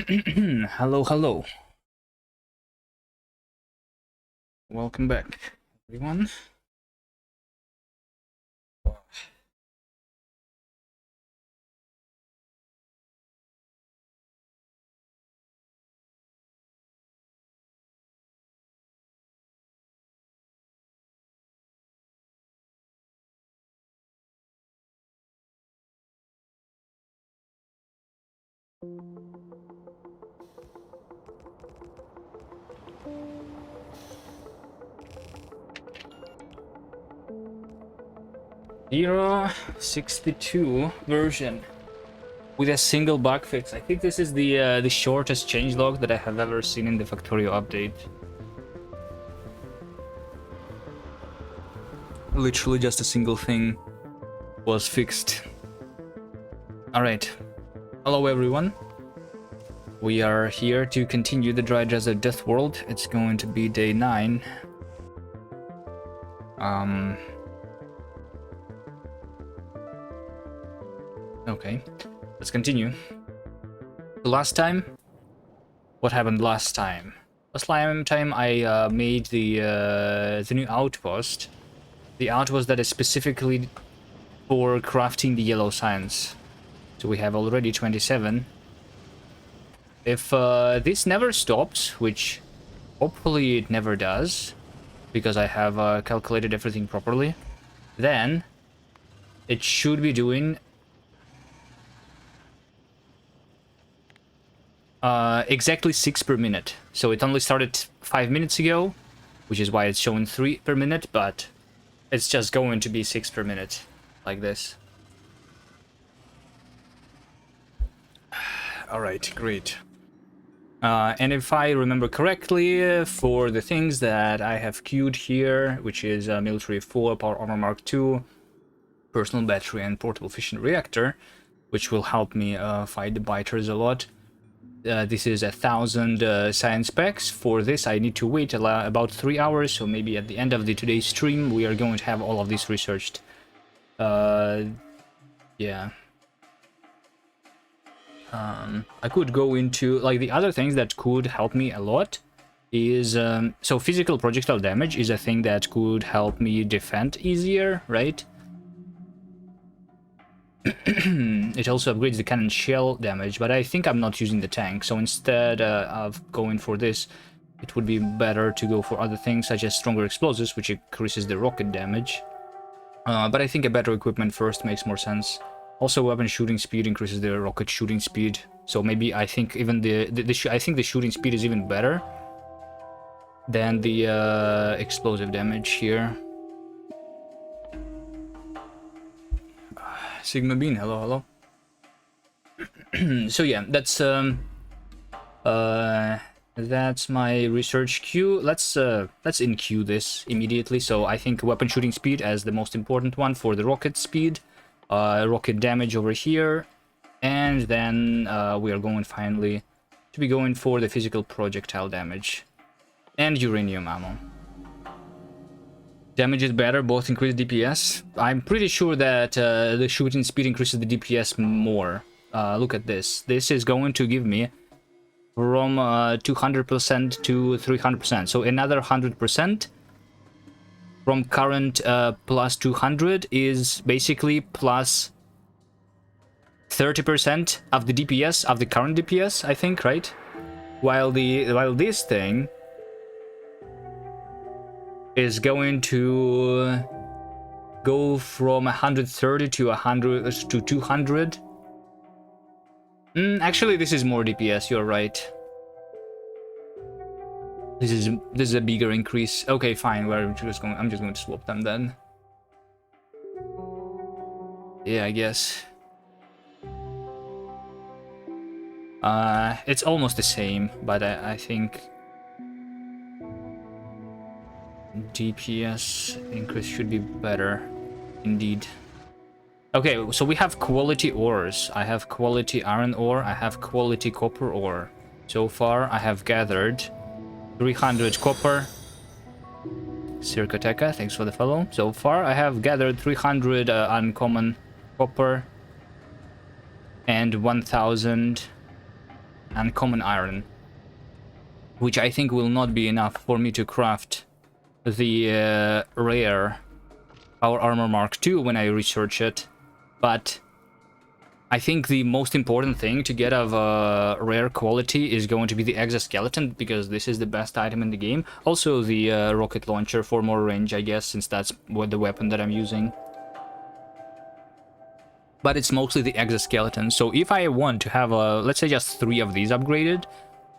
Hello, hello. Welcome back, everyone. Zero 62 version with a single bug fix. I think this is the shortest changelog that I have ever seen in the Factorio update. Literally just a single thing was fixed. Alright. Hello everyone. We are here to continue the Dry Desert Deathworld. It's going to be day 9. Okay, let's continue. The last time? What happened last time? Last time I made the new outpost. The outpost that is specifically for crafting the yellow science. So we have already 27. If this never stops, which hopefully it never does, because I have calculated everything properly, then it should be doing exactly 6 per minute. So it only started 5 minutes ago, which is why it's showing 3 per minute, but it's just going to be 6 per minute, like this. Alright, great. And if I remember correctly, for the things that I have queued here, which is Military 4, Power Armor Mark II, Personal Battery, and Portable Fission Reactor, which will help me fight the biters a lot. This is 1,000 science packs. For this I need to wait about 3 hours, so maybe at the end of today's stream we are going to have all of this researched. Yeah. I could go into, like, the other things that could help me a lot is, so physical projectile damage is a thing that could help me defend easier, right? It also upgrades the cannon shell damage, but I think I'm not using the tank, so instead of going for this, it would be better to go for other things such as stronger explosives, which increases the rocket damage. But I think a better equipment first makes more sense. Also, weapon shooting speed increases the rocket shooting speed, so maybe I think even I think the shooting speed is even better than the explosive damage here. Sigma Bean, hello, hello. So yeah, that's my research queue. Let's in-queue this immediately. So I think weapon shooting speed as the most important one for the rocket speed, rocket damage over here, and then we are going finally to be going for the physical projectile damage and uranium ammo. Damage is better, both increase DPS. I'm pretty sure that the shooting speed increases the DPS more. Look at this. This is going to give me from 200% to 300%. So another 100% from current plus 200 is basically plus 30% of the DPS, of the current DPS, I think, right? While this thing is going to go from 130 to 100 to 200. Actually, this is more DPS. You're right. This is a bigger increase. Okay, fine. I'm just going to swap them then. Yeah, I guess. It's almost the same, but I think DPS increase should be better, indeed. Okay, so we have quality ores. I have quality iron ore, I have quality copper ore. So far, I have gathered 300 copper. Circoteka, thanks for the follow. So far, I have gathered 300 uncommon copper and 1,000 uncommon iron, which I think will not be enough for me to craft the rare Power Armor Mark II when I research it. But I think the most important thing to get of rare quality is going to be the exoskeleton, because this is the best item in the game. Also the rocket launcher for more range, I guess, since that's what the weapon that I'm using. But it's mostly the exoskeleton. So if I want to have, let's say, just 3 of these upgraded,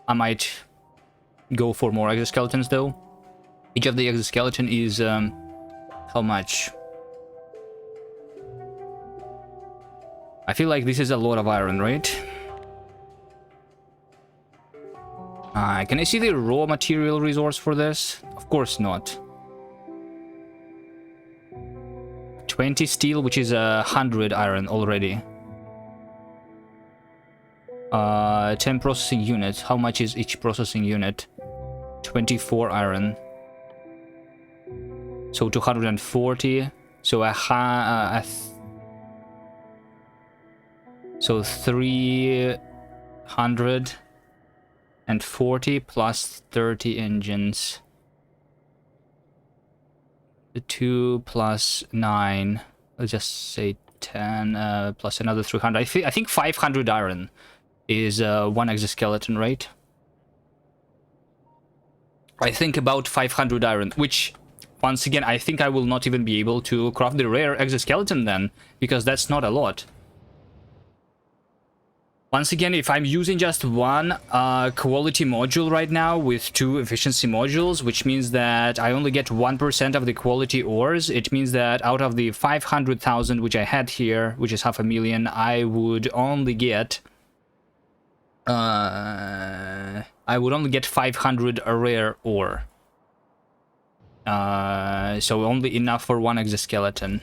I might go for more exoskeletons, though. Each of the exoskeleton is, how much? I feel like this is a lot of iron, right? Can I see the raw material resource for this? Of course not. 20 steel, which is 100 iron already. 10 processing units. How much is each processing unit? 24 iron. So 240. So so 340 plus 30 engines. 2 plus 9. Let's just say 10 plus another 300. I think 500 iron is 1 exoskeleton, right? I think about 500 iron, which, once again, I think I will not even be able to craft the rare exoskeleton then, because that's not a lot. Once again, if I'm using just 1 quality module right now with 2 efficiency modules, which means that I only get 1% of the quality ores, it means that out of the 500,000 which I had here, which is 500,000, I would only get 500 rare ore. So only enough for 1 exoskeleton.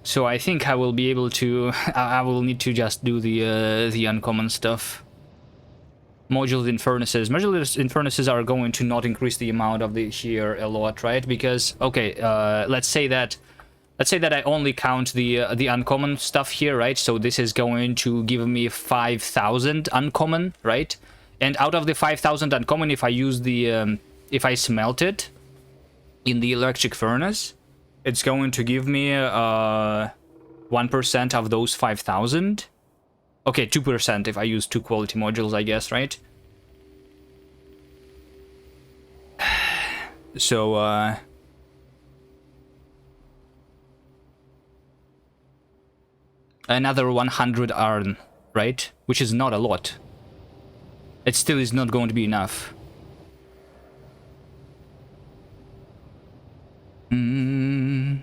So I think I will be able to... I will need to just do the uncommon stuff. Modules in furnaces. Modules in furnaces are going to not increase the amount of the here a lot, right? Because, okay, let's say that I only count the uncommon stuff here, right? So this is going to give me 5,000 uncommon, right? And out of the 5,000 uncommon, if I use the if I smelt it in the electric furnace, it's going to give me 1% of those 5,000. Okay, 2% if I use 2 quality modules, I guess, right? So, another 100 iron, right? Which is not a lot. It still is not going to be enough. You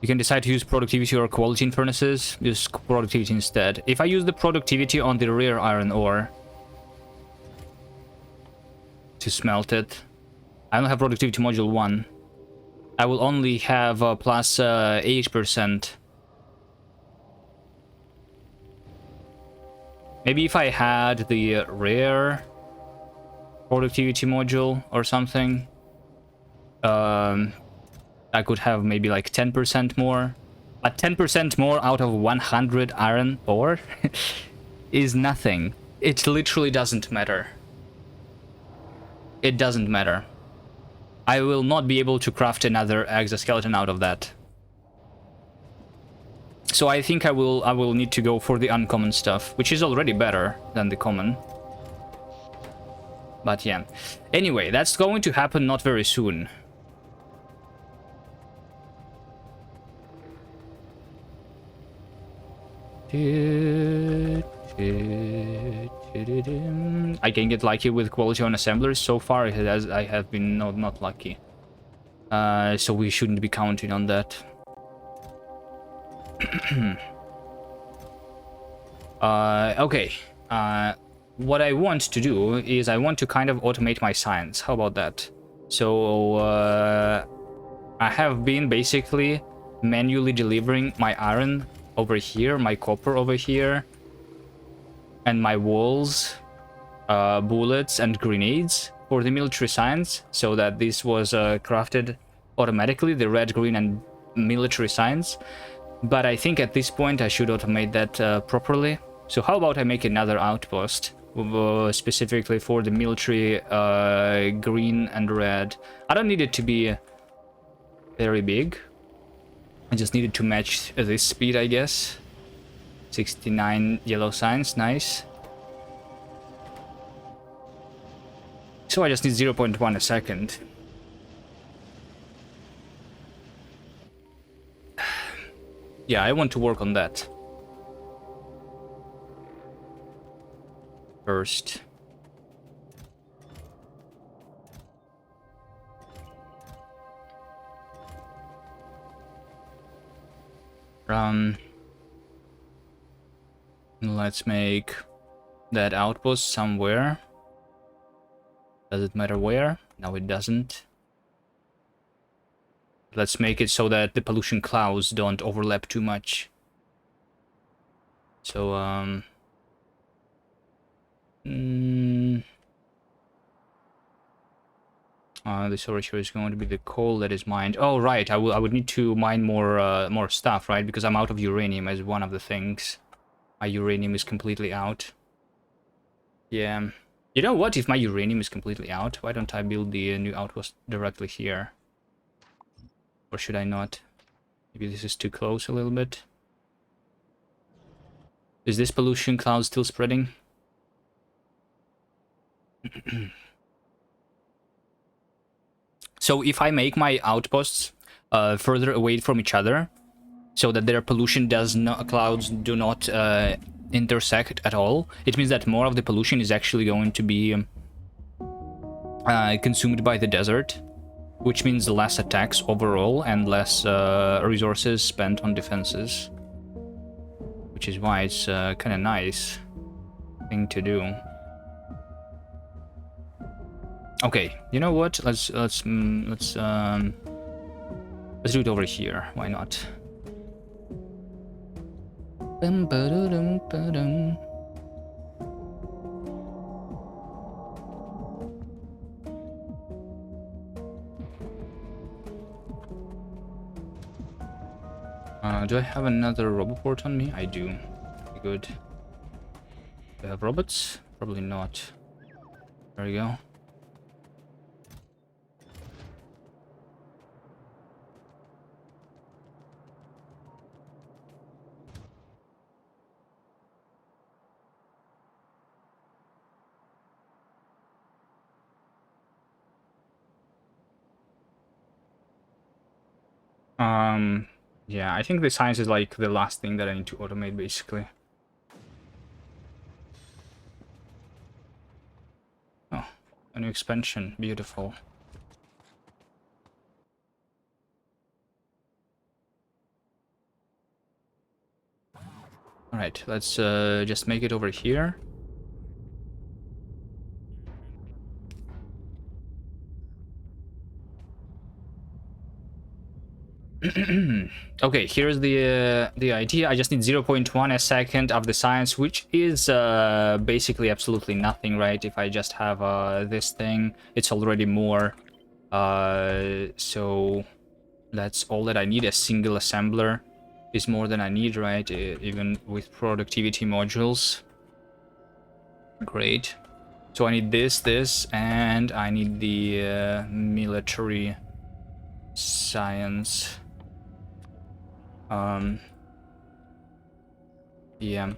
can decide to use productivity or quality in furnaces. Use productivity instead. If I use the productivity on the rare iron ore to smelt it, I only have productivity module 1. I will only have plus 8%. Maybe if I had the rare productivity module or something, I could have maybe like 10% more. But 10% more out of 100 iron ore is nothing. It literally doesn't matter. It doesn't matter. I will not be able to craft another exoskeleton out of that. So I think I will need to go for the uncommon stuff, which is already better than the common. But yeah. Anyway, that's going to happen not very soon. I can get lucky with quality on assemblers. So far, I have been not lucky. So we shouldn't be counting on that. Okay. What I want to do is I want to kind of automate my science. How about that? So I have been basically manually delivering my iron over here, my copper over here, and my walls, bullets and grenades for the military science, so that this was crafted automatically, the red, green, and military science. But I think at this point I should automate that properly. So how about I make another outpost, specifically for the military green and red. I don't need it to be very big. I just need it to match this speed, I guess. 69 yellow signs, nice. So I just need 0.1 a second. Yeah, I want to work on that first. Let's make that outpost somewhere. Does it matter where? No, it doesn't. Let's make it so that the pollution clouds don't overlap too much. So, this ratio is going to be the coal that is mined. Oh, right. I would need to mine more stuff, right? Because I'm out of uranium as one of the things. My uranium is completely out. Yeah. You know what? If my uranium is completely out, why don't I build the new outpost directly here? Or should I not? Maybe this is too close a little bit. Is this pollution cloud still spreading? So if I make my outposts further away from each other, so that their pollution clouds do not intersect at all, it means that more of the pollution is actually going to be consumed by the desert, which means less attacks overall and less resources spent on defenses, which is why it's kind of nice thing to do. Okay, you know what? Let's do it over here. Why not? Do I have another roboport on me? I do. Good. Do I have robots? Probably not. There we go. Yeah, I think the science is like the last thing that I need to automate, basically. Oh, a new expansion. Beautiful. Alright, let's just make it over here. Okay, here's the idea. I just need 0.1 a second of the science, which is basically absolutely nothing, right? If I just have this thing, it's already more. So that's all that I need. A single assembler is more than I need, right? Even with productivity modules. Great. So I need this, and I need the military science. Yeah.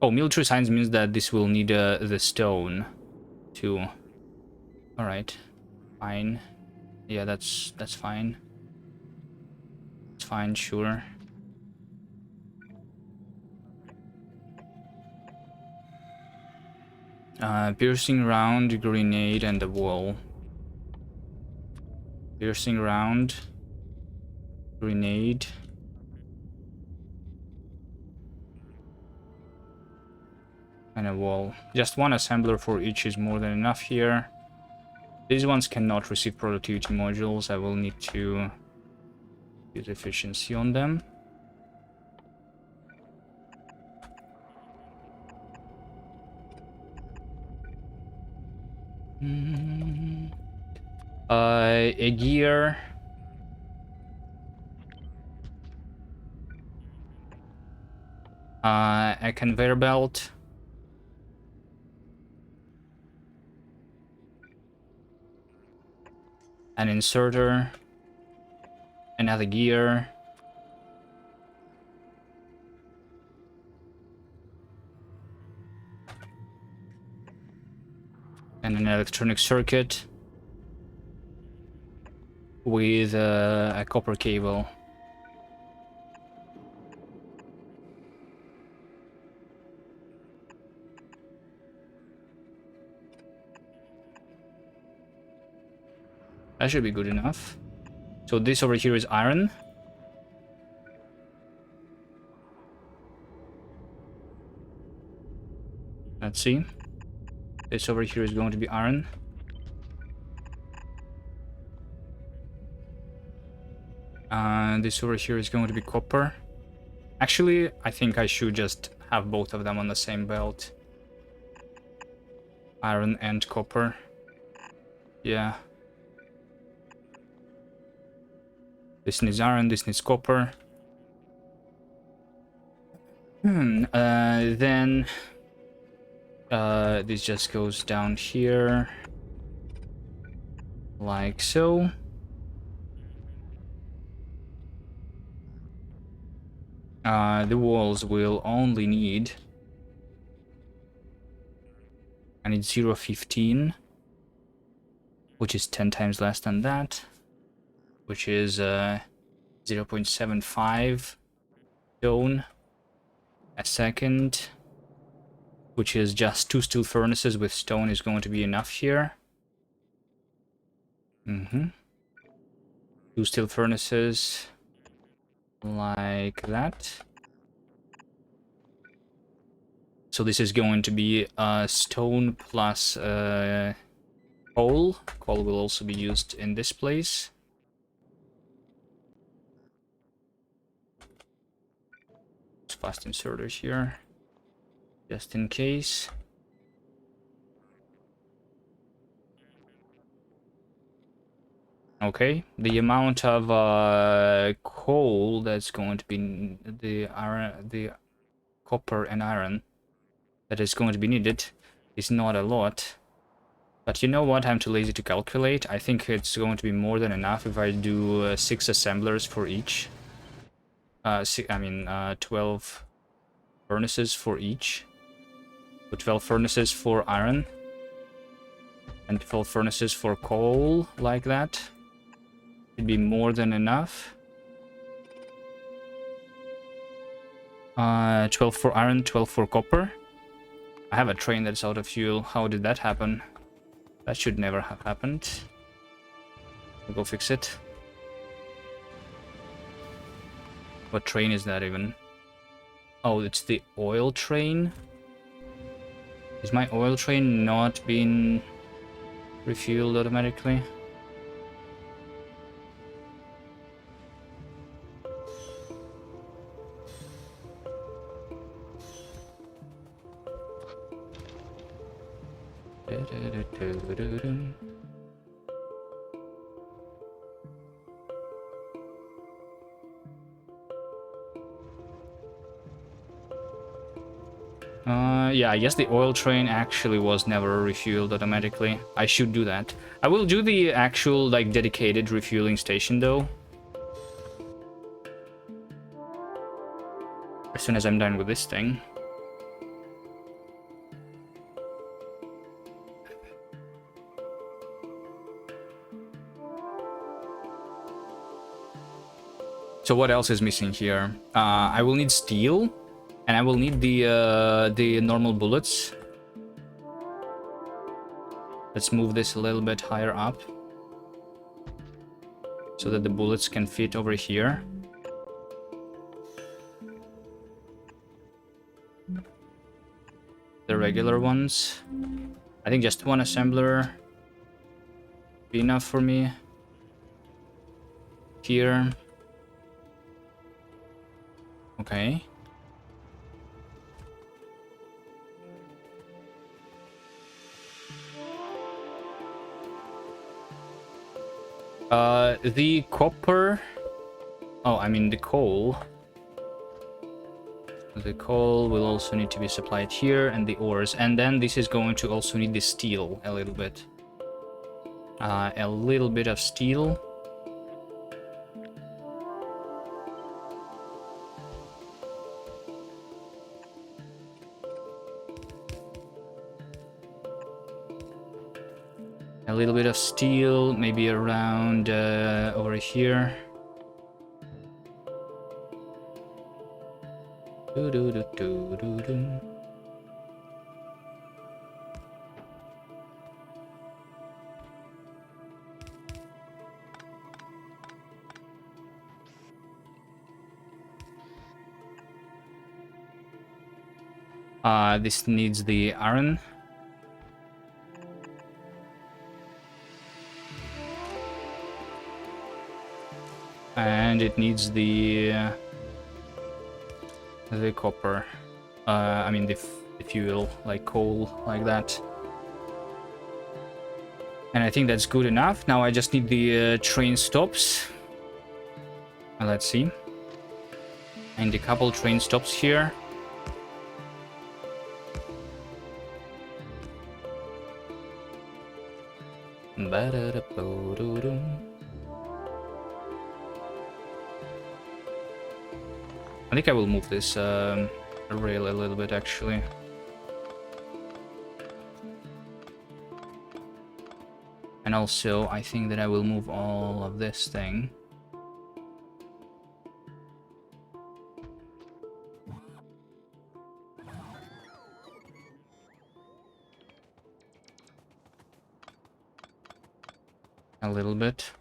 Oh, military science means that this will need the stone too. All right, fine. Yeah, that's fine. It's fine, sure. Piercing round, grenade, and a wall. Piercing round, grenade. And a wall. Just one assembler for each is more than enough here. These ones cannot receive productivity modules. I will need to use efficiency on them. A gear. A conveyor belt. An inserter. Another gear. And an electronic circuit with a copper cable. That should be good enough. So this over here is iron. Let's see. This over here is going to be iron. This over here is going to be copper. Actually, I think I should just have both of them on the same belt. Iron and copper. Yeah. This needs iron, this needs copper. Then this just goes down here. Like so. The walls will only need... I need 0.15, which is 10 times less than that, which is 0.75 stone a second, which is just 2 steel furnaces with stone is going to be enough here. 2 steel furnaces like that. So this is going to be stone plus coal. Coal will also be used in this place. Fast inserter here, just in case. Okay, the amount of coal that's going to be the copper and iron that is going to be needed is not a lot. But you know what? I'm too lazy to calculate. I think it's going to be more than enough if I do 6 assemblers for each. 12 furnaces for each. So 12 furnaces for iron. And 12 furnaces for coal, like that. Should be more than enough. 12 for iron, 12 for copper. I have a train that's out of fuel. How did that happen? That should never have happened. I'll go fix it. What train is that even? Oh, it's the oil train. Is my oil train not being refueled automatically? Yeah, I guess the oil train actually was never refueled automatically. I should do that. I will do the actual, like, dedicated refueling station, though. As soon as I'm done with this thing. So what else is missing here? I will need steel. And I will need the normal bullets. Let's move this a little bit higher up, so that the bullets can fit over here. The regular ones. I think just one assembler be enough for me. Here. Okay. The copper... Oh, I mean the coal. The coal will also need to be supplied here, and the ores. And then this is going to also need the steel a little bit. A little bit of steel. A little bit of steel, maybe around over here. This needs the iron. And it needs the copper. I mean the fuel, like coal, like that. And I think that's good enough. Now I just need the train stops. Let's see. And a couple train stops here. I think I will move this rail a little bit, actually. And also, I think that I will move all of this thing. A little bit.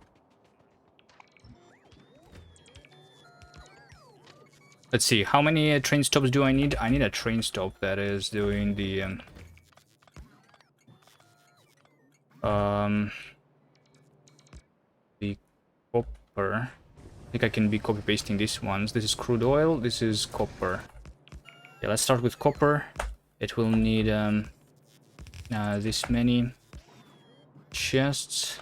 Let's see, how many train stops do I need? I need a train stop that is doing the copper. I think I can be copy pasting these ones. This is crude oil, this is copper. Yeah, let's start with copper. It will need this many chests.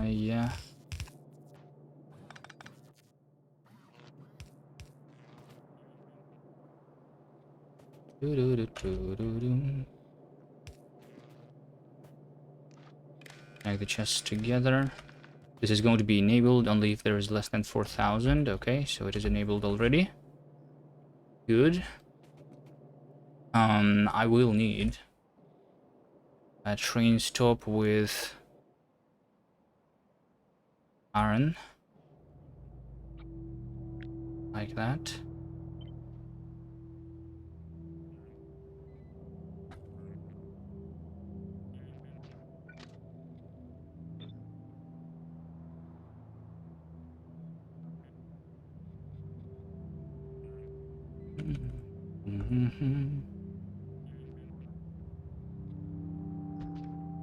Yeah. Connect the chests together. This is going to be enabled only if there is less than 4,000. Okay, so it is enabled already. Good. I will need a train stop with iron. Like that.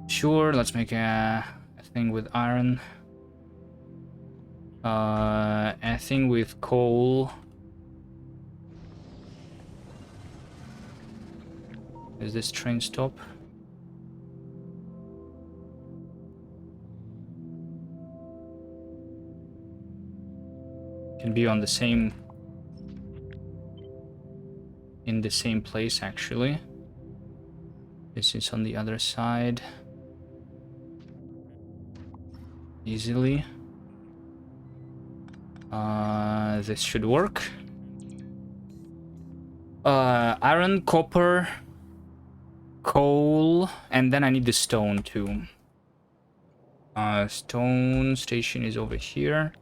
Sure, let's make a thing with iron. A thing with coal. Is this train stop? Can be on the same... in the same place, actually. This is on the other side. Easily. This should work. Iron, copper, coal, and then I need the stone too. Stone station is over here.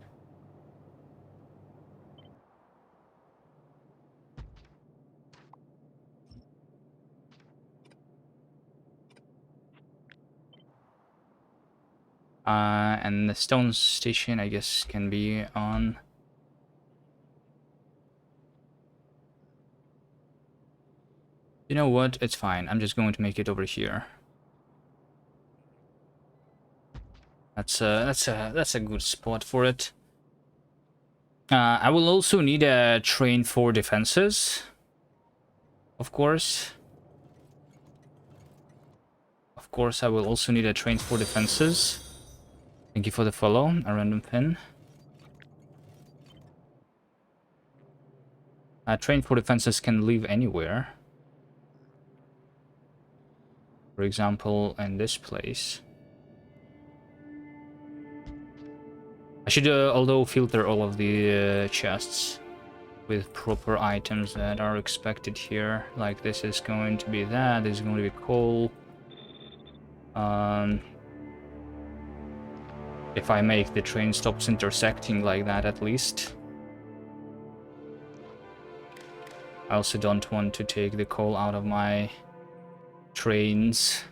And the stone station, I guess, can be on... You know what? It's fine. I'm just going to make it over here. That's a good spot for it. I will also need a train for defenses. Of course. Of course, I will also need a train for defenses. I Thank you for the follow, a random pin. Train for defenses can live anywhere. For example, in this place. I should, although, filter all of the chests with proper items that are expected here. Like this is going to be that, this is going to be coal. If I make the train stops intersecting like that, at least. I also don't want to take the coal out of my trains,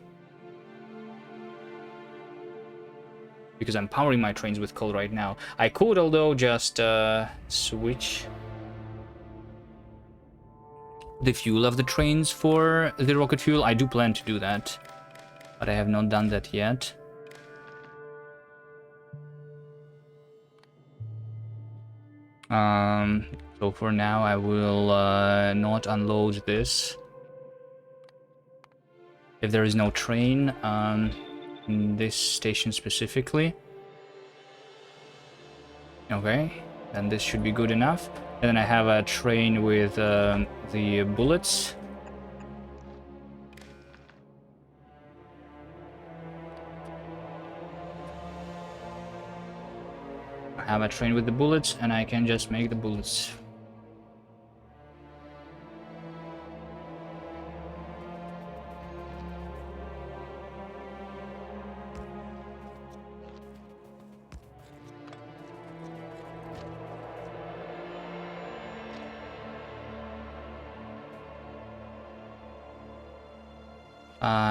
because I'm powering my trains with coal right now. I could, although, just switch the fuel of the trains for the rocket fuel. I do plan to do that, but I have not done that yet. So for now, I will not unload this. If there is no train in this station specifically. Okay, then this should be good enough. And then I have a train with the bullets. I have a train with the bullets, and I can just make the bullets.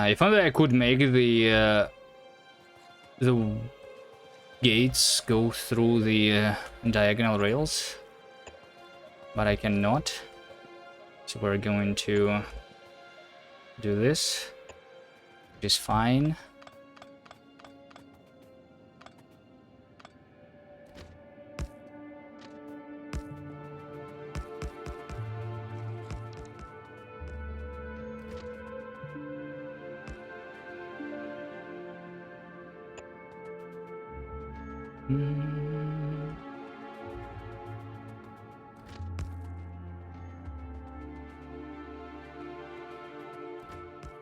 If only I could make the gates go through the diagonal rails, but I cannot. So we're going to do this, which is fine.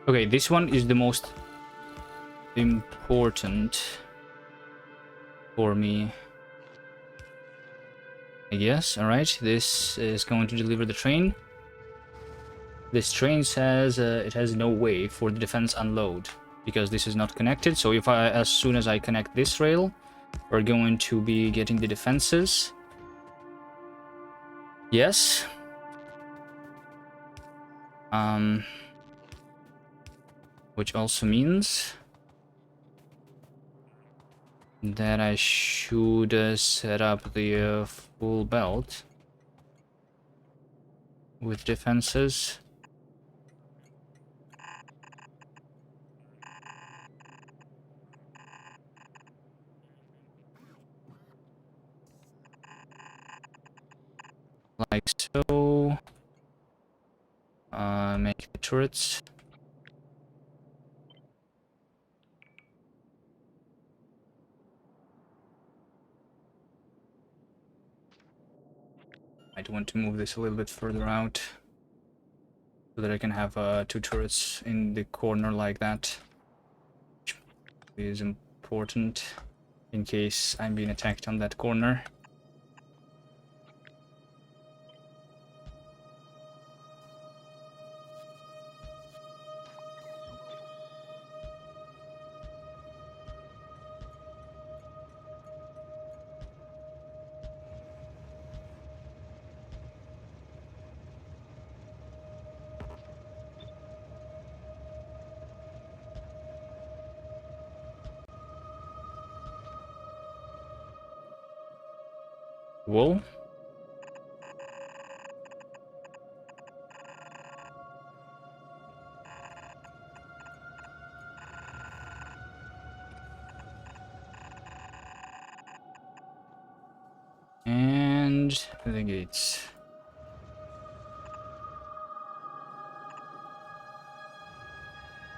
Okay, this one is the most important for me, I guess. All right, this is going to deliver the train. This train says it has no way for the defense unload because this is not connected. So if as soon as I connect this rail, we're going to be getting the defenses. Yes. Which also means that I should set up the full belt with defenses. Like so. Make the turrets. I do want to move this a little bit further out so that I can have 2 turrets in the corner like that, which is important in case I'm being attacked on that corner. Wool. And the gates.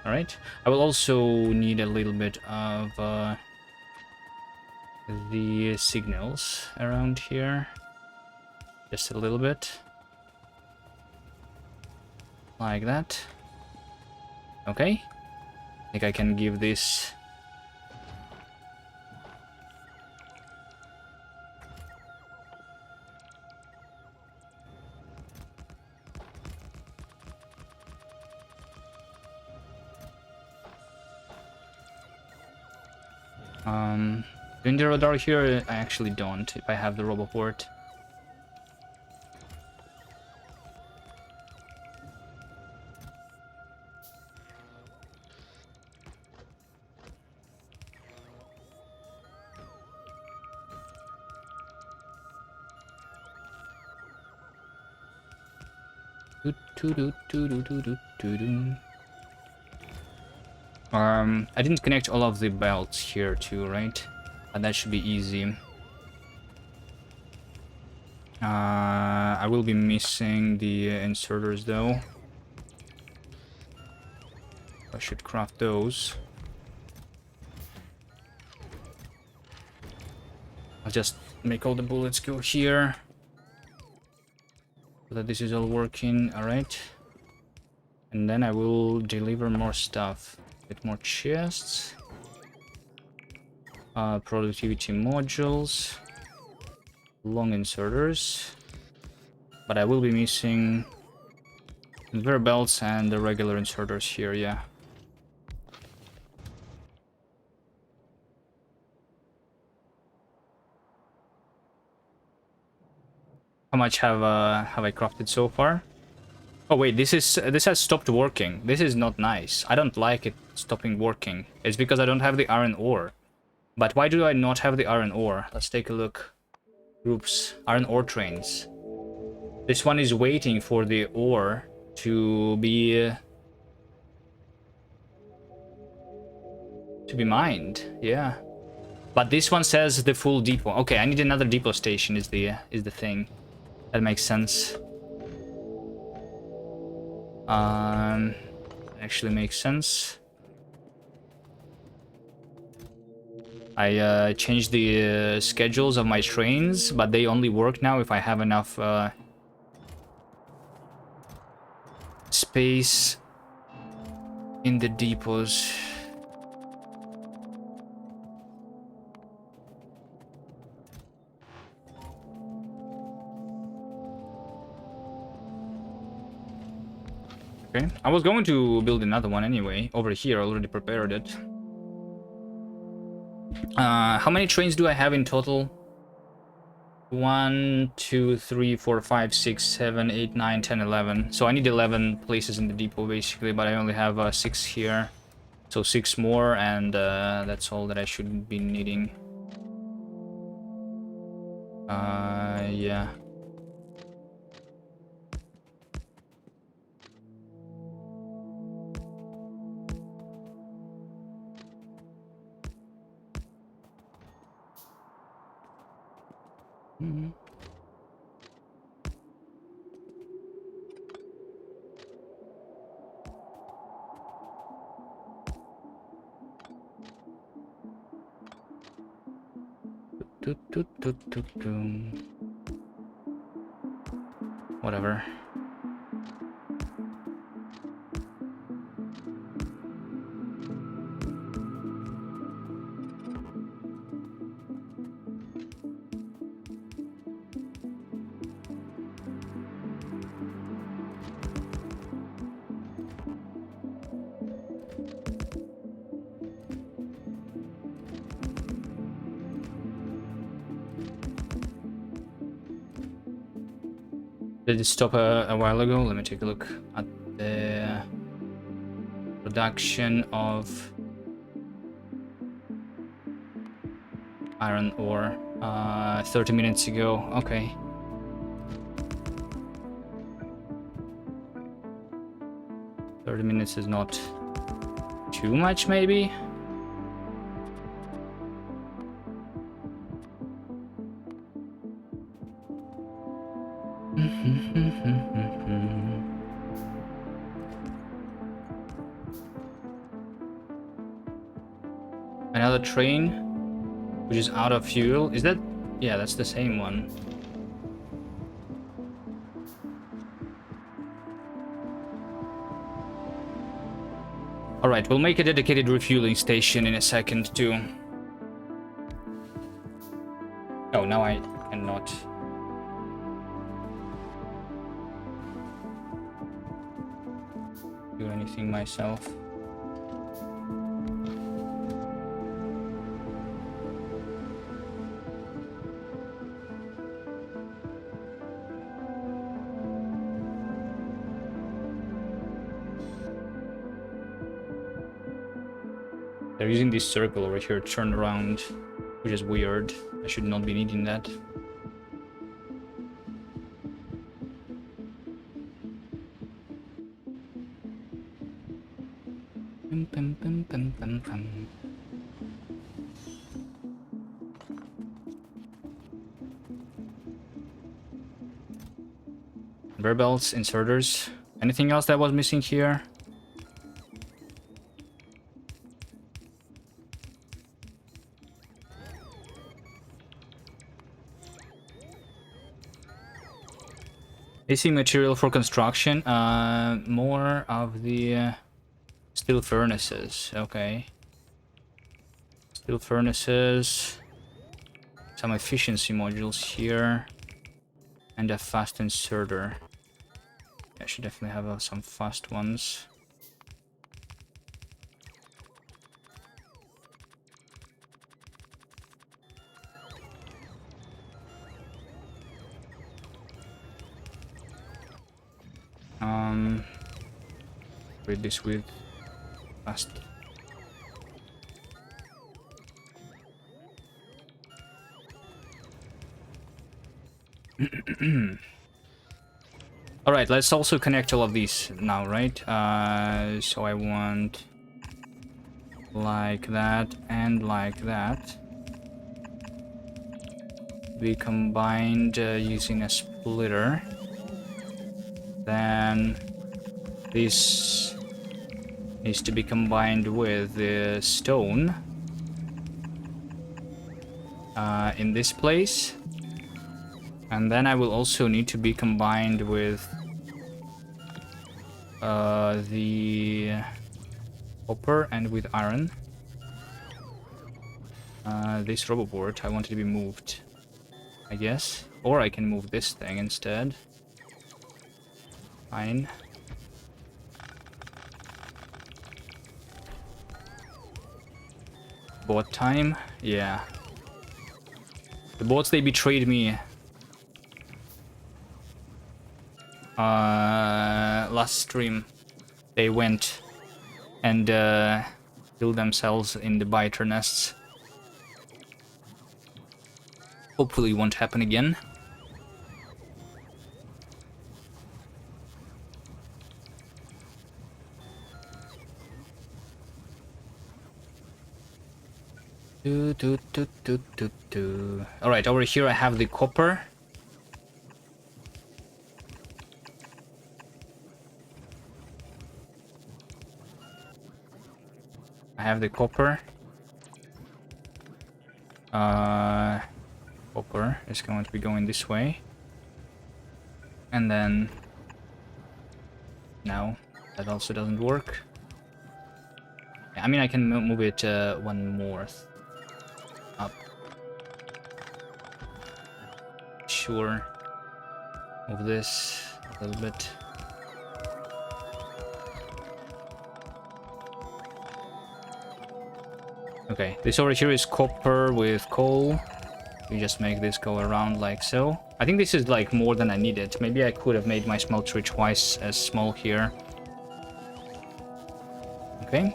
All right. I will also need a little bit of the signals around here. Just a little bit. Like that. Okay. I think I can give this... Doing the radar here, I actually don't, if I have the roboport. I didn't connect all of the belts here too, right? But that should be easy. I will be missing the inserters though. I should craft those. I'll just make all the bullets go here. So that this is all working, alright. And then I will deliver more stuff. Get more chests. Productivity modules. Long inserters. But I will be missing conveyor belts and the regular inserters here, yeah. How much have I crafted so far? Oh wait, this has stopped working. This is not nice. I don't like it stopping working. It's because I don't have the iron ore. But why do I not have the iron ore? Let's take a look. Groups, iron ore trains. This one is waiting for the ore to be mined. Yeah. But this one says the full depot. Okay, I need another depot station is the thing. That makes sense. Actually makes sense. I changed the schedules of my trains, but they only work now if I have enough space in the depots. Okay, I was going to build another one anyway. Over here, I already prepared it. How many trains do I have in total? 1, 2, 3, 4, 5, 6, 7, 8, 9, 10, 11. So I need 11 places in the depot basically, but I only have 6 here. So 6 more, and that's all that I should be needing. Yeah. Mm-hmm. Whatever. Did it stop a while ago? Let me take a look at the production of iron ore. 30 minutes ago. Okay. Minutes is not too much, maybe. Another train. which is out of fuel. Is that... Yeah, that's the same one. Alright, we'll make a dedicated refueling station in a second too. Oh, now I cannot. Do anything myself. They're using this circle over here, turn around, which is weird. I should not be needing that. Conveyor belts, inserters. Anything else that was missing here? AC material for construction. More of the steel furnaces. Okay. Steel furnaces. Some efficiency modules here. And a fast inserter. I should definitely have some fast ones. Read this with fast. All right, let's also connect all of these now, right? So I want like that and like that. Be combined using a splitter. Then this needs to be combined with the stone in this place. And then I will also need to be combined with the copper and with iron. This roboboard, I want it to be moved, I guess. Or I can move this thing instead. Fine. Bot time? Yeah. The bots, they betrayed me. Last stream. They went and killed themselves in the biter nests. Hopefully it won't happen again. Alright, over here I have the copper. I have the copper. Copper is going to be going this way. And then... No, that also doesn't work. I mean, I can move it one more up. Sure. Move this a little bit. Okay, this over here is copper with coal. We just make this go around like so. I think this is like more than I needed. Maybe I could have made my smeltery twice as small here. Okay.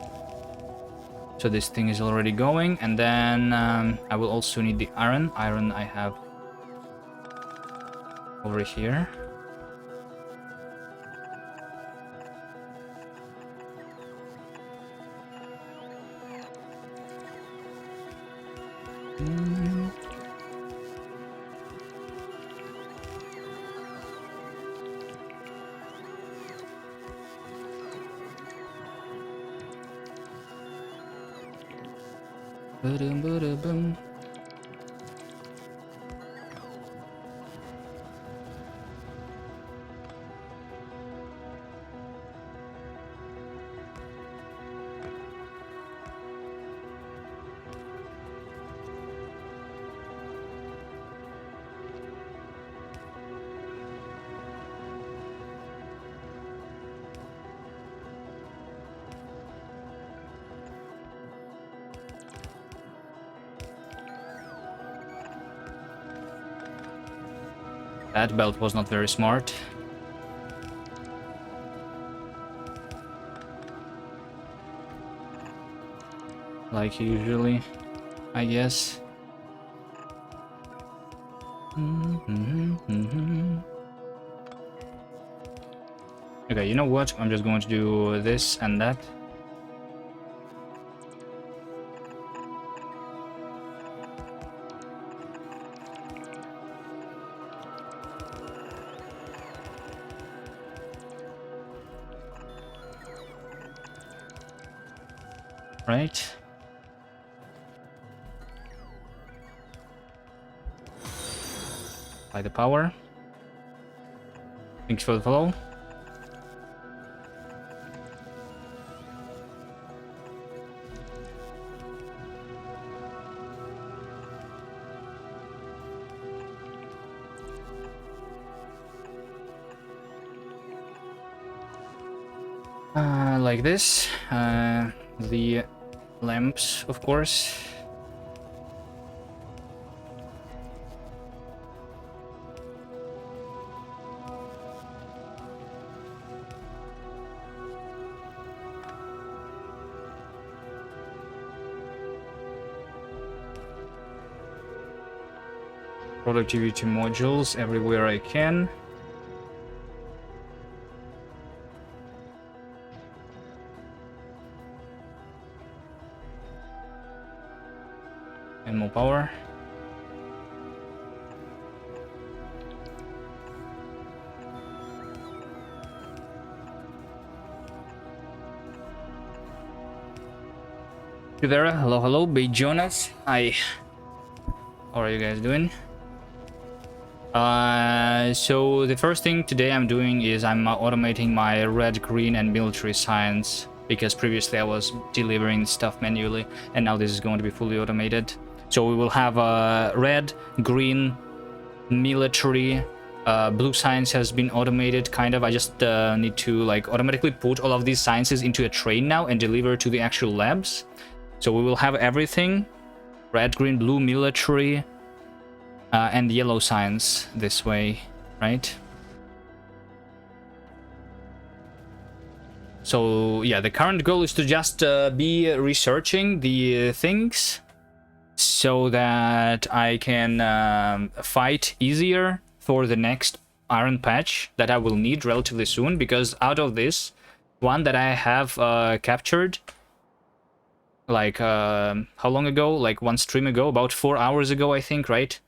So this thing is already going, and then I will also need the iron. Iron I have over here. That belt was not very smart. Like usually, I guess. Okay, you know what? I'm just going to do this and that. Right. By the power. Thanks for the follow. Like this. The lamps, of course. Productivity modules everywhere I can. And more power. You there? Hello, hello, Big Jonas. Hi. How are you guys doing? So the first thing today I'm doing is I'm automating my red, green, and military science, because previously I was delivering stuff manually, and now this is going to be fully automated. So we will have red, green, military, blue science has been automated, kind of. I just need to like automatically put all of these sciences into a train now and deliver to the actual labs. So we will have everything, red, green, blue, military, and yellow science this way, right? So yeah, the current goal is to just be researching the things so that I can fight easier for the next iron patch that I will need relatively soon, because out of this one that I have captured, like how long ago? Like one stream ago, about 4 hours ago, I think, right?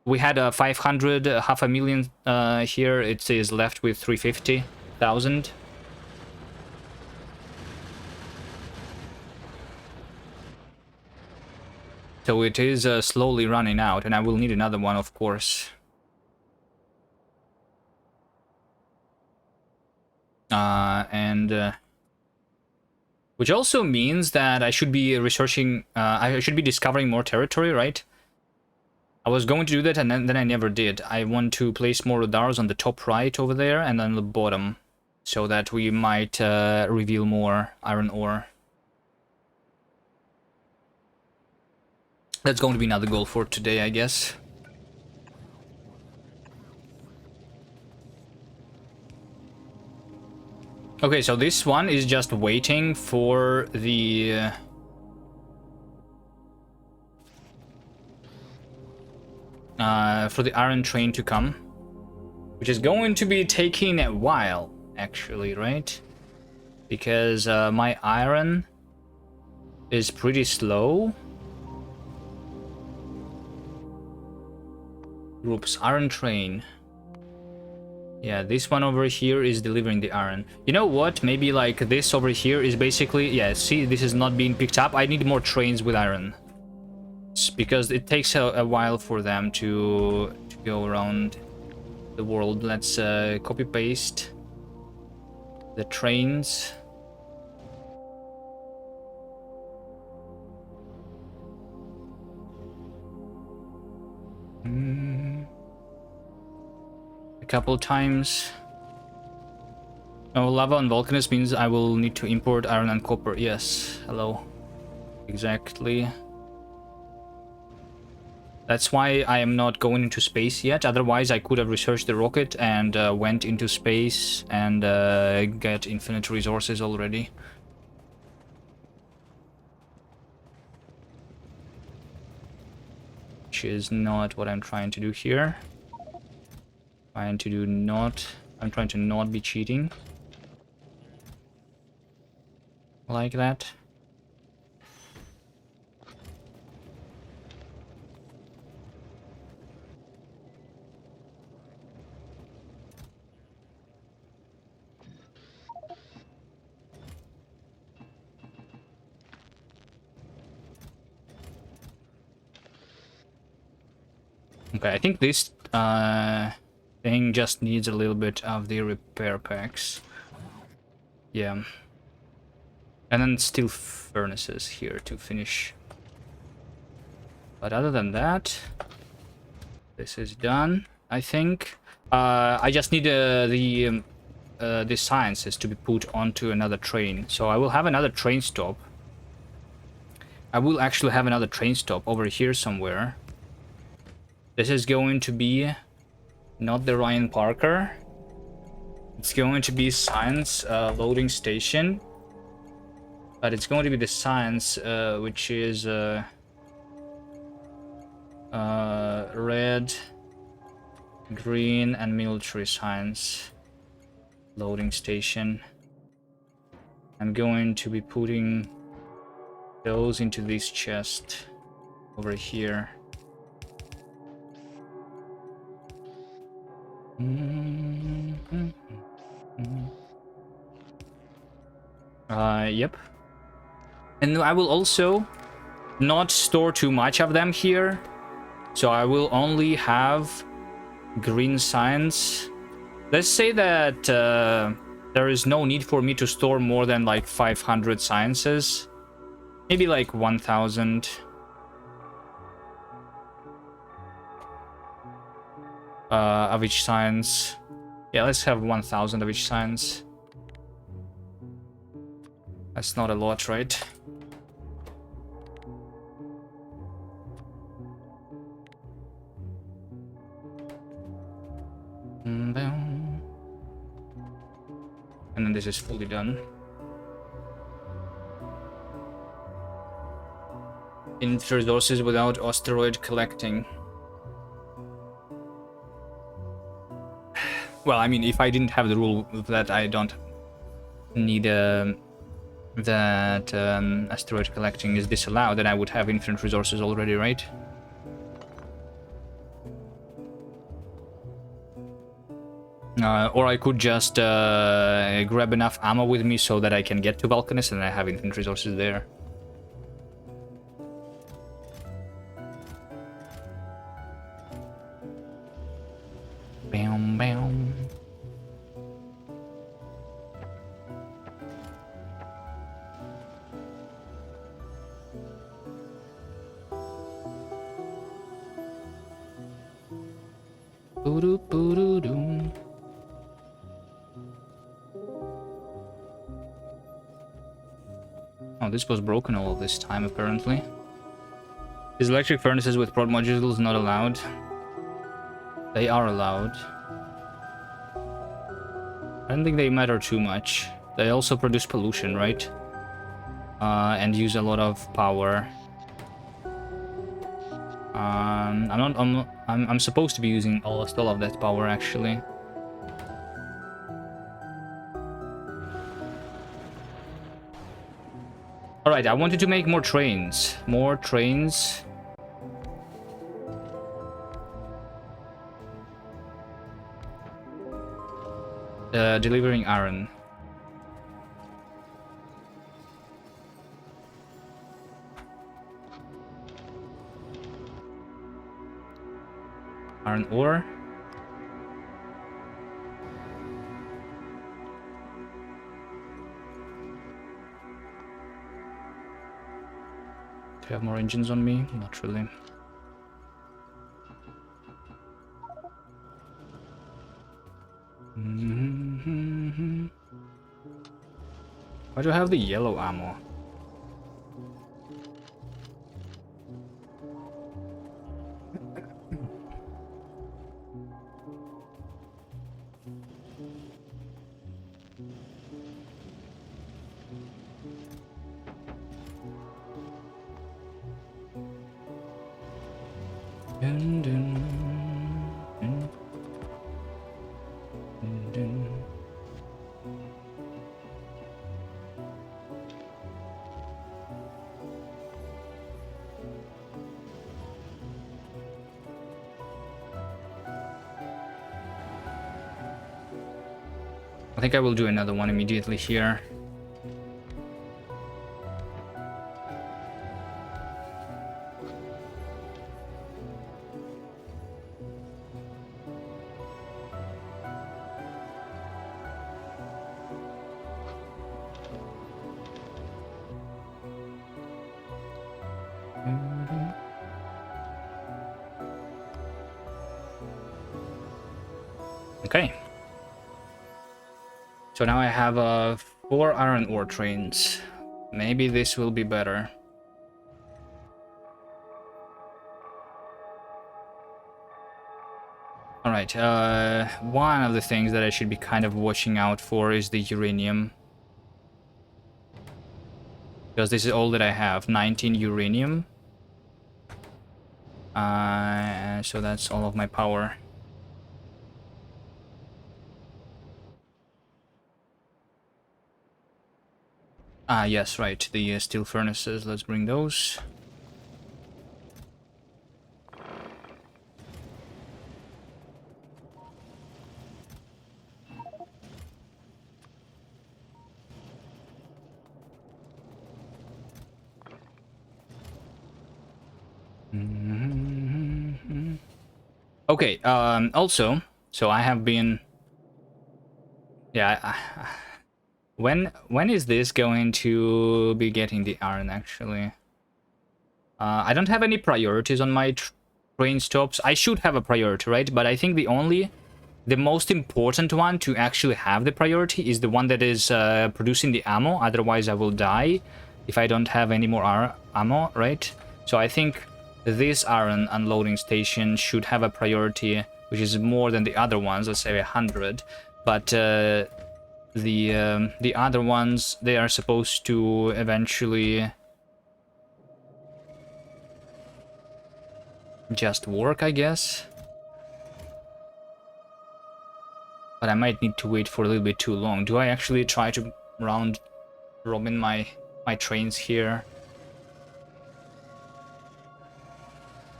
We had 500, half a million here. It is left with 350,000. So it is slowly running out, and I will need another one, of course. Which also means that I should be researching, I should be discovering more territory, right? I was going to do that, and then I never did. I want to place more radars on the top right over there, and on the bottom, so that we might reveal more iron ore. That's going to be another goal for today, I guess. Okay, so this one is just waiting for the... for the iron train to come. Which is going to be taking a while, actually, right? Because my iron is pretty slow. Groups, iron train. Yeah, this one over here is delivering the iron. You know what? Maybe like this over here is basically... Yeah, see, this is not being picked up. I need more trains with iron. It's because it takes a while for them to go around the world. Let's copy-paste the trains. A couple times. Oh, lava and volcanism means I will need to import iron and copper. Yes, hello. Exactly. That's why I am not going into space yet. Otherwise, I could have researched the rocket and went into space and get infinite resources already. Which is not what I'm trying to do here. I'm trying to not be cheating. Like that. Okay, I think this thing just needs a little bit of the repair packs. Yeah. And then steel furnaces here to finish. But other than that, this is done, I think. I just need the sciences to be put onto another train. So I will have another train stop. I will actually have another train stop over here somewhere. This is going to be not the Ryan Parker. It's going to be Science loading station. But it's going to be the Science, which is red, green, and military science loading station. I'm going to be putting those into this chest over here. Yep. And I will also not store too much of them here. So I will only have green science. Let's say that there is no need for me to store more than like 500 sciences. Maybe like 1000. Of each science. Yeah, let's have 1000 of each science. That's not a lot, right? And then this is fully done. Infinite resources without asteroid collecting. Well, I mean, if I didn't have the rule that I don't need that asteroid collecting is disallowed, then I would have infinite resources already, right? Or I could just grab enough ammo with me so that I can get to Vulcanus and I have infinite resources there. Bam, bam. Boo-doo, boo-doo-doo. Oh, this was broken all of this time, apparently. These electric furnaces with prod modules not allowed. They are allowed. I don't think they matter too much. They also produce pollution, right? And use a lot of power. I'm supposed to be using almost all of that power, actually. Alright, I wanted to make more trains. More trains. Delivering iron. Iron ore. Do you have more engines on me? Not really. Why do I have the yellow ammo? Dun, dun, dun, dun, dun. I think I will do another one immediately here. Okay. So now I have 4 iron ore trains. Maybe this will be better. Alright, one of the things that I should be kind of watching out for is the uranium. Because this is all that I have, 19 uranium. So that's all of my power. Ah, yes, right, the steel furnaces, let's bring those. Okay, also, so I have been... Yeah, when is this going to be getting the iron, actually? I don't have any priorities on my train stops. I should have a priority, right? But I think the most important one to actually have the priority is the one that is producing the ammo. Otherwise, I will die if I don't have any more ammo, right? So I think this iron unloading station should have a priority, which is more than the other ones, let's say 100. But the other ones, they are supposed to eventually just work, I guess. But I might need to wait for a little bit too long. Do I actually try to round robin my trains here?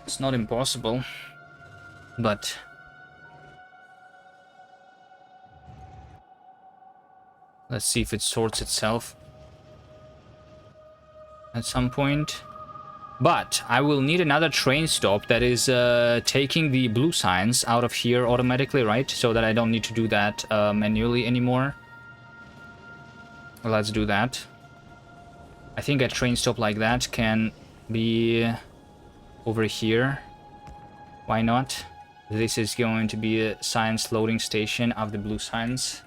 It's not impossible, but let's see if it sorts itself at some point. But I will need another train stop that is taking the blue signs out of here automatically, right? So that I don't need to do that manually anymore. Well, let's do that. I think a train stop like that can be over here. Why not? This is going to be a science loading station of the blue signs.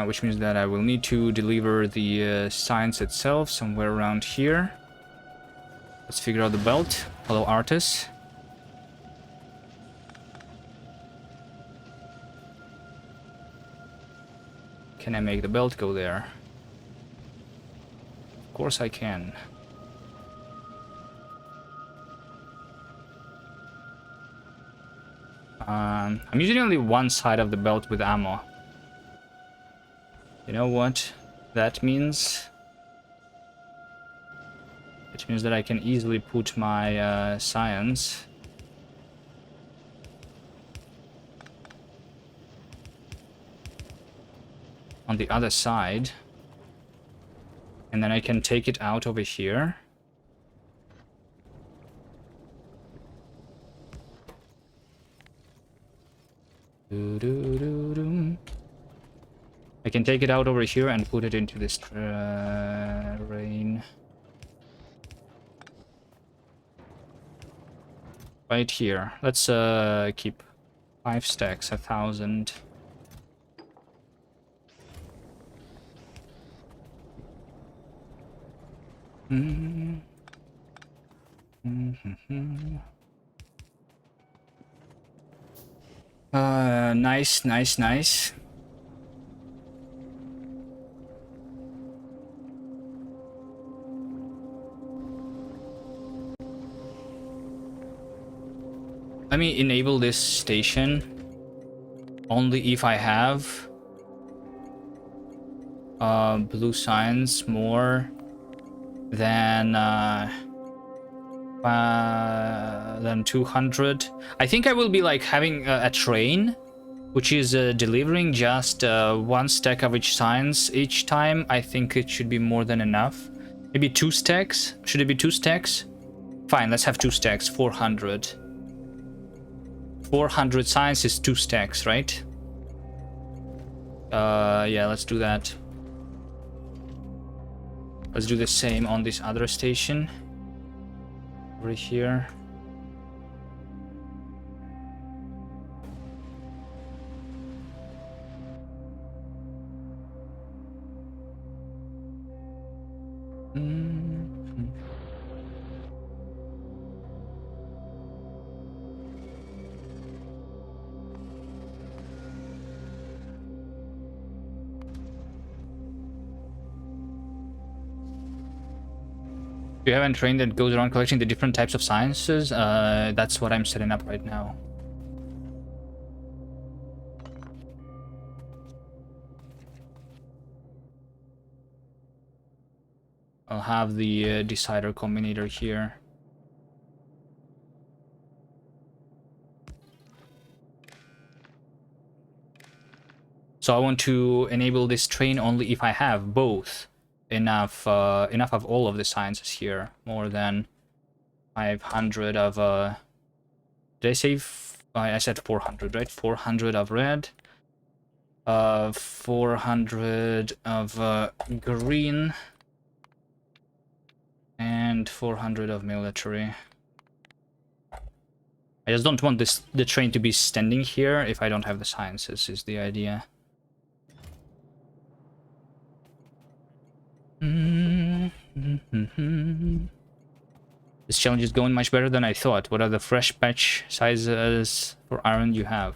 Which means that I will need to deliver the science itself somewhere around here. Let's figure out the belt. Hello, Artis. Can I make the belt go there? Of course I can. I'm using only one side of the belt with ammo. You know what that means? It means that I can easily put my science on the other side. And then I can take it out over here. I can take it out over here and put it into this train. Right here. Let's keep 5 stacks, 1,000. Nice. Let me enable this station only if I have blue signs more than 200. I think I will be like having a train which is delivering just one stack of each signs each time. I think it should be more than enough. Maybe 2 stacks. Should it be 2 stacks? Fine, let's have 2 stacks. 400. 400 signs is 2 stacks, right? Yeah, let's do that. Let's do the same on this other station. Over here. You have a train that goes around collecting the different types of sciences. That's what I'm setting up right now. I'll have the decider combinator here. So I want to enable this train only if I have both enough of all of the sciences here. More than 500 of did I say I said 400, right? 400 of red, 400 of green, and 400 of military. I just don't want the train to be standing here if I don't have the sciences, is the idea. This challenge is going much better than I thought. What are the fresh patch sizes for iron you have?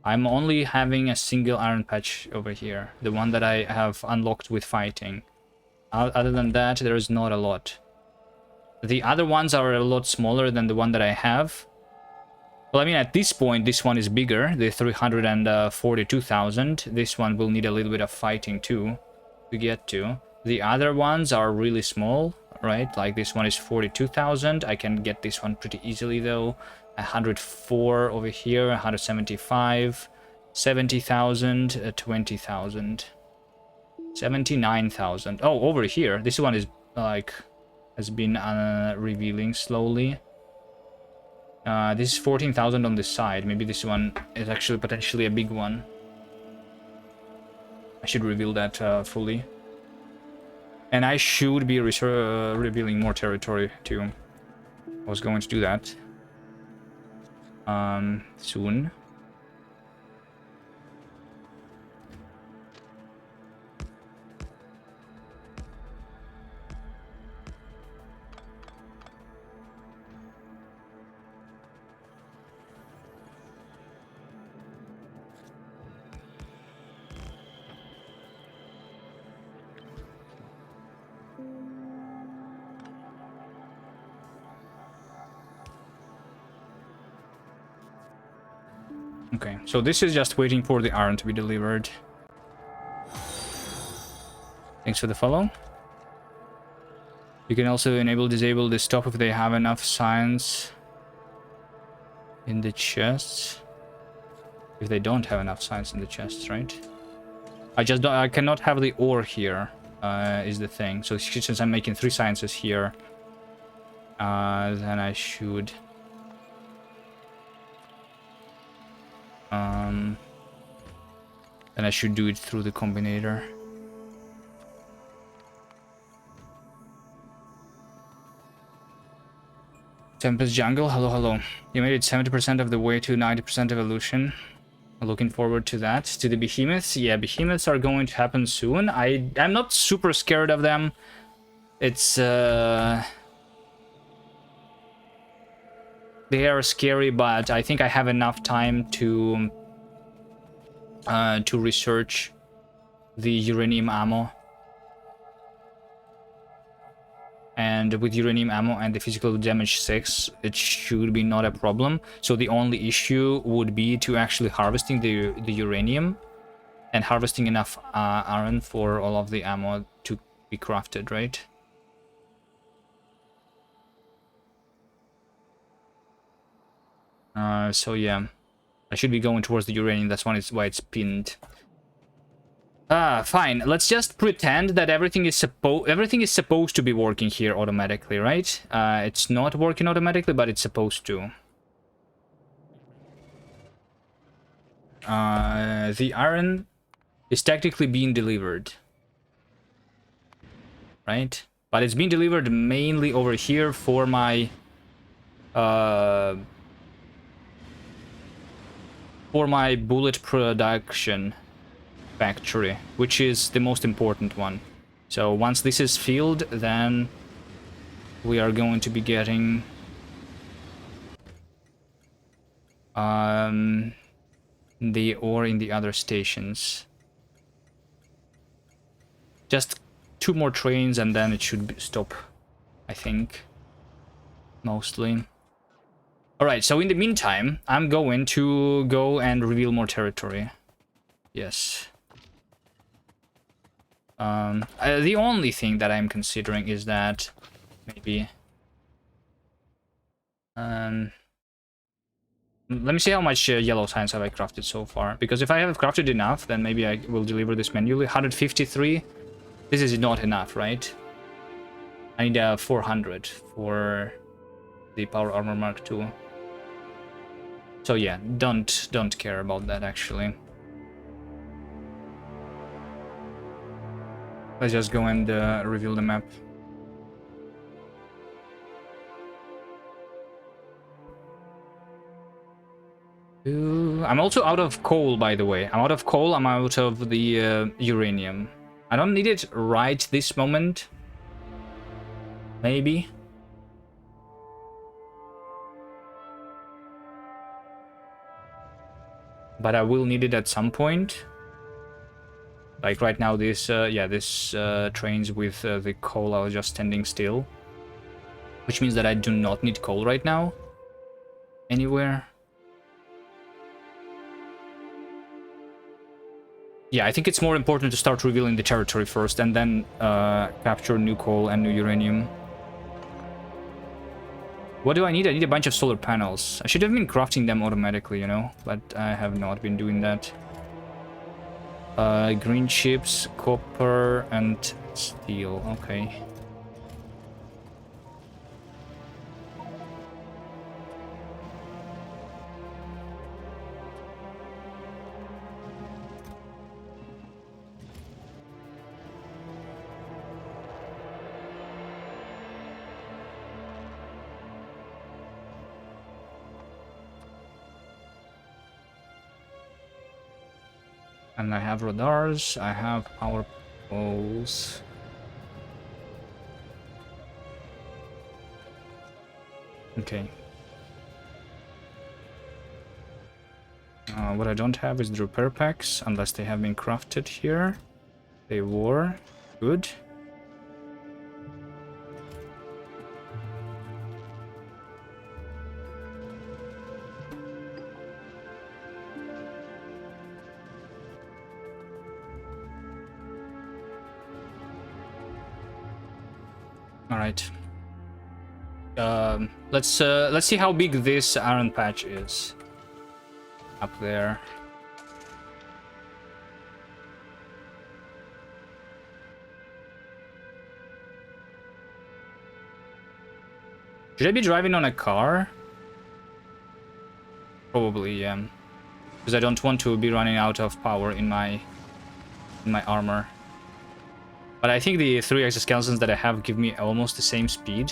I'm only having a single iron patch over here. The one that I have unlocked with fighting. Other than that, there is not a lot. The other ones are a lot smaller than the one that I have. Well, I mean, at this point, this one is bigger. The 342,000. This one will need a little bit of fighting too to get to. The other ones are really small, right? Like this one is 42,000. I can get this one pretty easily though. 104 over here, 175, 70,000, 20,000, 79,000. Oh, over here, this one is like has been revealing slowly. This is 14,000 on this side. Maybe this one is actually potentially a big one. I should reveal that fully. And I should be revealing more territory too. I was going to do that soon. Okay, so this is just waiting for the iron to be delivered. Thanks for the follow. You can also disable the stop if they have enough signs in the chests. If they don't have enough signs in the chests, right? I cannot have the ore here, is the thing. So since I'm making 3 sciences here, then I should... then I should do it through the combinator. Tempest Jungle, hello, hello. You made it 70% of the way to 90% evolution. Looking forward to that. To the behemoths, yeah, behemoths are going to happen soon. I'm not super scared of them. It's they are scary, but I think I have enough time to research the uranium ammo And with uranium ammo and the physical damage 6, it should be not a problem. So the only issue would be to actually harvesting the uranium and harvesting enough iron for all of the ammo to be crafted, right? So yeah, I should be going towards the uranium. That's why it's pinned. Fine. Let's just pretend that everything is supposed to be working here automatically, right? It's not working automatically, but it's supposed to. The iron is technically being delivered, right? But it's being delivered mainly over here for my bullet production factory, which is the most important one. So once this is filled, then we are going to be getting the ore in the other stations. Just 2 more trains and then it should stop, I think. Mostly. Alright, so in the meantime, I'm going to go and reveal more territory. Yes. The only thing that I'm considering is that maybe... let me see how much yellow science have I crafted so far. Because if I have crafted enough, then maybe I will deliver this manually. 153. This is not enough, right? I need 400 for the Power Armor Mark II. So yeah, don't care about that actually. Let's just go and reveal the map. I'm also out of coal, by the way. I'm out of coal, I'm out of the uranium. I don't need it right this moment. Maybe. But I will need it at some point. Like right now, this trains with the coal are just standing still. Which means that I do not need coal right now. Anywhere. Yeah, I think it's more important to start revealing the territory first and then capture new coal and new uranium. What do I need? I need a bunch of solar panels. I should have been crafting them automatically, you know, but I have not been doing that. Green chips, copper, and steel. Okay. And I have radars, I have power poles. Okay. What I don't have is the repair packs, unless they have been crafted here. They were. Good. All right. Let's see how big this iron patch is. Up there. Should I be driving on a car? Probably, yeah. Because I don't want to be running out of power in my armor. But I think the 3 exoskeletons that I have give me almost the same speed.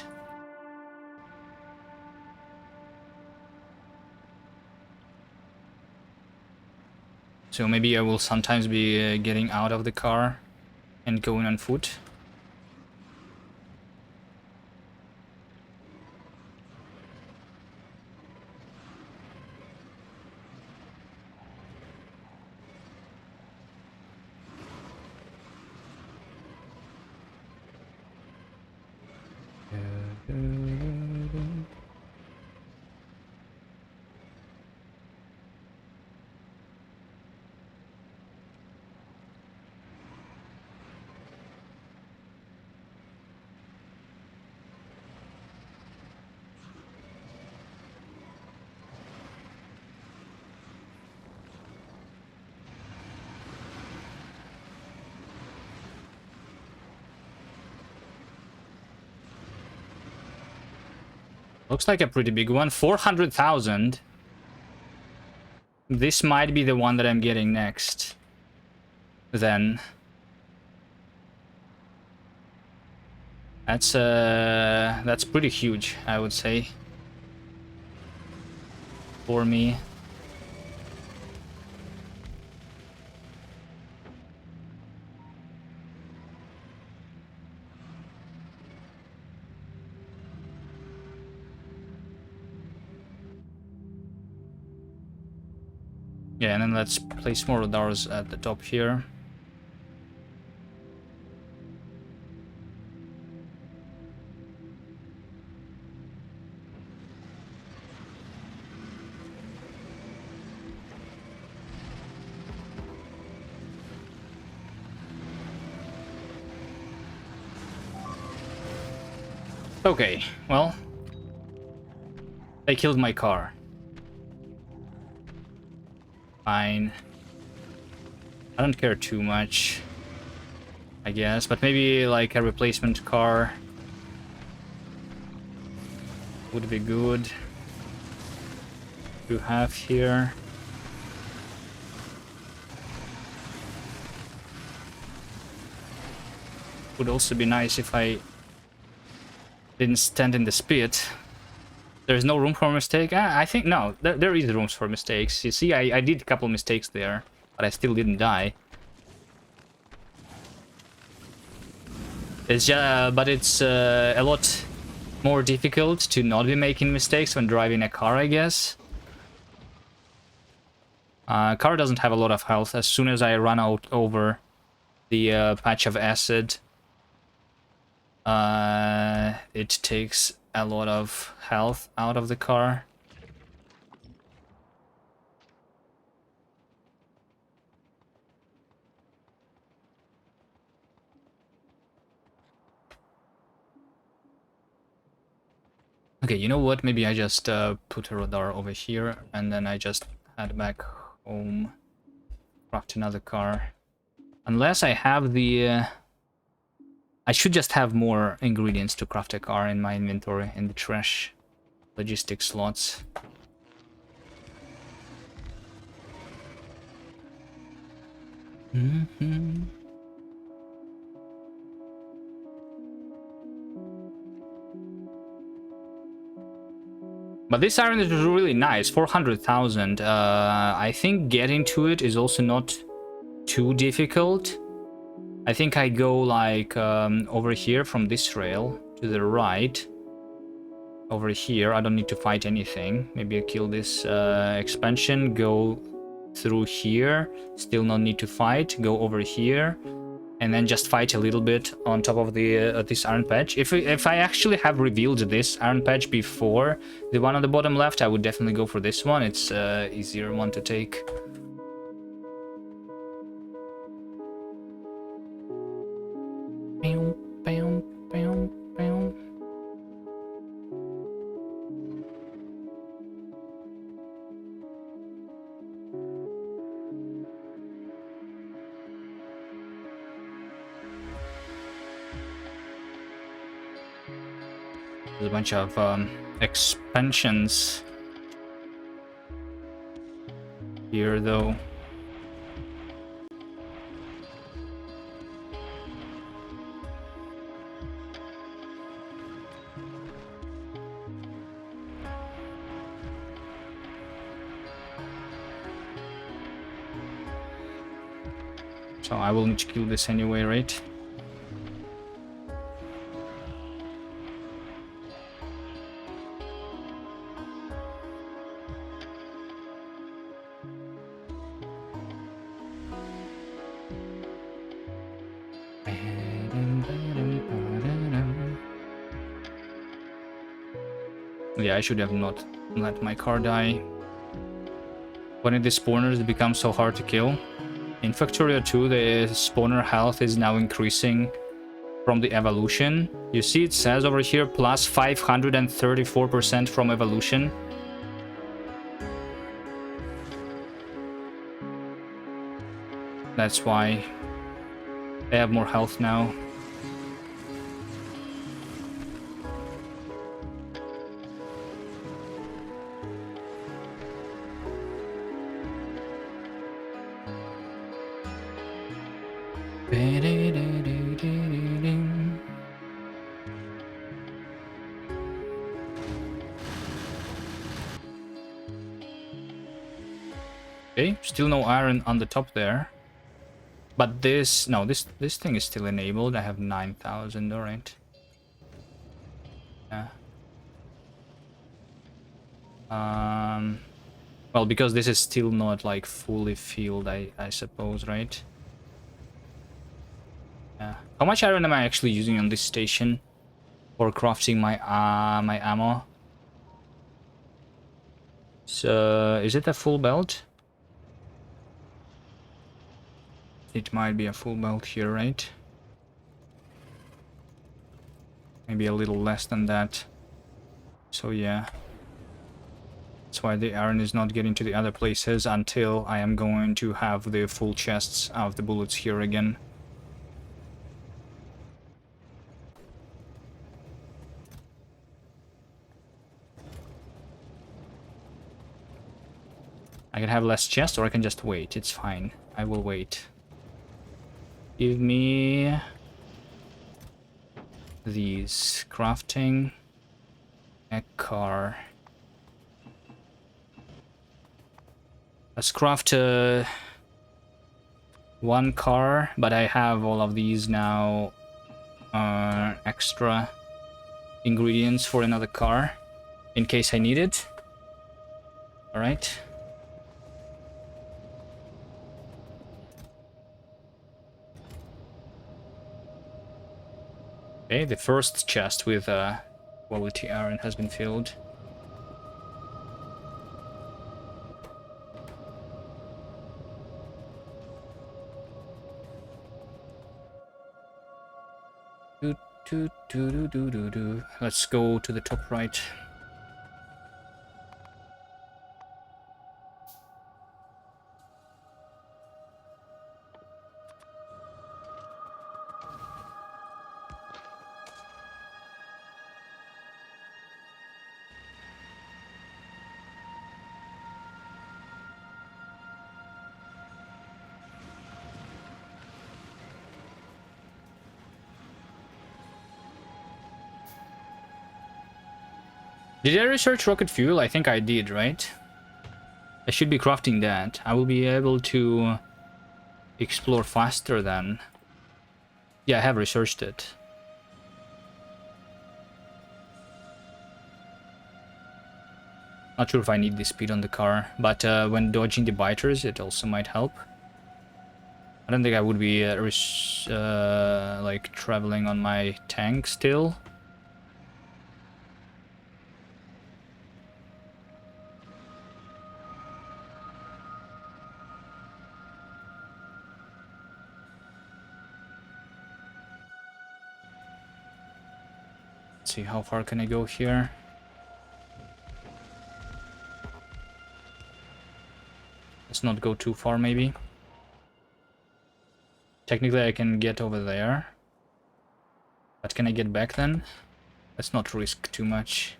So maybe I will sometimes be getting out of the car and going on foot. Looks like a pretty big one. 400,000. This might be the one that I'm getting next. Then. That's pretty huge, I would say. For me. Yeah, and then let's place more radars at the top here. Okay, well, they killed my car. Fine. I don't care too much, I guess, but maybe like a replacement car would be good to have here. Would also be nice if I didn't stand in the spit. There's no room for a mistake? I think no, there is room for mistakes. You see, I did a couple mistakes there, but I still didn't die. It's just, but it's a lot more difficult to not be making mistakes when driving a car, I guess. Car doesn't have a lot of health. As soon as I run out over the patch of acid, it takes a lot of health out of the car. Okay, you know what? Maybe I just put a radar over here and then I just head back home, craft another car. Unless I have the... I should just have more ingredients to craft a car in my inventory, in the trash logistics slots. But this iron is really nice, 400,000. I think getting to it is also not too difficult. I think I go like over here from this rail to the right. Over here, I don't need to fight anything. Maybe I kill this expansion, go through here, still no need to fight, go over here, and then just fight a little bit on top of the this iron patch. If I actually have revealed this iron patch before the one on the bottom left, I would definitely go for this one. It's easier one to take. Bam, bam, bam, bam. There's a bunch of expansions here, though. So I will need to kill this anyway, right? Yeah, I should have not let my car die. When it spawners, it becomes so hard to kill. In Factorio 2, the spawner health is now increasing from the evolution. You see it says over here plus 534% from evolution. That's why they have more health now. Okay, still no iron on the top there. But this, no, this thing is still enabled. I have 9,000, alright. Yeah. Well, because this is still not like fully filled, I suppose, right? Yeah. How much iron am I actually using on this station for crafting my my ammo? So, is it a full belt? It might be a full belt here, right? Maybe a little less than that. So yeah. That's why the iron is not getting to the other places until I am going to have the full chests of the bullets here again. I can have less chests or I can just wait. It's fine. I will wait. Give me these. Crafting. A car. Let's craft one car, but I have all of these now extra ingredients for another car in case I need it. Alright. Okay, the first chest with quality iron has been filled. Let's go to the top right. Did I research rocket fuel? I think I did, right? I should be crafting that. I will be able to explore faster then. Yeah, I have researched it. Not sure if I need the speed on the car, but when dodging the biters, it also might help. I don't think I would be like traveling on my tank still. Let's see, how far can I go here? Let's not go too far, maybe. Technically, I can get over there. But can I get back then? Let's not risk too much.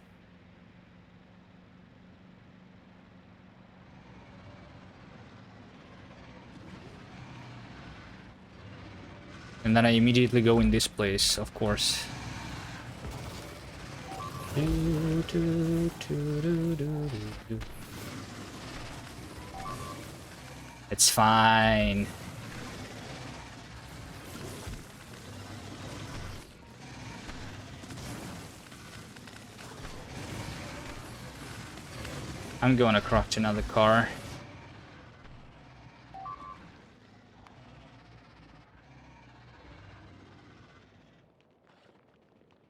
And then I immediately go in this place, of course. It's fine. I'm going to craft another car.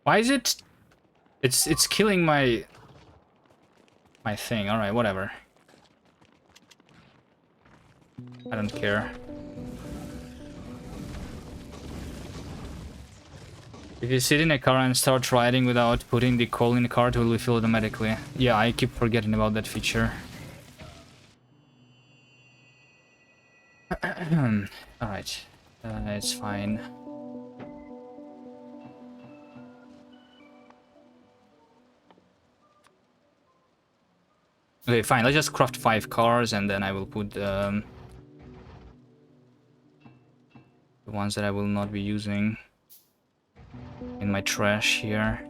Why is it? It's killing my thing. All right, whatever. I don't care. If you sit in a car and start riding without putting the coal in the cart, it will refill automatically. Yeah, I keep forgetting about that feature. Alright. It's fine. Okay, fine. Let's just craft 5 cars and then I will put The ones that I will not be using in my trash here.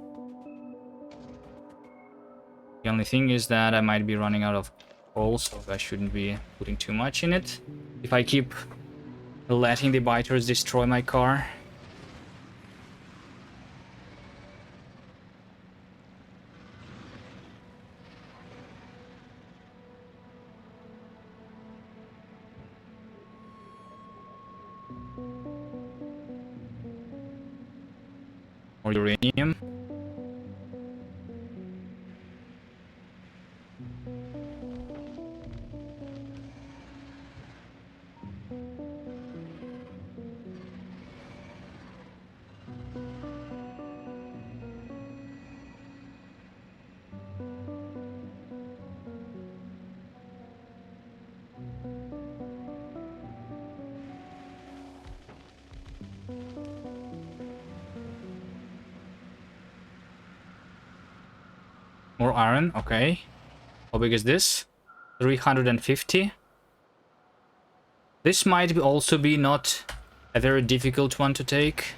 The only thing is that I might be running out of coal, so I shouldn't be putting too much in it. If I keep letting the biters destroy my car. Or uranium. More iron, okay. How big is this? 350. This might also be not a very difficult one to take.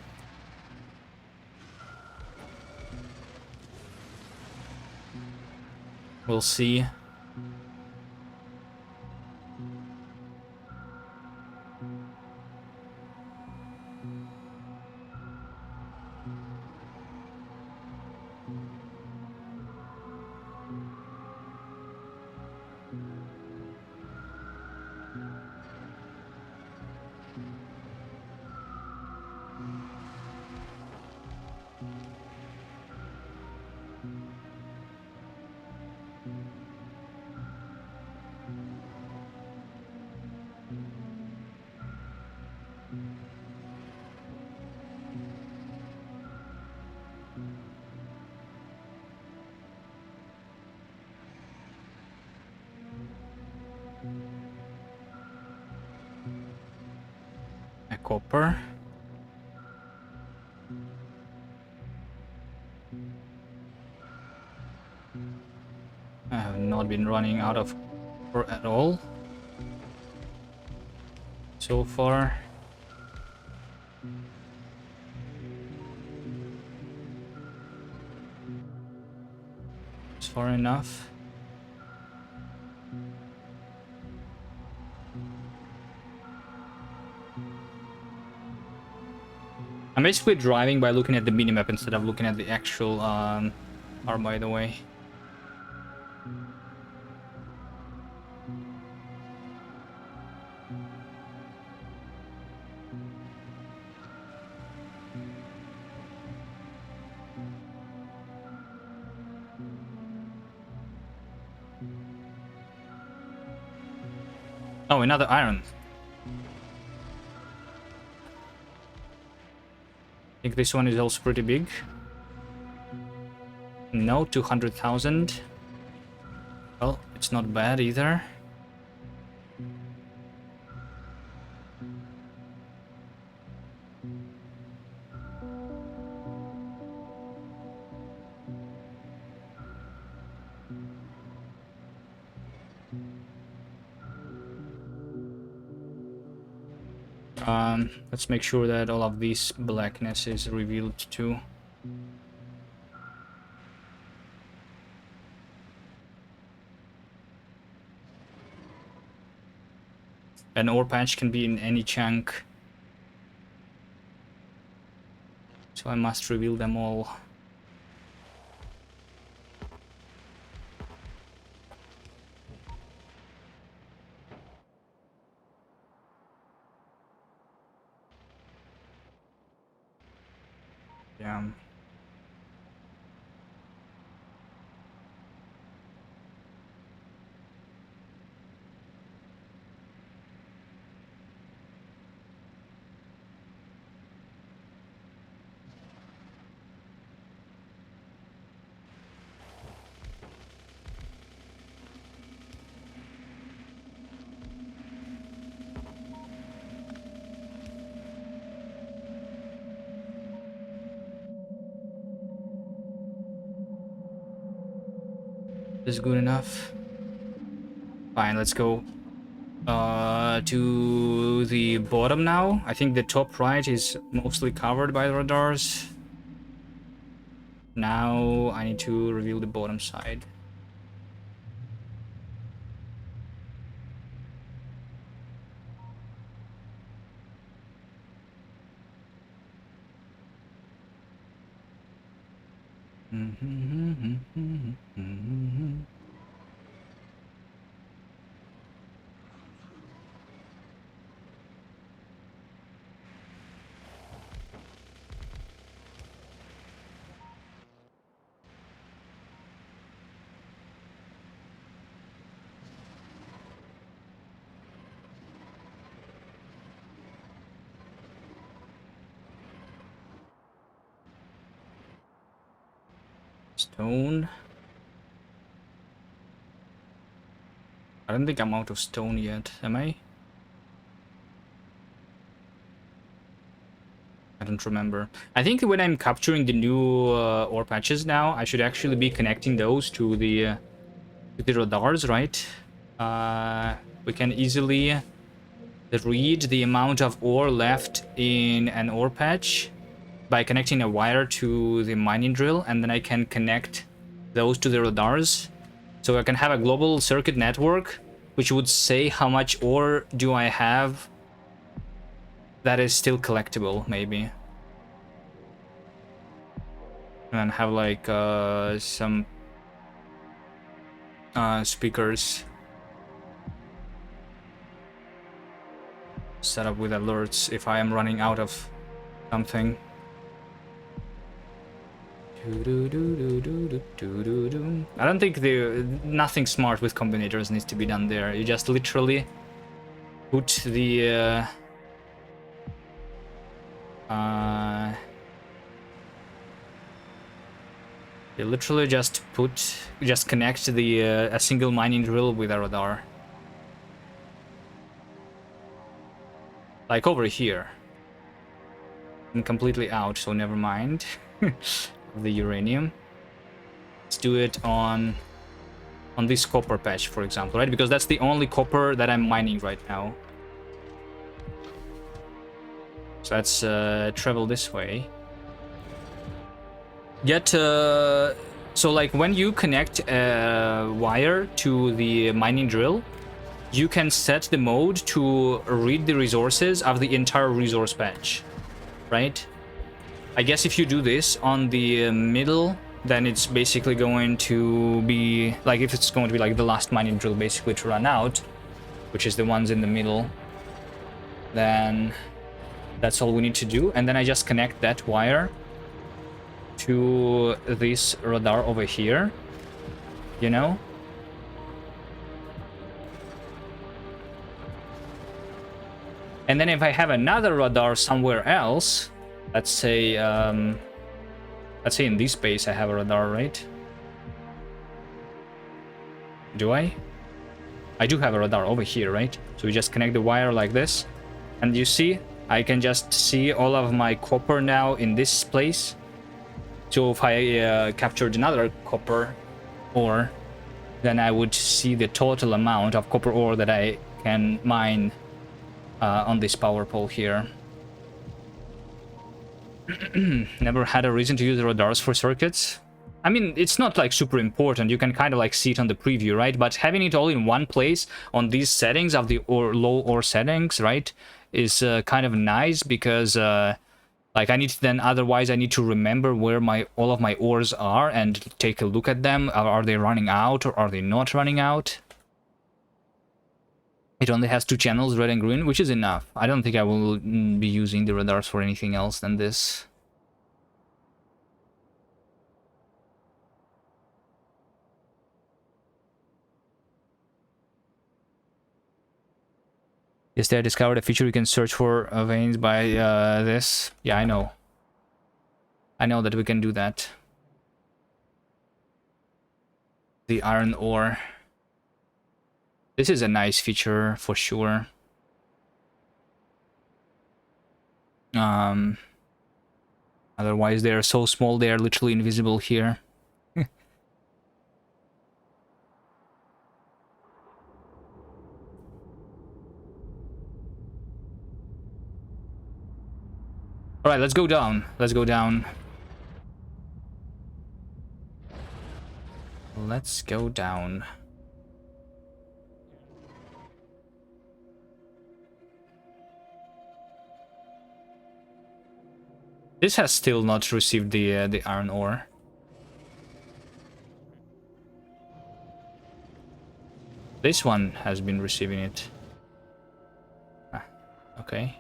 We'll see. A copper. I have not been running out of copper at all so far. It's far enough. I'm basically driving by looking at the minimap instead of looking at the actual car, by the way. Oh, another iron. I think this one is also pretty big. No, 200,000. Well, it's not bad either. Let's make sure that all of this blackness is revealed too. An ore patch can be in any chunk, so I must reveal them all. Yeah. This is good enough. Fine, let's go To the bottom now. I think the top right is mostly covered by the radars. Now I need to reveal the bottom side. Stone. I don't think I'm out of stone yet, am I? I don't remember. I think when I'm capturing the new ore patches now, I should actually be connecting those to the radars, right? We can easily read the amount of ore left in an ore patch by connecting a wire to the mining drill, and then I can connect those to the radars. So I can have a global circuit network, which would say how much ore do I have that is still collectible, maybe. And have like some speakers set up with alerts if I am running out of something. I don't think nothing smart with combinators needs to be done there. You just literally put the you literally just connect the a single mining drill with a radar. Like over here. I'm completely out, so never mind. The uranium. Let's do it on this copper patch, for example, right? Because that's the only copper that I'm mining right now. So let's travel this way. So like when you connect a wire to the mining drill, you can set the mode to read the resources of the entire resource patch, right? I guess if you do this on the middle, then it's basically going to be like, if it's going to be like the last mining drill basically to run out, which is the ones in the middle, then that's all we need to do. And then I just connect that wire to this radar over here, you know? And then if I have another radar somewhere else, let's say in this space I have a radar, right? Do I? I do have a radar over here, right? So we just connect the wire like this, and you see, I can just see all of my copper now in this place. So if I captured another copper ore, then I would see the total amount of copper ore that I can mine on this power pole here. Never had a reason to use the radars for circuits. I mean, it's not like super important. You can kind of like see it on the preview, right? But having it all in one place on these settings of the low ore settings, right, is kind of nice, because like otherwise I need to remember where all of my ores are and take a look at them. Are they running out or are they not running out? It only has 2 channels, red and green, which is enough. I don't think I will be using the radars for anything else than this. Yesterday I discovered a feature you can search for veins by this. Yeah, I know. I know that we can do that. The iron ore. This is a nice feature for sure. Otherwise they are so small, they are literally invisible here. Alright, let's go down. Let's go down. Let's go down. This has still not received the iron ore. This one has been receiving it. Ah, okay.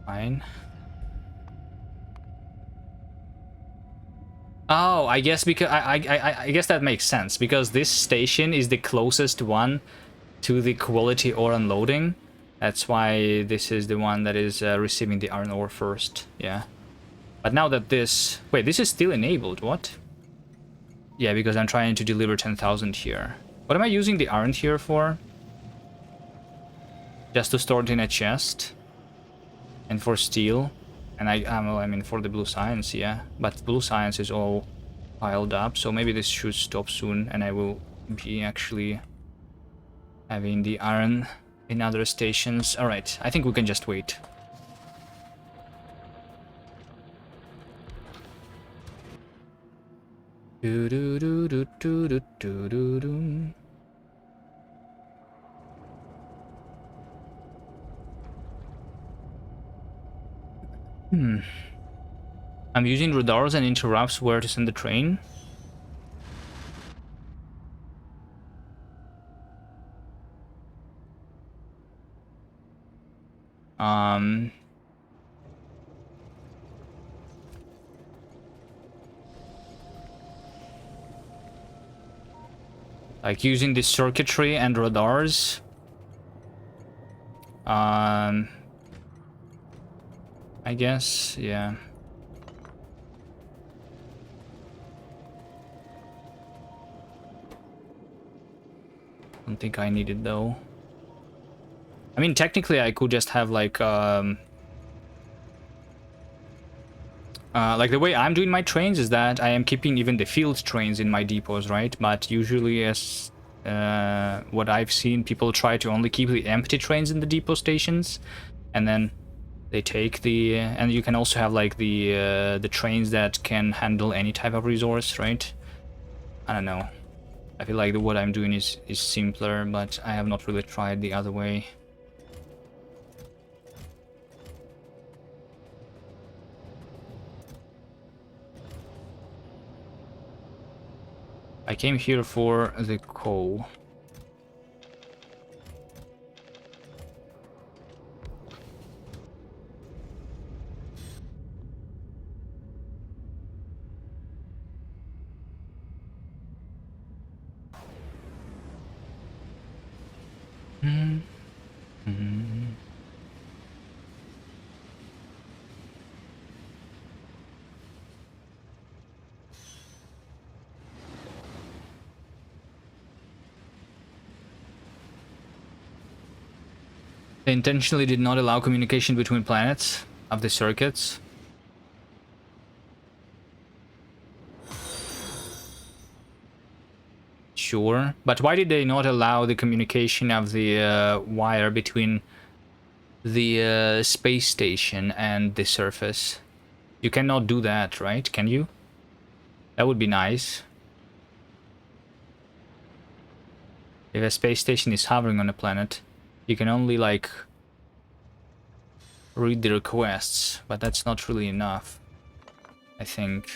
Fine. Oh, I guess because I guess that makes sense because this station is the closest one to the quality ore unloading. That's why this is the one that is receiving the iron ore first. Yeah. But now that this... Wait, this is still enabled. What? Yeah, because I'm trying to deliver 10,000 here. What am I using the iron here for? Just to store it in a chest. And for steel. And I mean for the blue science, yeah. But blue science is all piled up, so maybe this should stop soon and I will be actually having the iron in other stations. Alright, I think we can just wait. Do do do do do do do do do. I'm using radars and interrupts where to send the train. Like using the circuitry and radars. I guess, yeah. Don't think I need it though. I mean, technically I could just have like the way I'm doing my trains is that I am keeping even the field trains in my depots, right? But usually, as what I've seen, people try to only keep the empty trains in the depot stations, and then they take the and you can also have like the trains that can handle any type of resource, right? I don't know. I feel like what I'm doing is simpler, but I have not really tried the other way. I came here for the coal. They intentionally did not allow communication between planets of the circuits. Sure, but why did they not allow the communication of the wire between the space station and the surface? You cannot do that, right? Can you? That would be nice. If a space station is hovering on a planet, you can only, like, read the requests, but that's not really enough, I think.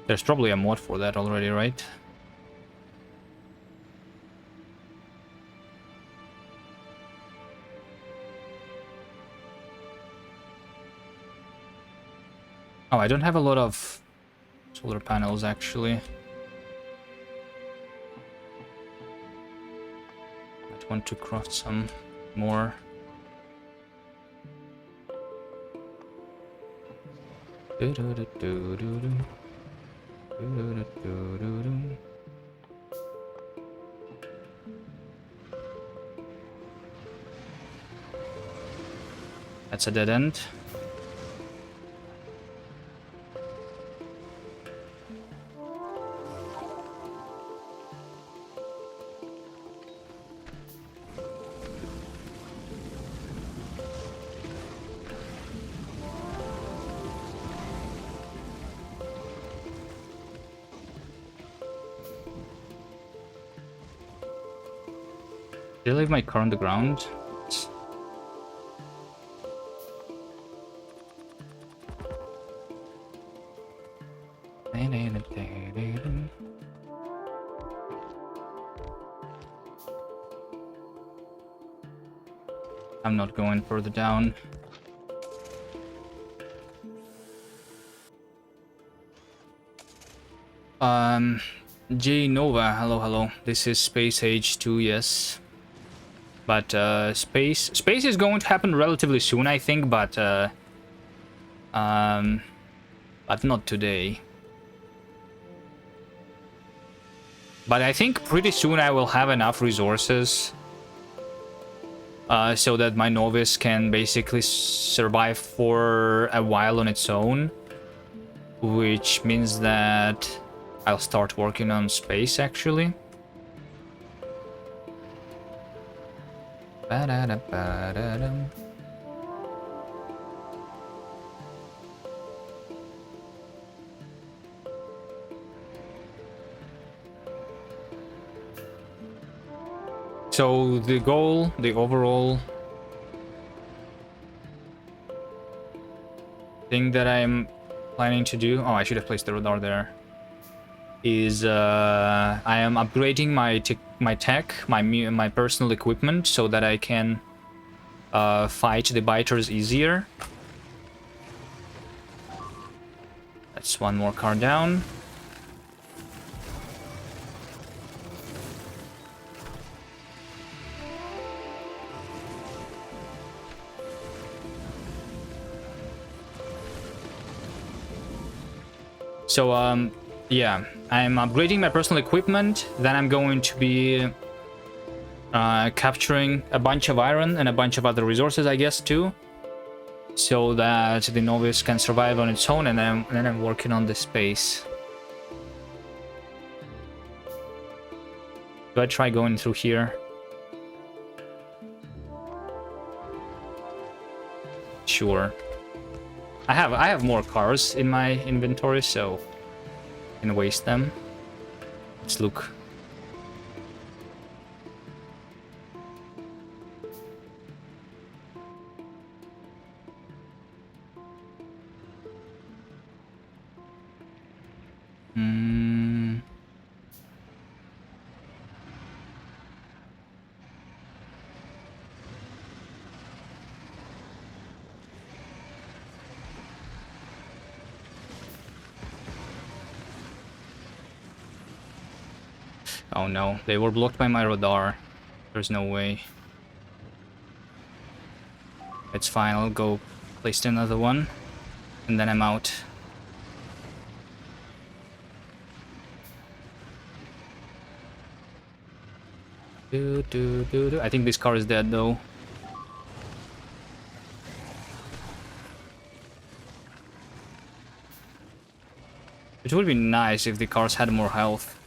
There's probably a mod for that already, right? Oh, I don't have a lot of solar panels, actually. Might want to craft some more. That's a dead end. Did I leave my car on the ground? I'm not going further down. J Nova, hello, hello. This is Space Age 2, yes. But space is going to happen relatively soon, I think, but not today. But I think pretty soon I will have enough resources so that my novice can basically survive for a while on its own, which means that I'll start working on space actually. Ba-da-da-ba-da-dum. So the goal, the overall thing that I'm planning to do, oh, I should have placed the radar there, is I am upgrading my tech, my personal equipment, so that I can fight the biters easier. That's one more car down. So, yeah, I'm upgrading my personal equipment, then I'm going to be capturing a bunch of iron and a bunch of other resources, I guess, too, so that the novice can survive on its own, and then I'm working on the space. Do I try going through here? Sure. I have more cars in my inventory, so I can waste them. Let's look. Oh no, they were blocked by my radar. There's no way. It's fine, I'll go place another one, and then I'm out. I think this car is dead though. It would be nice if the cars had more health.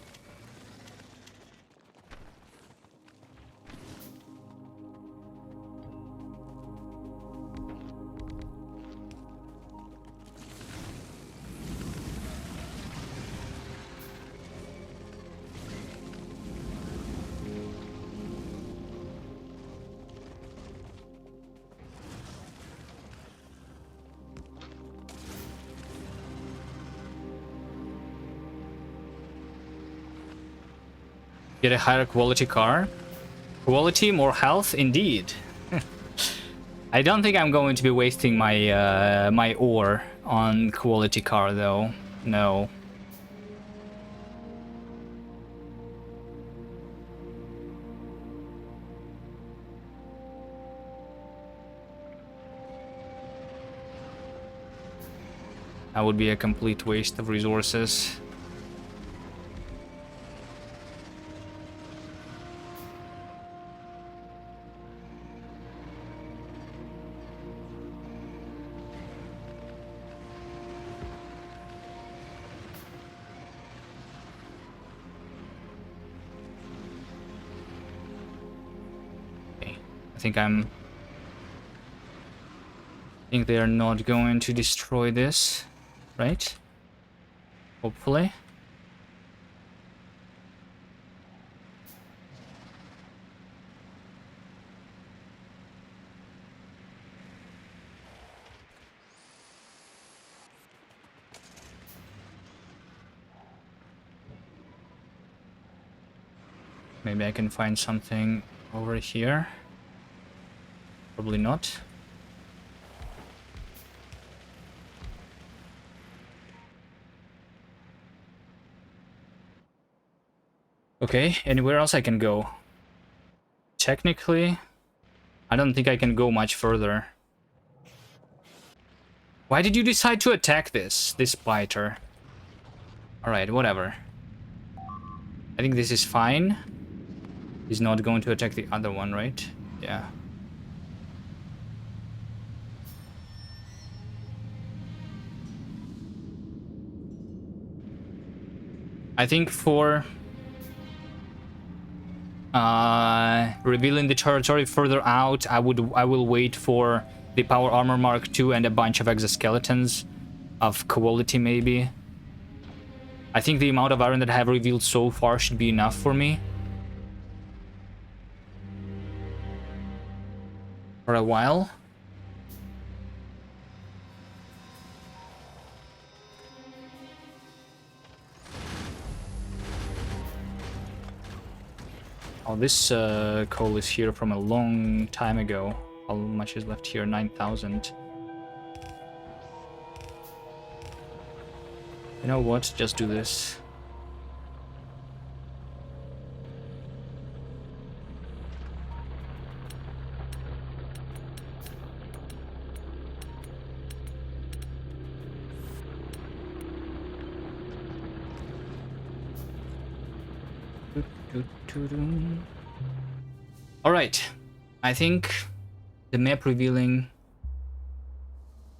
Get a higher quality car. Quality, more health, indeed. I don't think I'm going to be wasting my my ore on quality car though. No. That would be a complete waste of resources. I think they are not going to destroy this, right? Hopefully. Maybe I can find something over here. Probably not. Okay, anywhere else I can go? Technically, I don't think I can go much further. Why did you decide to attack this biter? Alright, whatever. I think this is fine. He's not going to attack the other one, right? Yeah. I think for revealing the territory further out, I will wait for the Power Armor Mark II and a bunch of exoskeletons of quality, maybe. I think the amount of iron that I have revealed so far should be enough for me. For a while. Oh, this coal is here from a long time ago. How much is left here? 9,000. You know what? Just do this. Alright, I think the map revealing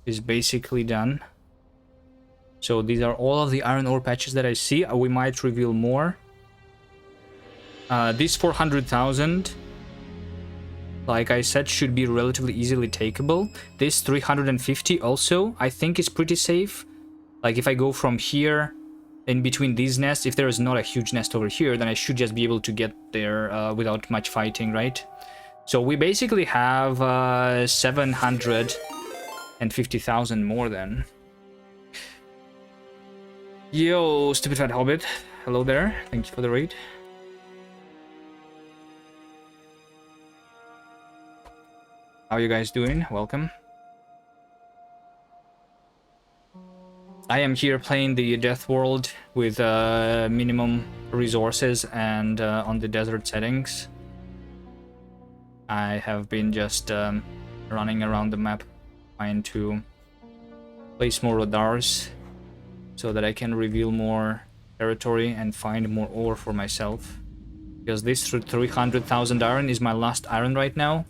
is basically done. So these are all of the iron ore patches that I see. We might reveal more. This 400,000, like I said, should be relatively easily takeable. This 350 also, I think, is pretty safe. Like if I go from here in between these nests, if there is not a huge nest over here, then I should just be able to get there without much fighting, right? So we basically have 750,000 more then. Yo, Stupid Fat Hobbit. Hello there. Thank you for the raid. How are you guys doing? Welcome. I am here playing the Deathworld with minimum resources and on the desert settings. I have been just running around the map trying to place more radars so that I can reveal more territory and find more ore for myself. Because this 300,000 iron is my last iron right now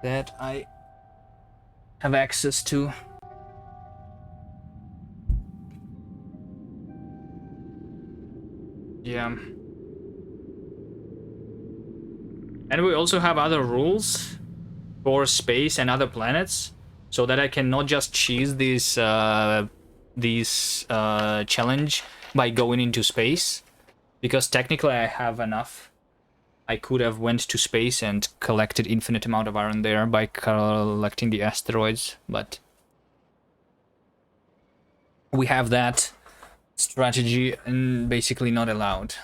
that I have access to. Yeah. And we also have other rules for space and other planets, so that I can not just cheese this challenge by going into space, because technically I have enough. I could have went to space and collected infinite amount of iron there by collecting the asteroids, but we have that strategy and basically not allowed.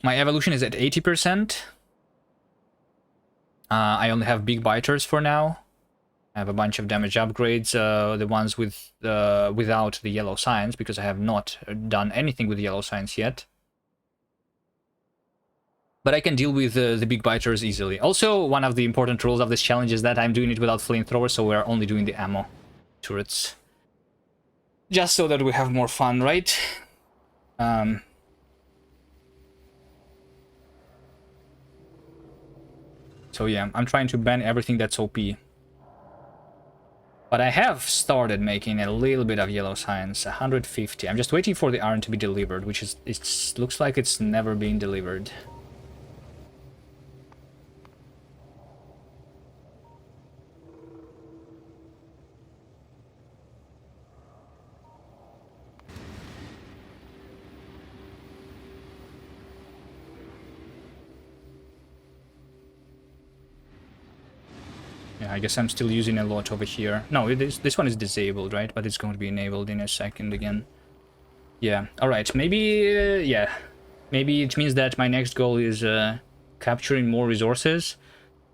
My evolution is at 80%. I only have big biters for now. I have a bunch of damage upgrades, the ones with without the yellow signs, because I have not done anything with the yellow signs yet. But I can deal with the big biters easily. Also, one of the important rules of this challenge is that I'm doing it without flamethrowers, so we're only doing the ammo turrets. Just so that we have more fun, right? So yeah, I'm trying to ban everything that's OP. But I have started making a little bit of yellow signs, 150. I'm just waiting for the iron to be delivered, which is, it looks like it's never been delivered. Yeah, I guess I'm still using a lot over here. No, this one is disabled, right? But it's going to be enabled in a second again. Yeah, alright, maybe, yeah. Maybe it means that my next goal is capturing more resources,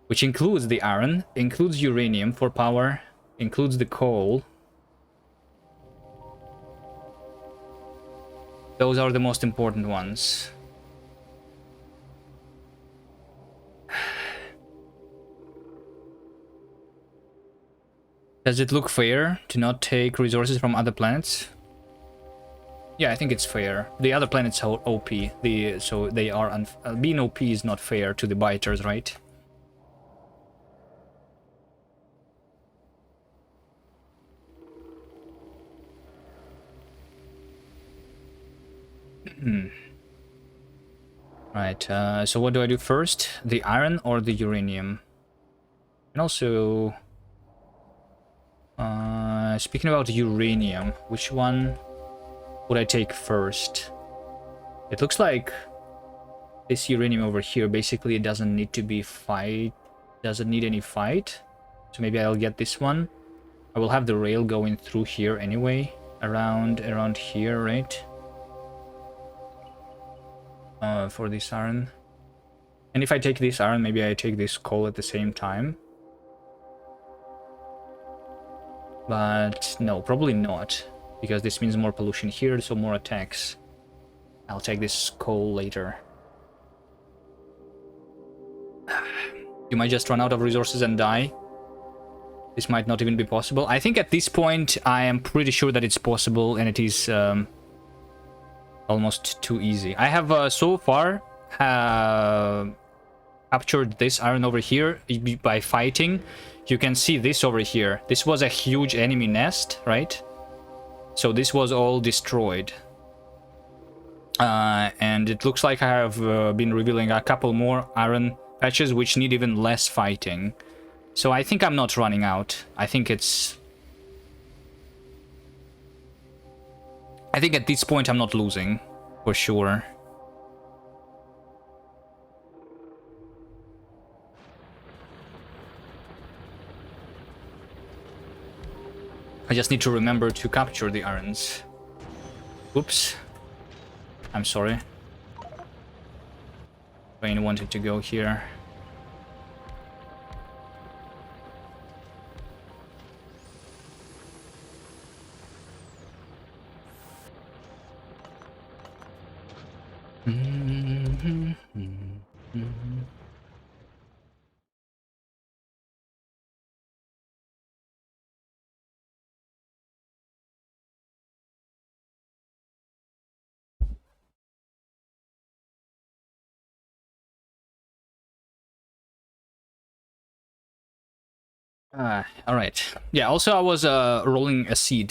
which includes the iron, includes uranium for power, includes the coal. Those are the most important ones. Does it look fair to not take resources from other planets? Yeah, I think it's fair. The other planets are OP, so they are being OP is not fair to the biters, right? Right. So what do I do first? The iron or the uranium? And also, speaking about uranium, which one would I take first? It looks like this uranium over here basically doesn't need to be doesn't need any fight. So maybe I'll get this one. I will have the rail going through here anyway, around here, right? For this iron. And if I take this iron, maybe I take this coal at the same time. But no, probably not, because this means more pollution here, so more attacks. I'll take this coal later. You might just run out of resources and die. This might not even be possible. I think at this point, I am pretty sure that it's possible, and it is almost too easy. I have so far captured this iron over here by fighting. You can see this over here. This was a huge enemy nest, right? So this was all destroyed. And it looks like I have been revealing a couple more iron patches which need even less fighting. So I think I'm not running out. I think at this point I'm not losing, for sure. I just need to remember to capture the irons. Oops. I'm sorry. Train wanted to go here. All right. Yeah, also I was rolling a seed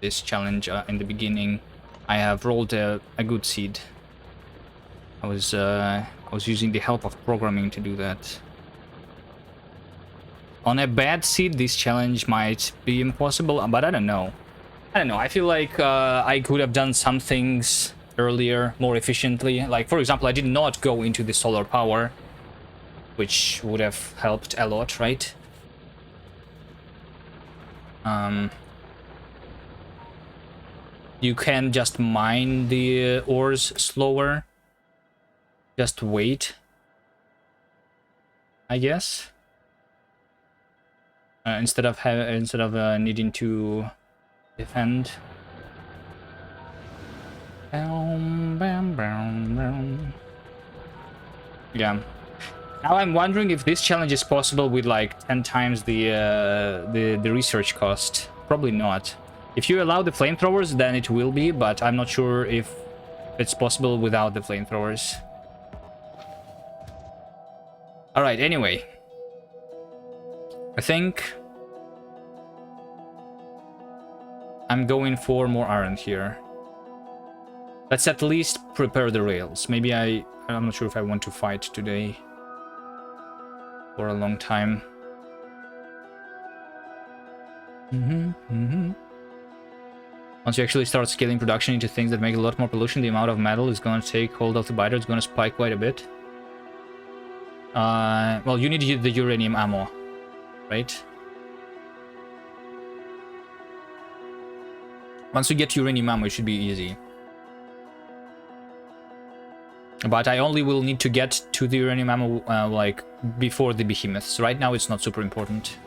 this challenge in the beginning. I have rolled a good seed. I was using the help of programming to do that. On a bad seed, this challenge might be impossible, but I don't know. I feel like I could have done some things earlier more efficiently. Like, for example, I did not go into the solar power, which would have helped a lot, right? You can just mine the ores slower. Just wait, I guess. Instead of needing to defend. Yeah. Now I'm wondering if this challenge is possible with like 10 times the research cost. Probably not. If you allow the flamethrowers, then it will be, but I'm not sure if it's possible without the flamethrowers. Alright, anyway. I think I'm going for more iron here. Let's at least prepare the rails. Maybe I'm not sure if I want to fight today. For a long time. Once you actually start scaling production into things that make a lot more pollution, the amount of metal is going to take hold of the biter. It's going to spike quite a bit. Well, you need the uranium ammo, right? Once we get uranium ammo, it should be easy. But I only will need to get to the uranium ammo, like, before the behemoths. Right now, it's not super important.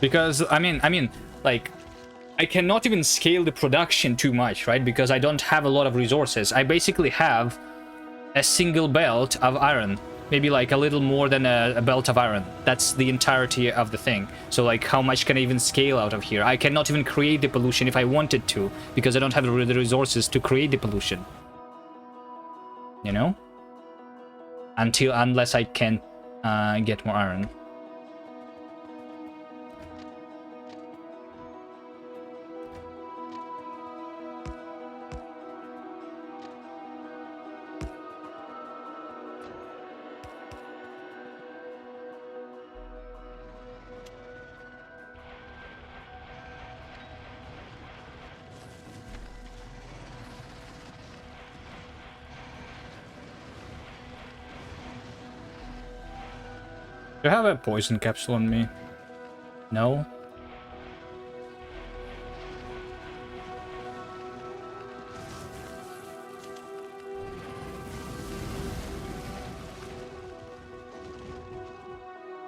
Because, I mean, like, I cannot even scale the production too much, right? Because I don't have a lot of resources. I basically have a single belt of iron. Maybe like a little more than a belt of iron. That's the entirety of the thing. So like, how much can I even scale out of here? I cannot even create the pollution if I wanted to, because I don't have the resources to create the pollution. You know? Unless I can get more iron. Do I have a poison capsule on me? No?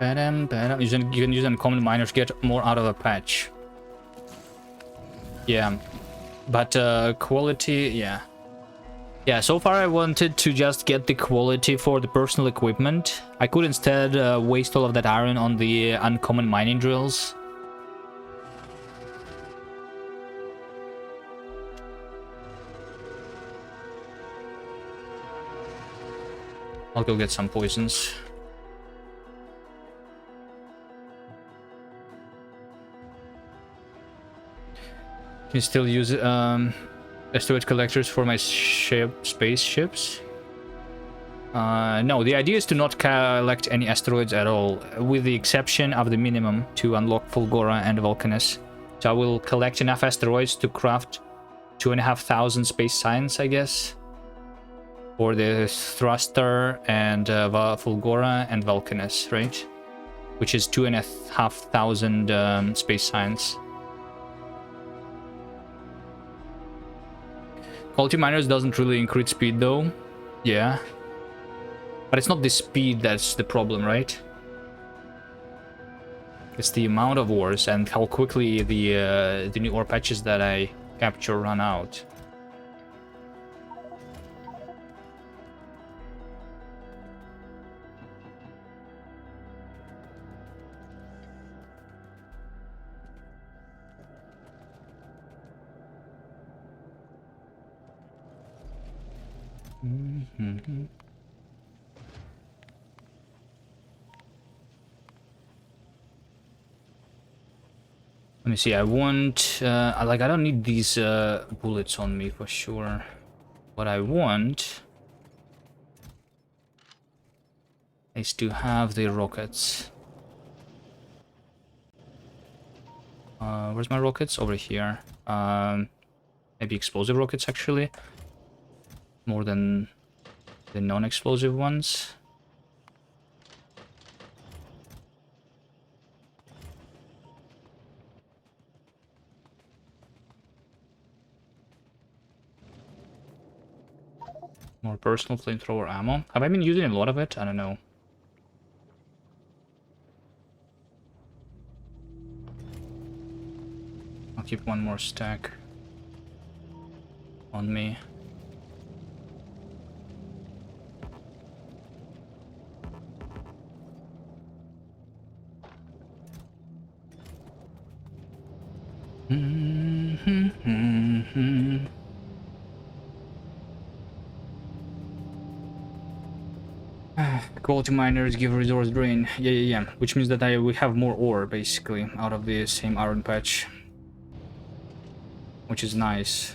You can use uncommon miners to get more out of a patch. Yeah. But quality, yeah. Yeah, so far I wanted to just get the quality for the personal equipment. I could instead waste all of that iron on the uncommon mining drills. I'll go get some poisons. Can still use asteroid collectors for my spaceships. No, the idea is to not collect any asteroids at all, with the exception of the minimum to unlock Fulgora and Vulcanus. So I will collect enough asteroids to craft 2,500 space science, I guess, for the thruster and Fulgora and Vulcanus, right? Which is 2,500 space science. Quality miners doesn't really increase speed though. Yeah. But it's not the speed that's the problem, right? It's the amount of ores and how quickly the new ore patches that I capture run out. Mm-hmm. Let me see, I want, like, I don't need these bullets on me for sure. What I want is to have the rockets. Where's my rockets? Over here. Maybe explosive rockets, actually. More than the non-explosive ones. More personal flamethrower ammo. Have I been using a lot of it? I don't know. I'll keep one more stack on me. Quality miners give resource drain. Yeah. Which means that we have more ore, basically, out of the same iron patch. Which is nice.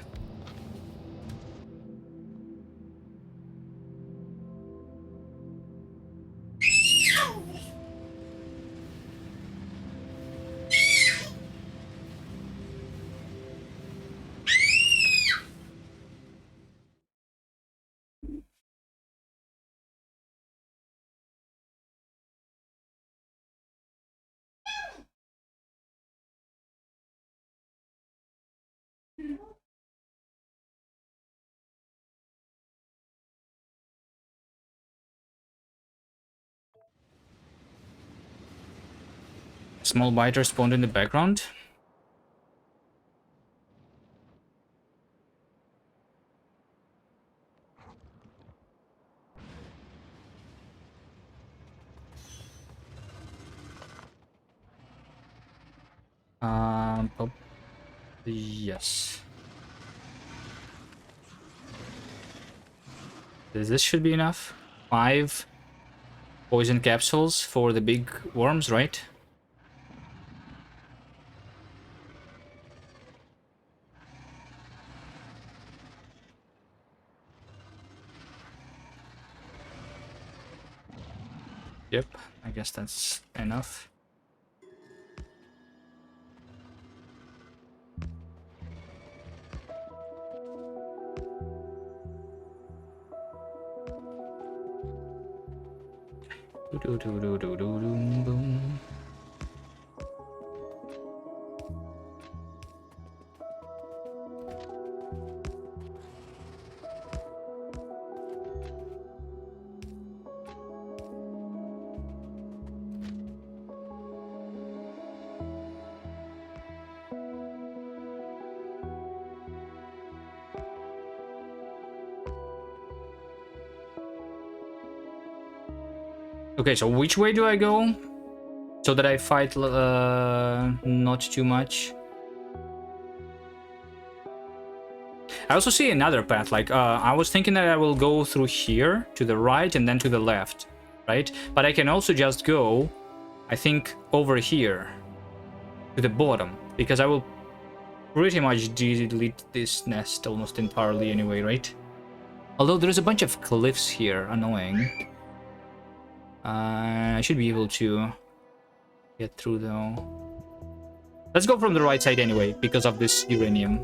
Small biter spawned in the background. Oh, yes. This should be enough. 5 poison capsules for the big worms, right? Yep, I guess that's enough. Boom. Okay, so which way do I go? So that I fight not too much. I also see another path, like, I was thinking that I will go through here, to the right, and then to the left, right? But I can also just go, I think, over here, to the bottom, because I will pretty much delete this nest almost entirely anyway, right? Although there's a bunch of cliffs here, annoying. I should be able to get through, though. Let's go from the right side anyway, because of this uranium.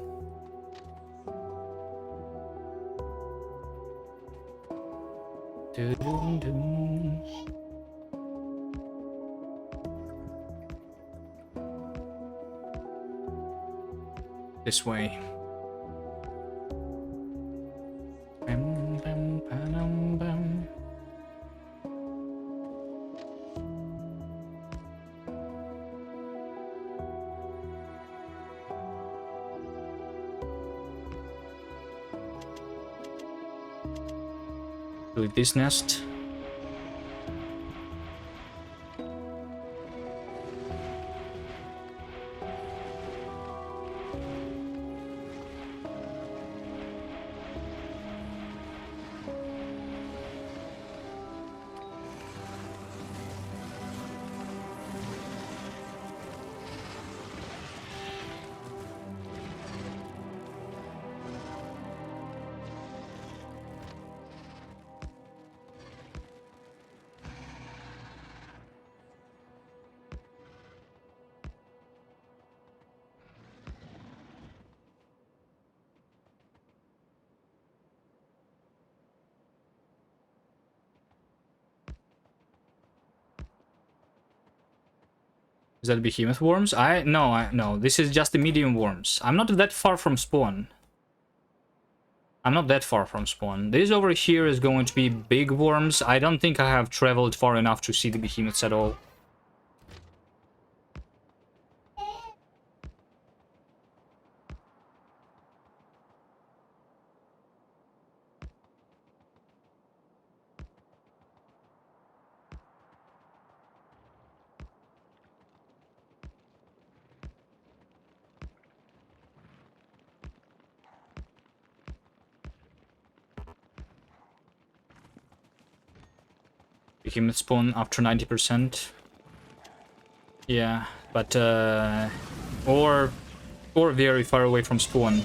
This way. Do this nest. Is that behemoth worms? No, this is just the medium worms. I'm not that far from spawn. I'm not that far from spawn. This over here is going to be big worms. I don't think I have traveled far enough to see the behemoths at all. Behemoth spawn after 90%. Yeah, but or very far away from spawn.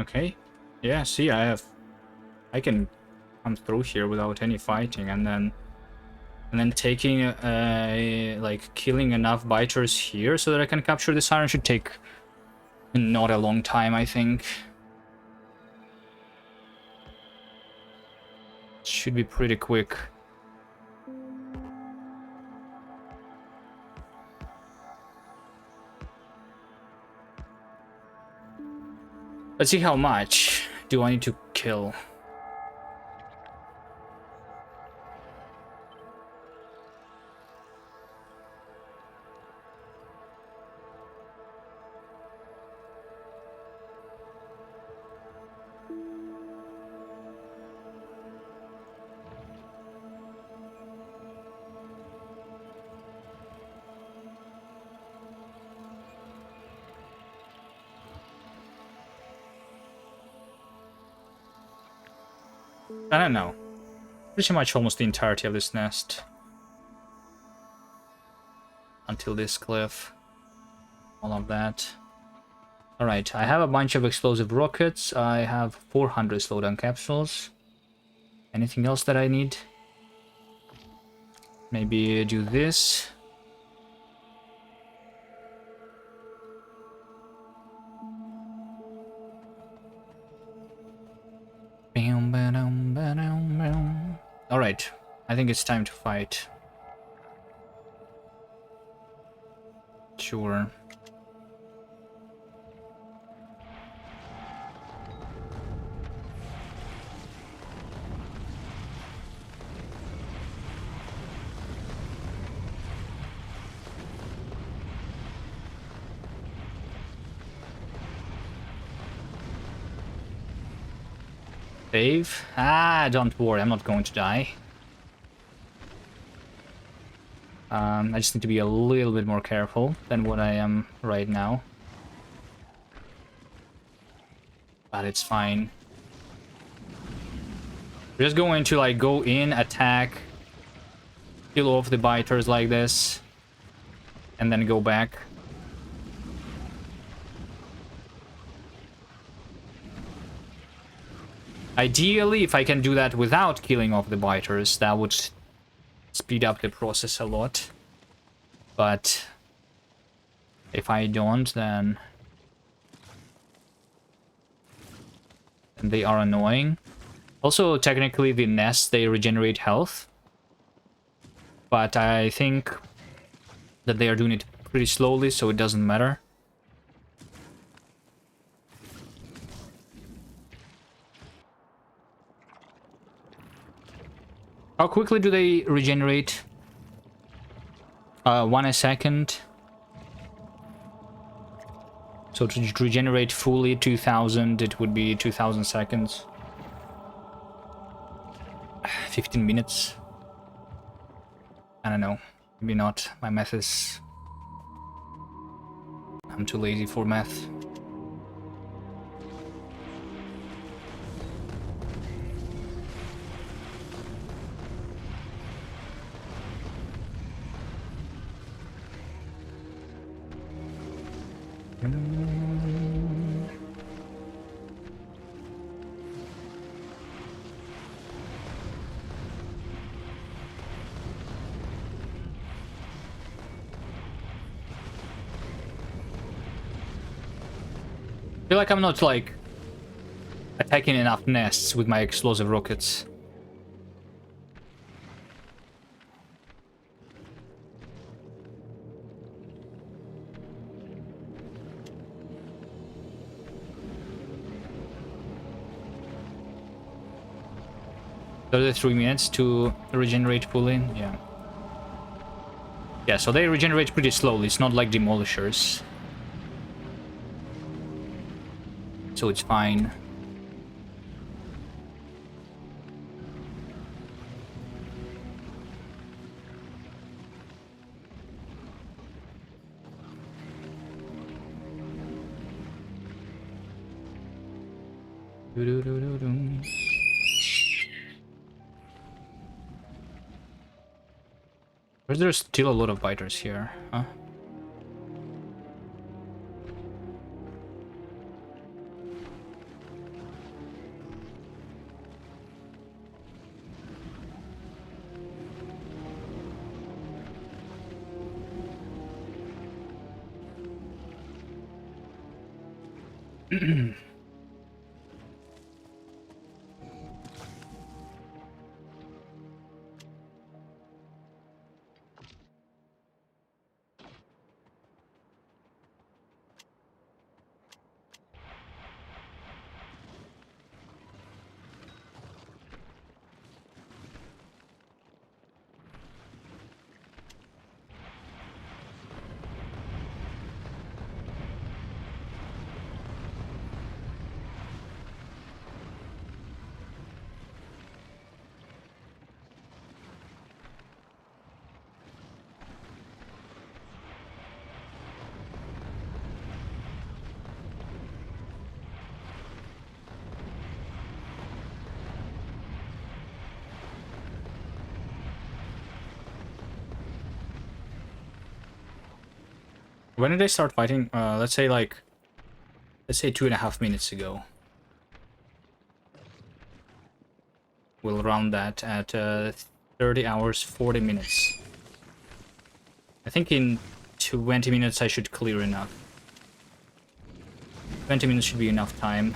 Okay. Yeah, see, I can come through here without any fighting, and then taking like killing enough biters here so that I can capture this iron should take not a long time, I think. Should be pretty quick. Let's see how much do I need to kill. I don't know. Pretty much almost the entirety of this nest. Until this cliff. All of that. Alright, I have a bunch of explosive rockets. I have 400 slowdown capsules. Anything else that I need? Maybe do this. Alright, I think it's time to fight. Sure. Save? Ah, don't worry, I'm not going to die. I just need to be a little bit more careful than what I am right now. But it's fine. We're just going to like go in, attack, kill off the biters like this, and then go back. Ideally, if I can do that without killing off the biters, that would speed up the process a lot. But if I don't, then they are annoying. Also, technically, the nests, they regenerate health. But I think that they are doing it pretty slowly, so it doesn't matter. How quickly do they regenerate? 1 a second. So to regenerate fully 2000, it would be 2000 seconds. 15 minutes. I don't know. Maybe not. My math is... I'm too lazy for math. I feel like I'm not, like, attacking enough nests with my explosive rockets. So the 3 minutes to regenerate pulling, yeah. Yeah, so they regenerate pretty slowly, it's not like demolishers. So it's fine. Or is there still a lot of biters here, huh? When did they start fighting? Let's say 2.5 minutes ago. We'll round that at 30 hours, 40 minutes. I think in 20 minutes I should clear enough. 20 minutes should be enough time.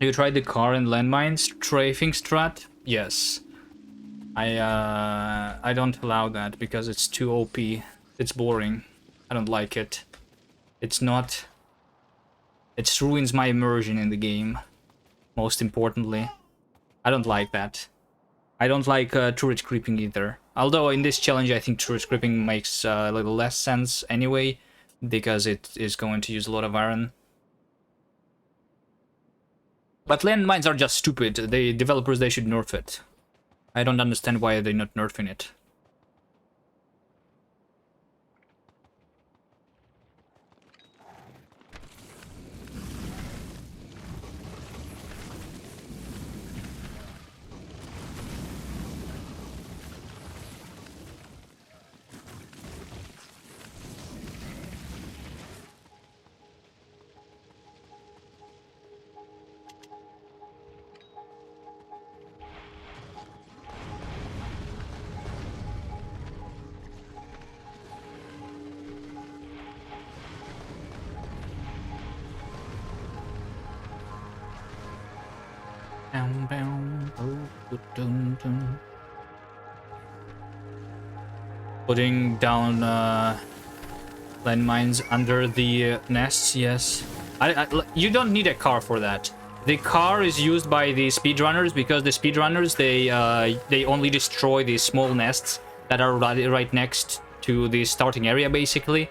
You tried the car and landmines strafing strat? Yes. I don't allow that because it's too OP. It's boring. I don't like it. It's not... It ruins my immersion in the game. Most importantly. I don't like that. I don't like turret creeping either. Although in this challenge I think turret creeping makes a little less sense anyway. Because it is going to use a lot of iron. But landmines are just stupid. The developers, they should nerf it. I don't understand why they're not nerfing it. Putting down landmines under the nests, yes. You don't need a car for that. The car is used by the speedrunners because the speedrunners, they only destroy the small nests that are right next to the starting area, basically.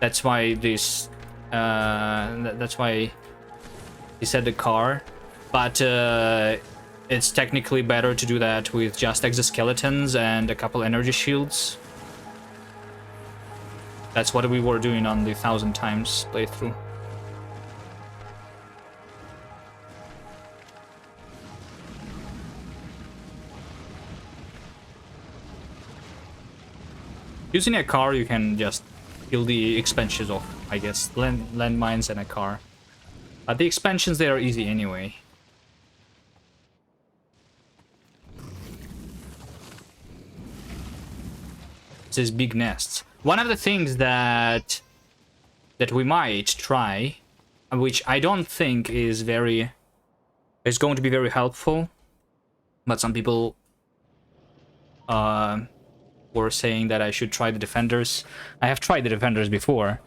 That's why this... that's why he said the car. But it's technically better to do that with just exoskeletons and a couple energy shields. That's what we were doing on the 1000 times playthrough. Using a car, you can just kill the expansions off, I guess. Landmines and a car. But the expansions, they are easy anyway. These big nests. One of the things that we might try, which I don't think is going to be very helpful, but some people were saying that I should try the defenders. I have tried the defenders before,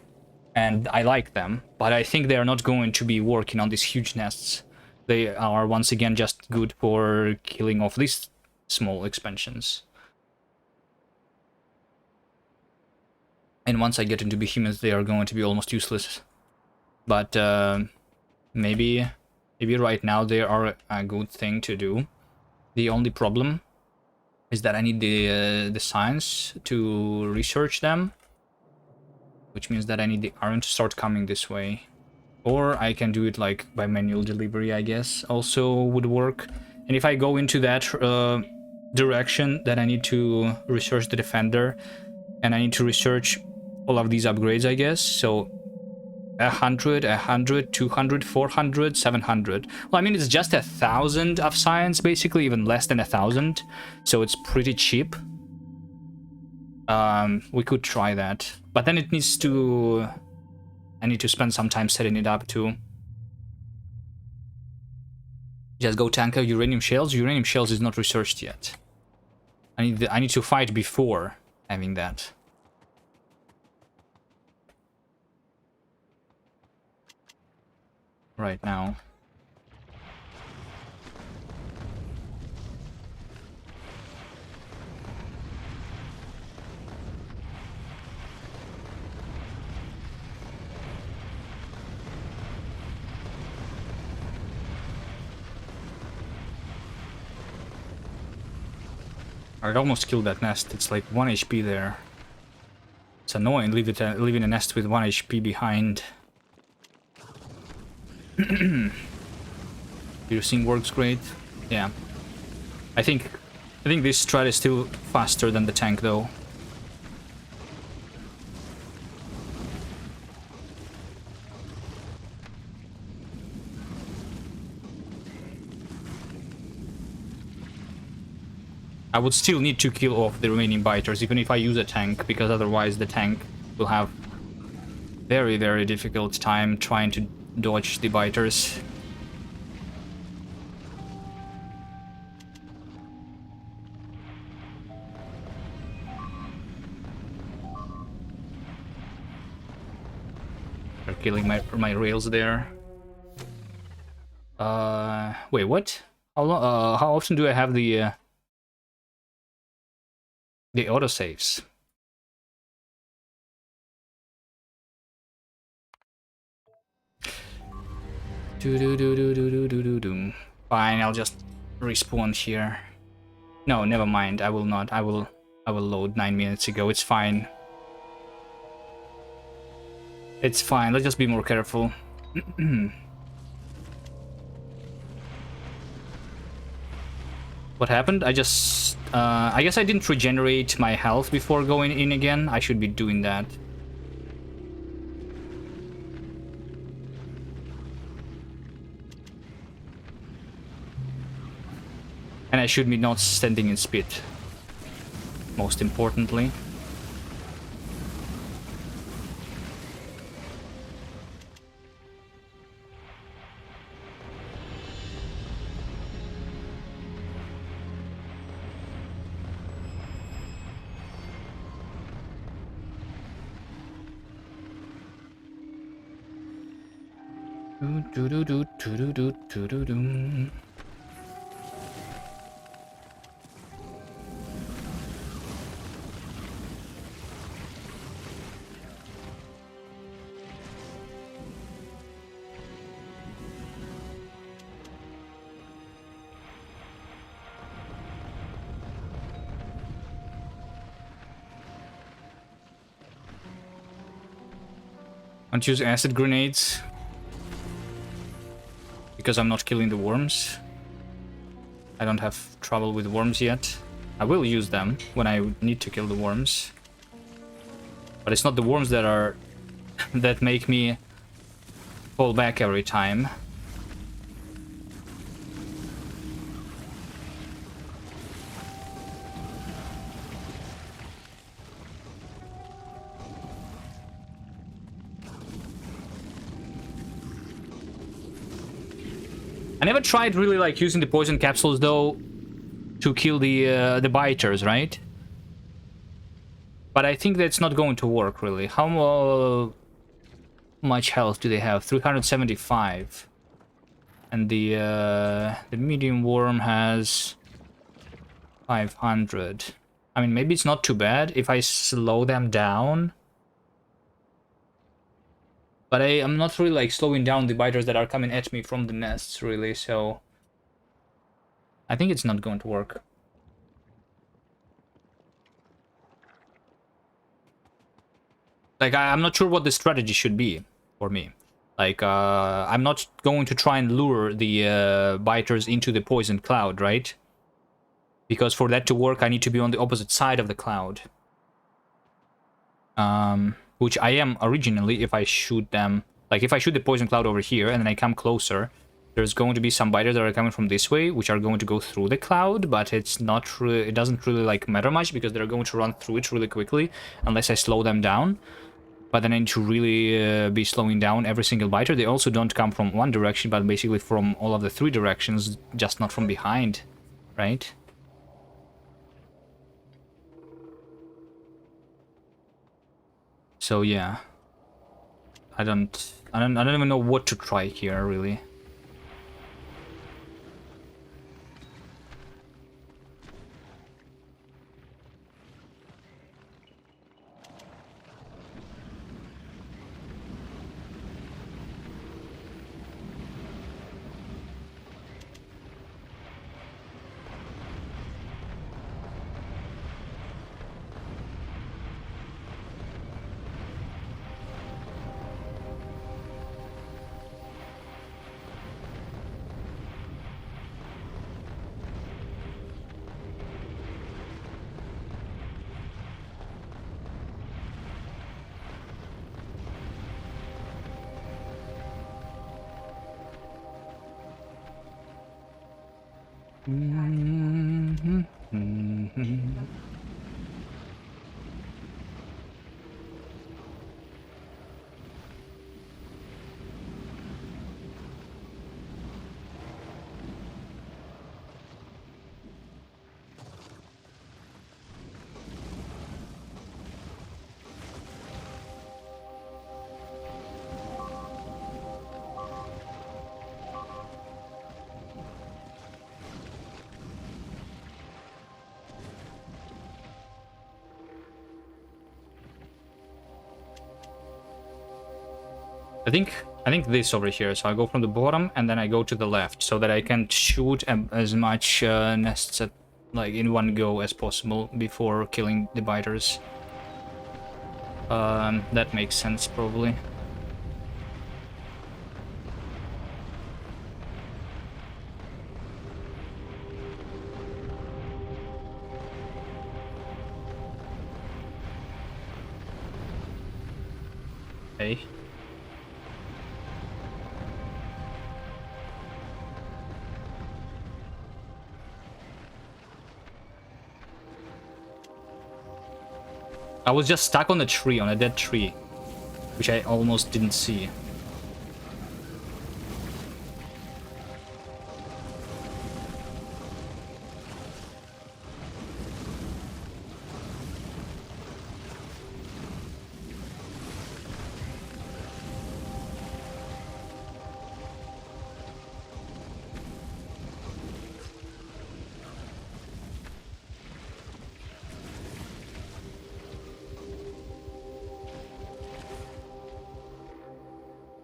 and I like them, but I think they are not going to be working on these huge nests. They are once again just good for killing off these small expansions. And once I get into behemoths, they are going to be almost useless. But maybe right now they are a good thing to do. The only problem is that I need the science to research them, which means that I need the iron to start coming this way. Or I can do it like by manual delivery, I guess. Also would work. And if I go into that direction, then I need to research the defender, and I need to research all of these upgrades, I guess. So 100, 100, 200, 400, 700. Well, I mean, it's just 1,000 of science, basically, even less than 1,000. So it's pretty cheap. We could try that. But then it needs to... I need to spend some time setting it up, too. Just go tanker uranium shells. Uranium shells is not researched yet. I need to fight before having that. Right now. I'd almost killed that nest. It's like 1 HP there. It's annoying leaving a nest with 1 HP behind. Piercing works great. Yeah. I think this strat is still faster than the tank, though. I would still need to kill off the remaining biters, even if I use a tank, because otherwise the tank will have very, very difficult time trying to dodge the biters. They're killing my rails there. Wait, what? How often do I have the autosaves? Fine, I'll just respawn here. No, never mind. I will not. I will load 9 minutes ago. It's fine. It's fine. Let's just be more careful. What happened? I guess I didn't regenerate my health before going in again. I should be doing that. And I should be not standing in spit. Most importantly. Don't use acid grenades. Because I'm not killing the worms. I don't have trouble with worms yet. I will use them when I need to kill the worms. But it's not the worms that are... that make me fall back every time. I never tried really like using the poison capsules though to kill the biters, right? But I think that's not going to work really. How much health do they have? 375, and the medium worm has 500. I mean, maybe it's not too bad if I slow them down. But I'm not really like slowing down the biters that are coming at me from the nests, really, so I think it's not going to work. Like, I'm not sure what the strategy should be for me. Like, I'm not going to try and lure the biters into the poison cloud, right? Because for that to work, I need to be on the opposite side of the cloud. Which I am originally if I shoot them. Like, if I shoot the poison cloud over here and then I come closer, there's going to be some biters that are coming from this way, which are going to go through the cloud, but it's not really, it doesn't really, like, matter much because they're going to run through it really quickly unless I slow them down. But then I need to really be slowing down every single biter. They also don't come from one direction, but basically from all of the 3 directions, just not from behind, right? So yeah, I don't even know what to try here, really. I think this over here. So I go from the bottom and then I go to the left so that I can shoot as much nests at, like, in one go as possible before killing the biters. That makes sense probably. Okay. I was just stuck on a tree, on a dead tree, which I almost didn't see.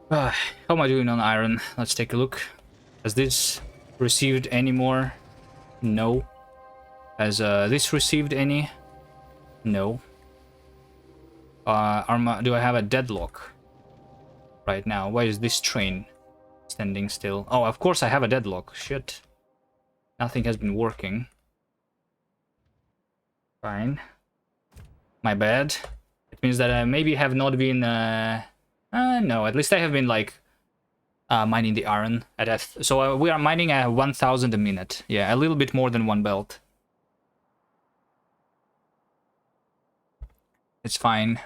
How am I doing on iron? Let's take a look. Has this received any more? No. Has this received any? No. Do I have a deadlock right now? Why is this train standing still? Oh, of course I have a deadlock. Shit. Nothing has been working. Fine. My bad. It means that I maybe have not been... no, at least I have been, like, mining the iron at F. So we are mining at 1,000 a minute. Yeah, a little bit more than one belt. It's fine.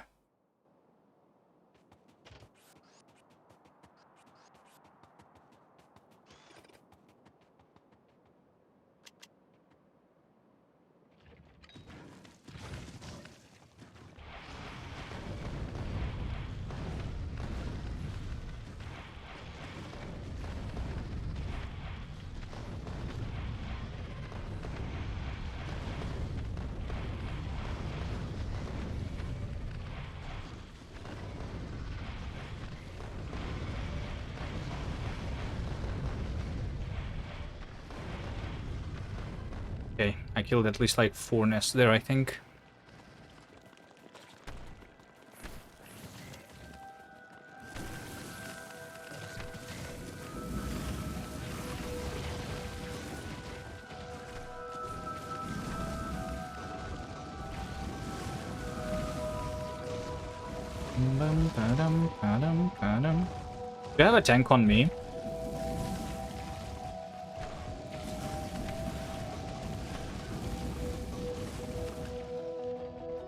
Okay, I killed at least like 4 nests there, I think. Do you have a tank on me?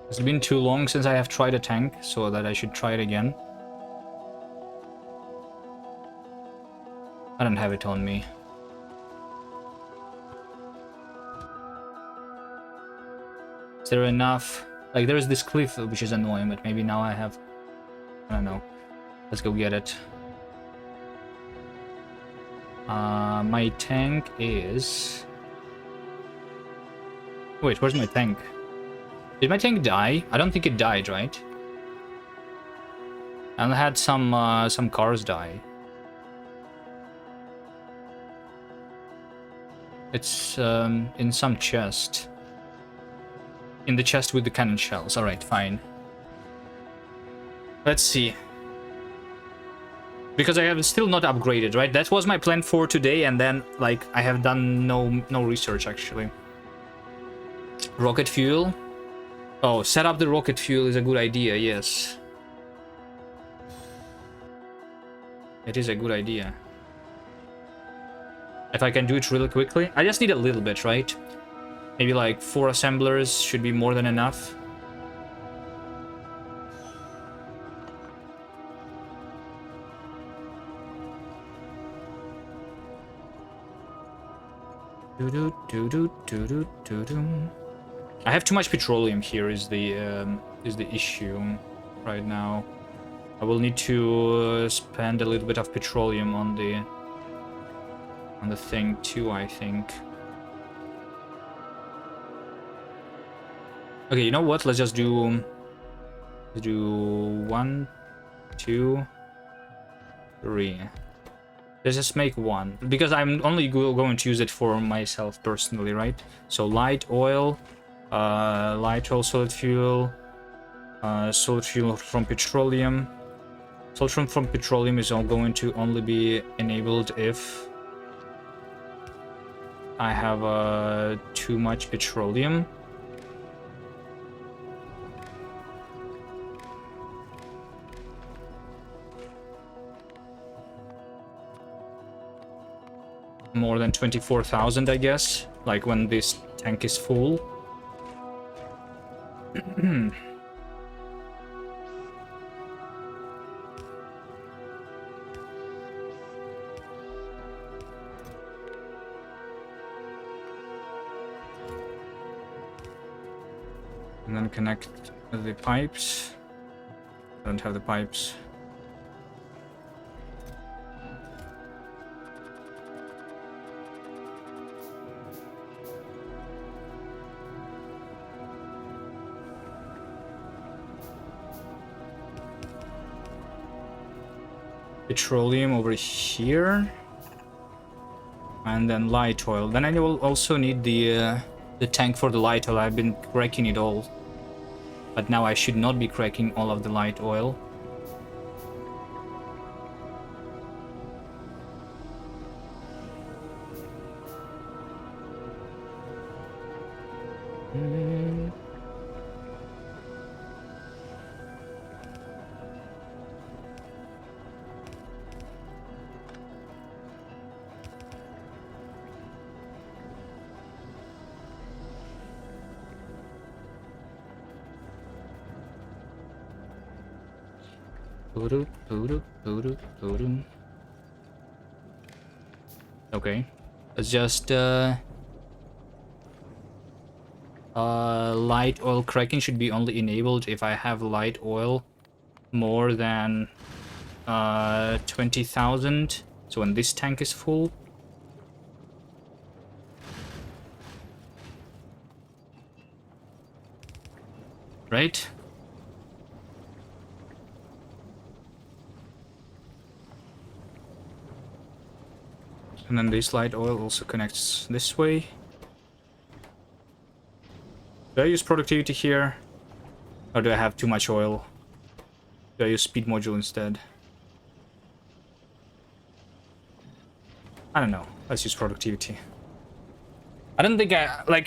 It's been too long since I have tried a tank, so that I should try it again. I don't have it on me. Is there enough? Like, there is this cliff, which is annoying, but maybe now I have... I don't know. Let's go get it. My tank is... Wait, where's my tank? Did my tank die? I don't think it died, right? And I had some cars die. It's in some chest. In the chest with the cannon shells. Alright, fine. Let's see. Because I have still not upgraded, right? That was my plan for today, and then, like, I have done no research, actually. Rocket fuel. Oh, set up the rocket fuel is a good idea, yes. It is a good idea. If I can do it really quickly. I just need a little bit, right? Maybe like 4 assemblers should be more than enough. I have too much petroleum here is the issue right now. I will need to spend a little bit of petroleum on the thing too, I think. Okay, you know what? Let's just do 1, 2, 3. Let's just make 1, because I'm only going to use it for myself personally, right? So light oil, solid fuel from petroleum. Solid from petroleum is all going to only be enabled if I have too much petroleum. More than 24,000, I guess, like when this tank is full. And then connect the pipes. I don't have the pipes. Petroleum over here, and then light oil. Then I will also need the tank for the light oil. I've been cracking it all, but now I should not be cracking all of the light oil. Okay, let's just light oil cracking should be only enabled if I have light oil more than 20,000. So when this tank is full. Right? And then this light oil also connects this way. Do I use productivity here? Or do I have too much oil? Do I use speed module instead? I don't know. Let's use productivity. I don't think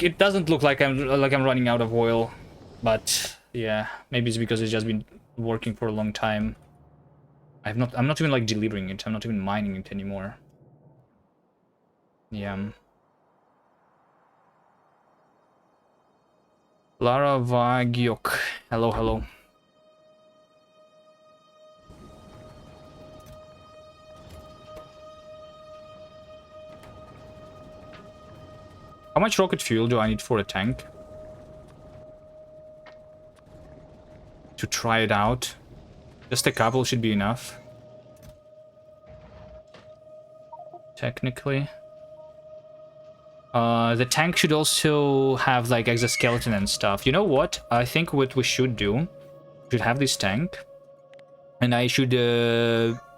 it doesn't look like I'm running out of oil, but yeah, maybe it's because it's just been working for a long time. I'm not even like delivering it. I'm not even mining it anymore. Yeah. Lara Vagyok. Hello, hello. How much rocket fuel do I need for a tank? To try it out. Just a couple should be enough. Technically. The tank should also have like exoskeleton and stuff. You know what? I think what we should do, we should have this tank. And I should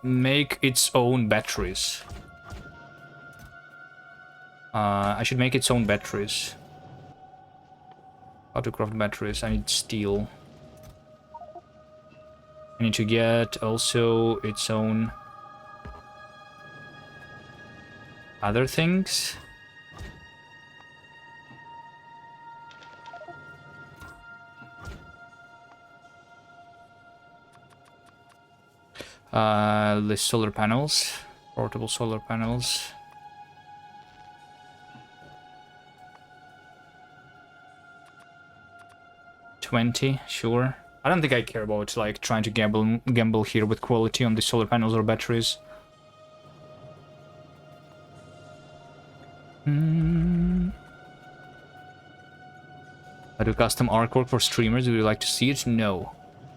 make its own batteries. I should make its own batteries. How to craft batteries? I need steel. I need to get also its own other things. The solar panels, portable solar panels. $20, sure. I don't think I care about like trying to gamble here with quality on the solar panels or batteries. I do custom artwork for streamers. Would you like to see it? No,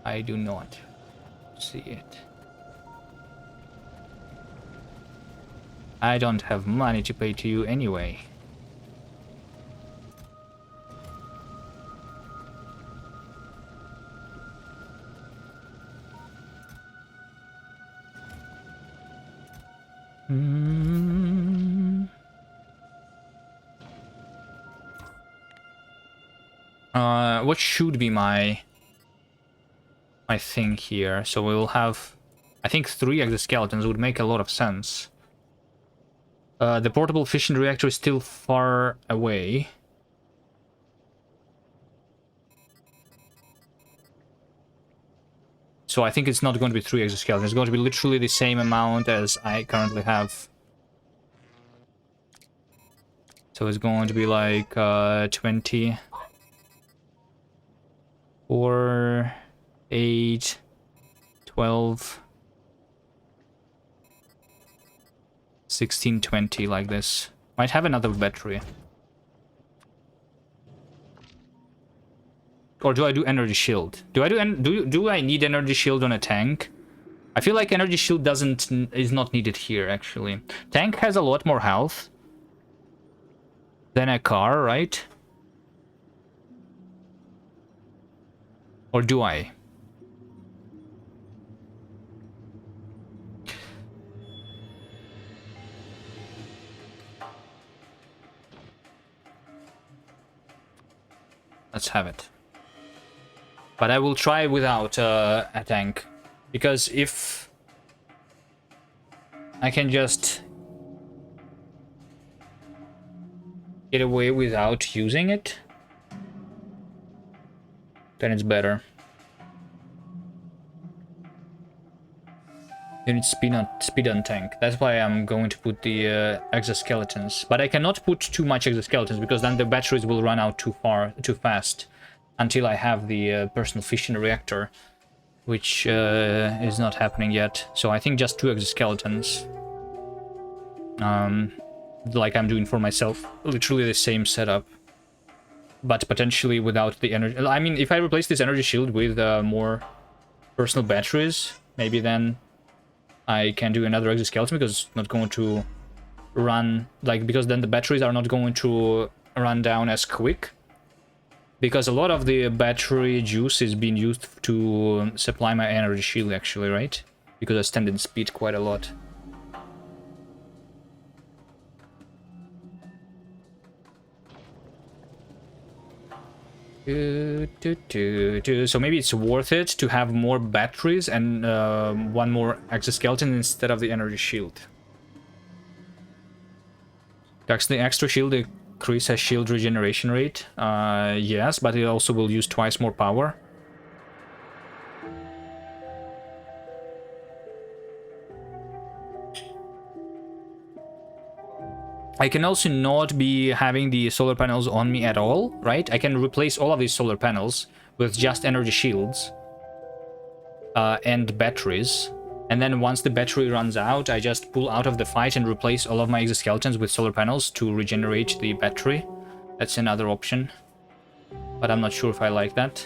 I do not see it. I don't have money to pay to you anyway. What should be my thing here? So we will have, I think 3 exoskeletons would make a lot of sense. The portable fission reactor is still far away. So I think it's not going to be 3 exoskeletons. It's going to be literally the same amount as I currently have. So it's going to be like 20... 4, 8, 12, 16, 20, like this. Might have another battery. Or do I do energy shield? Do I need energy shield on a tank? I feel like energy shield is not needed here actually. Tank has a lot more health than a car, right? Or do I? Let's have it. But I will try without a tank. Because if I can just get away without using it, then it's better. You need speed on tank. That's why I'm going to put the exoskeletons. But I cannot put too much exoskeletons because then the batteries will run out too fast. Until I have the personal fission reactor, which is not happening yet. So I think just 2 exoskeletons. Like I'm doing for myself. Literally the same setup. But potentially without the energy. I mean, if I replace this energy shield with more personal batteries, maybe then I can do another exoskeleton because it's not going to run, like, because then the batteries are not going to run down as quick. Because a lot of the battery juice is being used to supply my energy shield, actually, right? Because I stand in speed quite a lot. So maybe it's worth it to have more batteries and 1 more exoskeleton instead of the energy shield. Does the extra shield increase a shield regeneration rate? Yes, but it also will use twice more power. I can also not be having the solar panels on me at all, right? I can replace all of these solar panels with just energy shields and batteries. And then once the battery runs out, I just pull out of the fight and replace all of my exoskeletons with solar panels to regenerate the battery. That's another option. But I'm not sure if I like that.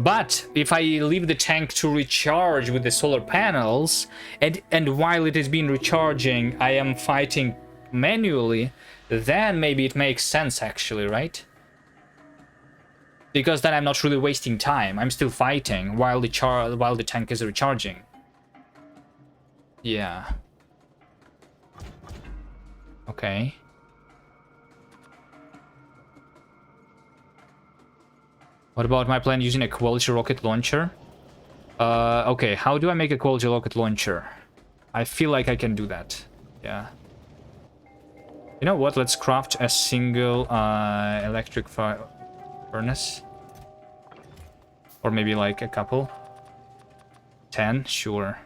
But if I leave the tank to recharge with the solar panels, and while it is being recharging, I am fighting manually, then maybe it makes sense actually, right? Because then I'm not really wasting time. I'm still fighting while the tank is recharging. Yeah. Okay. What about my plan using a quality rocket launcher? Okay, how do I make a quality rocket launcher? I feel like I can do that. Yeah. You know what? Let's craft a single electric furnace. Or maybe like a couple. 10, sure.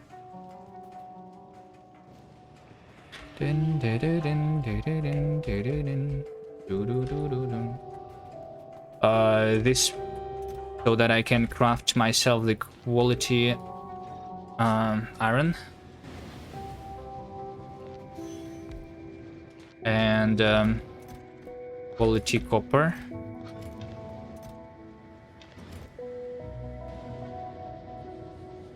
This so that I can craft myself the quality iron and quality copper.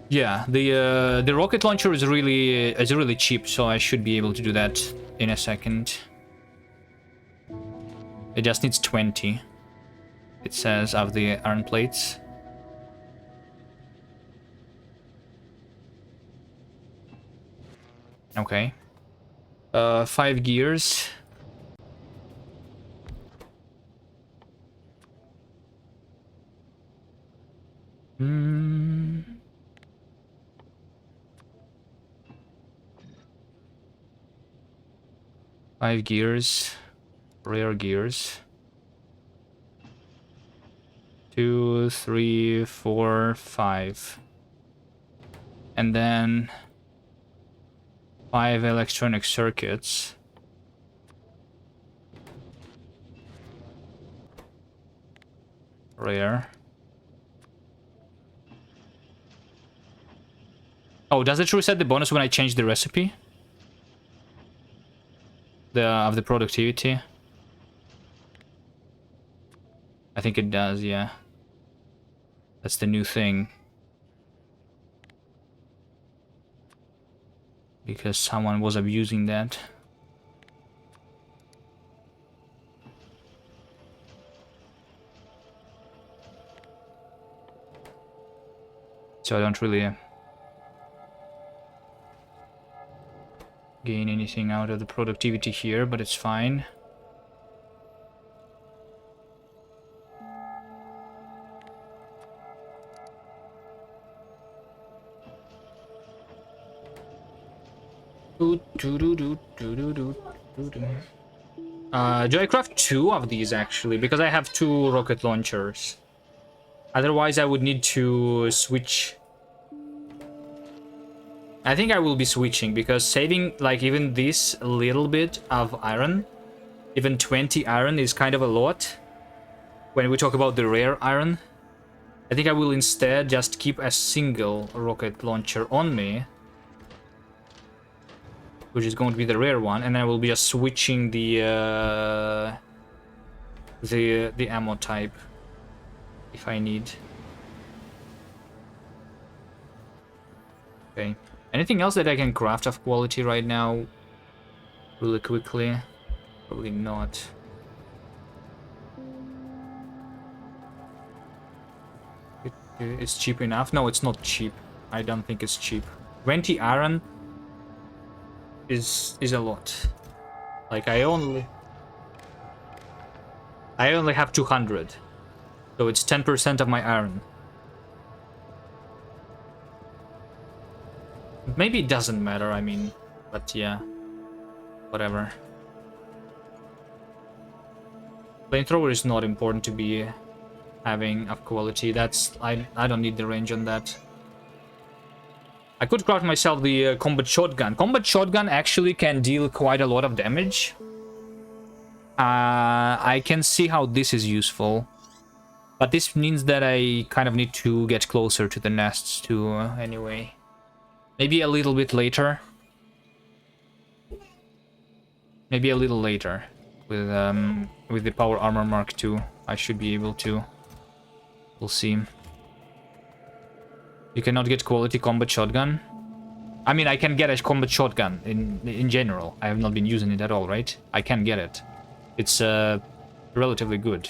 Yeah, the rocket launcher is really cheap, so I should be able to do that in a second. It just needs 20. It says of the iron plates. Okay. 5 gears. Hmm. Five gears. Rare gears. 2, 3, 4, 5. And then 5 electronic circuits. Rare. Oh, does it reset the bonus when I change the recipe? Of the productivity? I think it does, yeah. That's the new thing. Because someone was abusing that. So I don't really gain anything out of the productivity here, but it's fine. Do I craft 2 of these actually? Because I have 2 rocket launchers. Otherwise I would need to switch. I think I will be switching because saving like even this little bit of iron, even 20 iron is kind of a lot when we talk about the rare iron. I think I will instead just keep a single rocket launcher on me, which is going to be the rare one, and I will be just switching the ammo type if I need. Okay. Anything else that I can craft of quality right now? Really quickly? Probably not. It's cheap enough? No, it's not cheap. I don't think it's cheap. 20 iron is a lot. Like I only have 200. So it's 10% of my iron. Maybe it doesn't matter, I mean, but yeah. Whatever. Flamethrower is not important to be having up quality. That's I don't need the range on that. I could craft myself the combat shotgun. Combat shotgun actually can deal quite a lot of damage. I can see how this is useful. But this means that I kind of need to get closer to the nests too, anyway. Maybe a little bit later. Maybe a little later. With the power armor mark II, I should be able to. We'll see. You cannot get quality combat shotgun. I mean, I can get a combat shotgun in general. I have not been using it at all, right? I can get it. It's relatively good.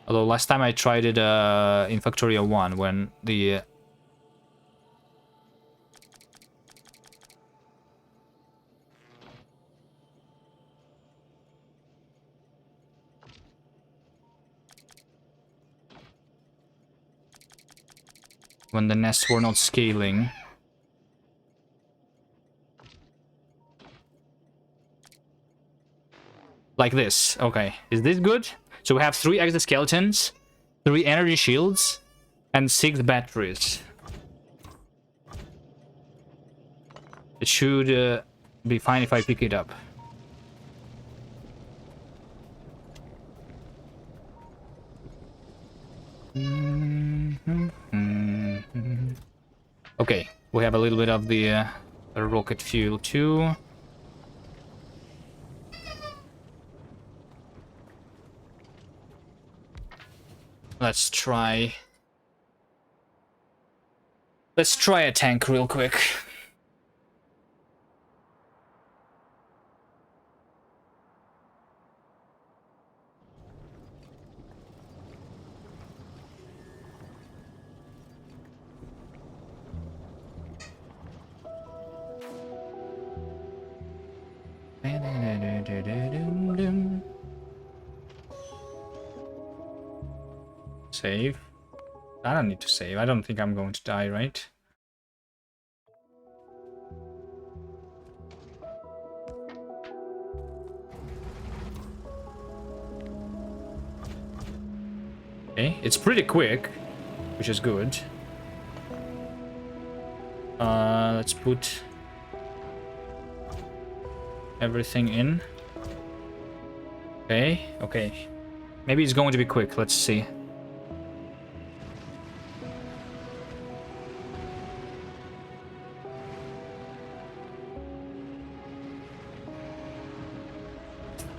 Although last time I tried it in Factorio 1 when the nests were not scaling. Like this. Okay. Is this good? So we have 3 exoskeletons, 3 energy shields, and 6 batteries. It should be fine if I pick it up. Okay, we have a little bit of the rocket fuel too. Let's try a tank real quick. Save. I don't need to save. I don't think I'm going to die, right? Okay, it's pretty quick, which is good. Let's put everything in. Okay. Maybe it's going to be quick. Let's see.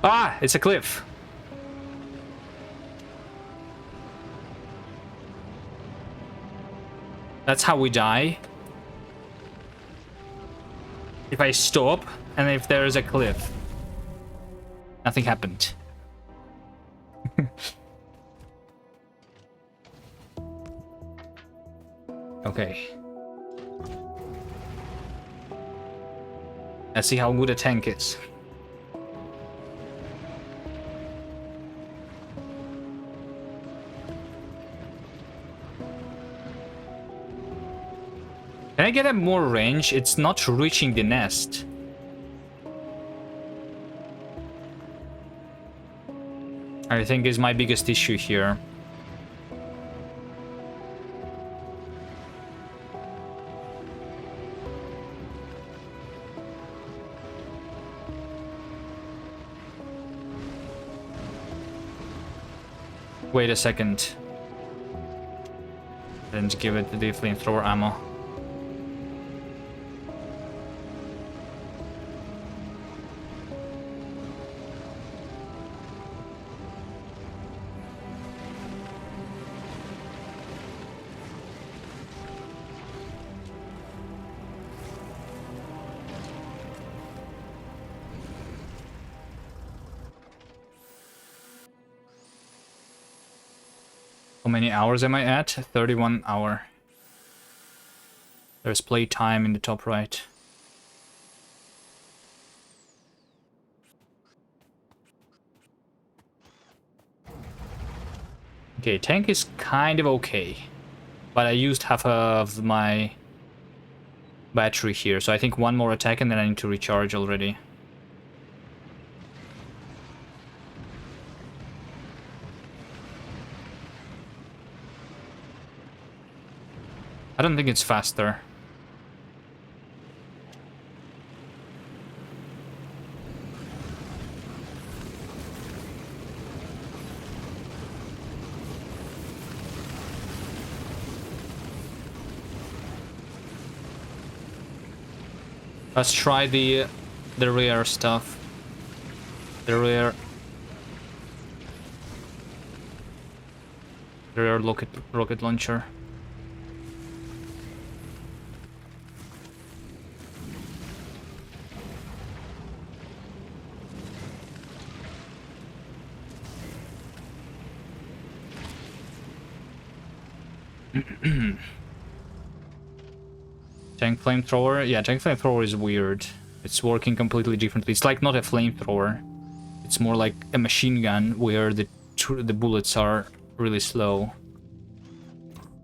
Ah, it's a cliff. That's how we die. If I stop, and if there is a cliff. Nothing happened. Okay. Let's see how good a tank is. Can I get a more range? It's not reaching the nest. I think is my biggest issue here. Wait a second. Didn't give it the flamethrower ammo. How many hours am I at? 31 hour. There's play time in the top right. Okay, tank is kind of okay. But I used half of my battery here, so I think one more attack and then I need to recharge already. I don't think it's faster. Let's try the rear stuff. The rear rocket launcher. Tank flamethrower? Yeah, tank flamethrower is weird. It's working completely differently. It's like not a flamethrower. It's more like a machine gun where the bullets are really slow.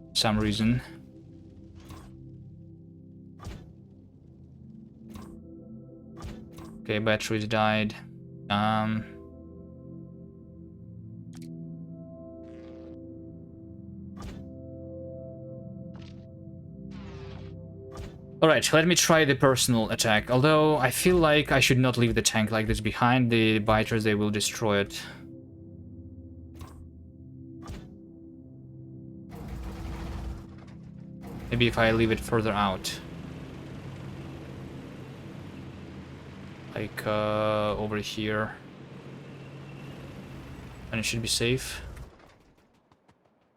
For some reason. Okay, batteries died. Alright, let me try the personal attack. Although, I feel like I should not leave the tank like this behind. The biters, they will destroy it. Maybe if I leave it further out. Like, over here. And it should be safe.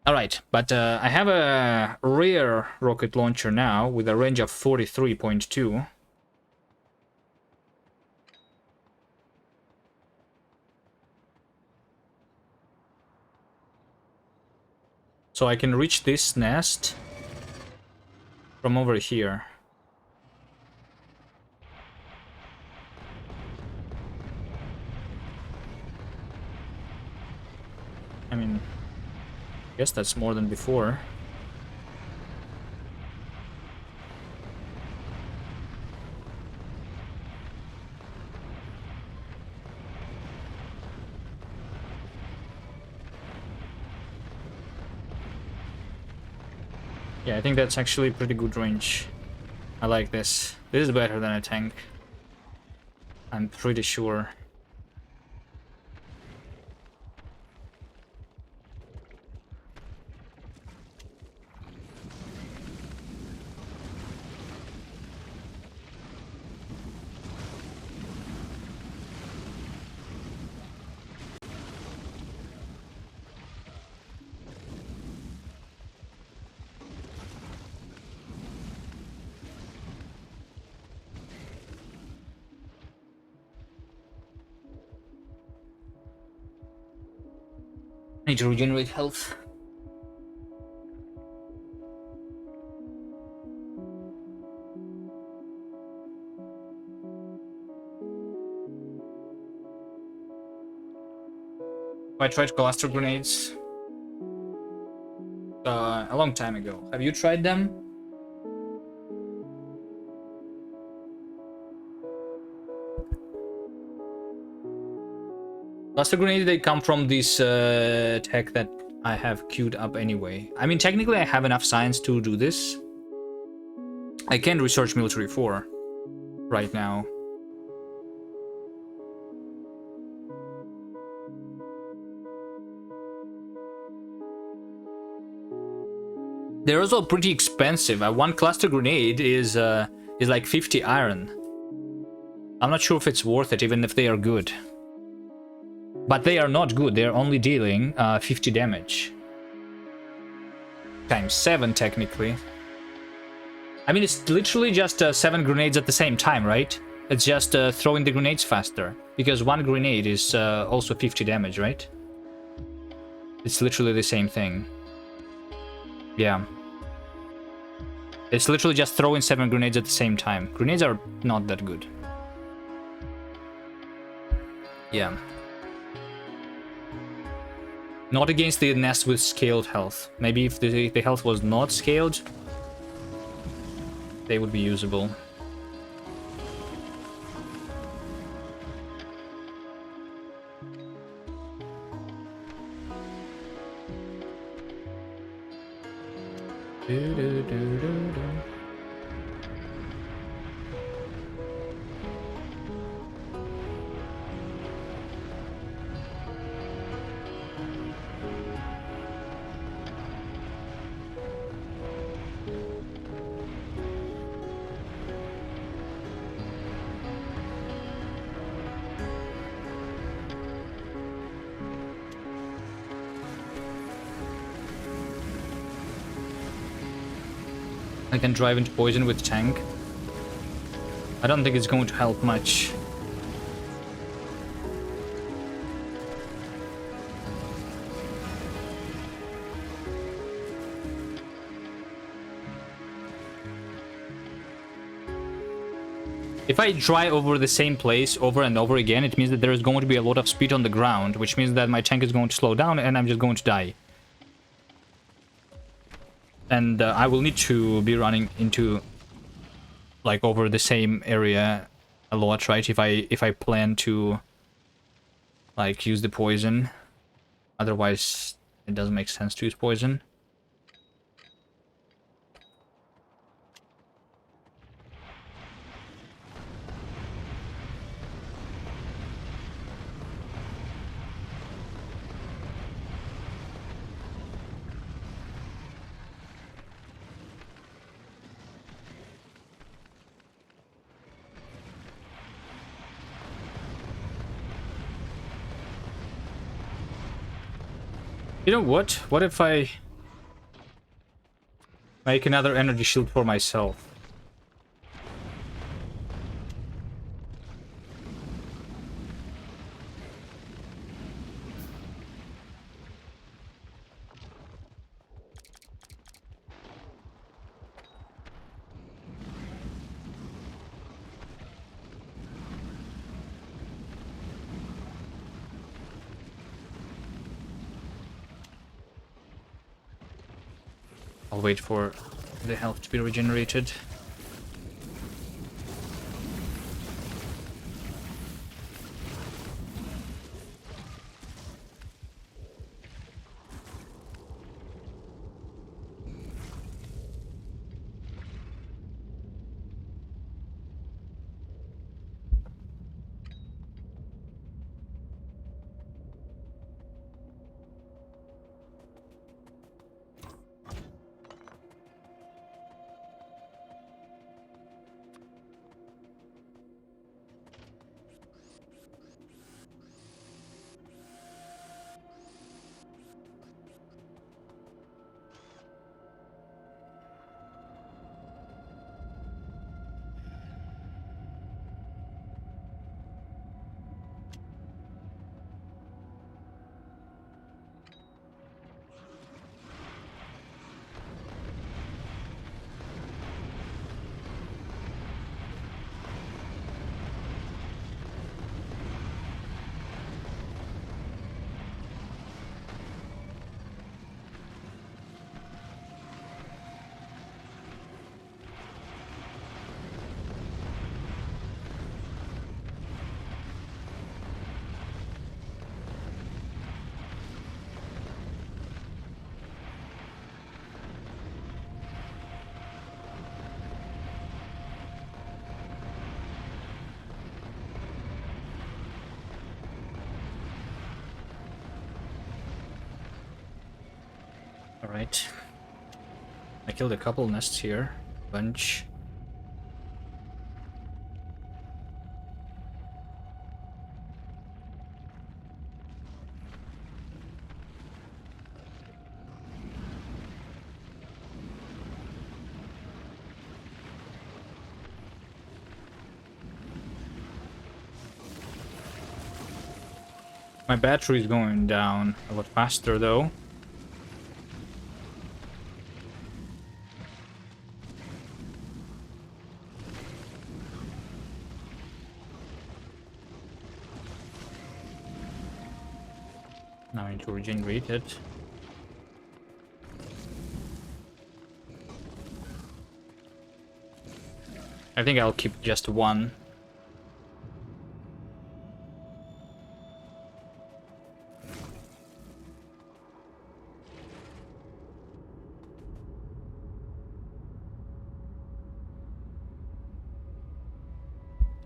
Alright, but I have a rear rocket launcher now with a range of 43.2. So I can reach this nest from over here. I mean, I guess that's more than before. Yeah, I think that's actually pretty good range. I like this. This is better than a tank. I'm pretty sure. Need to regenerate health. I tried cluster grenades a long time ago. Have you tried them? Cluster grenades, they come from this tech that I have queued up anyway. I mean, technically I have enough science to do this. I can research military 4 right now. They're also pretty expensive. One cluster grenade is like 50 iron. I'm not sure if it's worth it, even if they are good. But they are not good. They're only dealing 50 damage. Times 7, technically. I mean, it's literally just 7 grenades at the same time, right? It's just throwing the grenades faster. Because one grenade is also 50 damage, right? It's literally the same thing. Yeah. It's literally just throwing 7 grenades at the same time. Grenades are not that good. Yeah. Not against the nest with scaled health. Maybe if the health was not scaled, they would be usable. I can drive into poison with tank. I don't think it's going to help much. If I drive over the same place over and over again, it means that there is going to be a lot of speed on the ground, which means that my tank is going to slow down and I'm just going to die. And I will need to be running into, like, over the same area a lot, right? If I plan to, like, use the poison. Otherwise, it doesn't make sense to use poison. You know what? What if I make another energy shield for myself? I'll wait for the health to be regenerated. Alright. I killed a couple nests here. Bunch. My battery is going down a lot faster though. Now I need to regenerate it. I think I'll keep just one.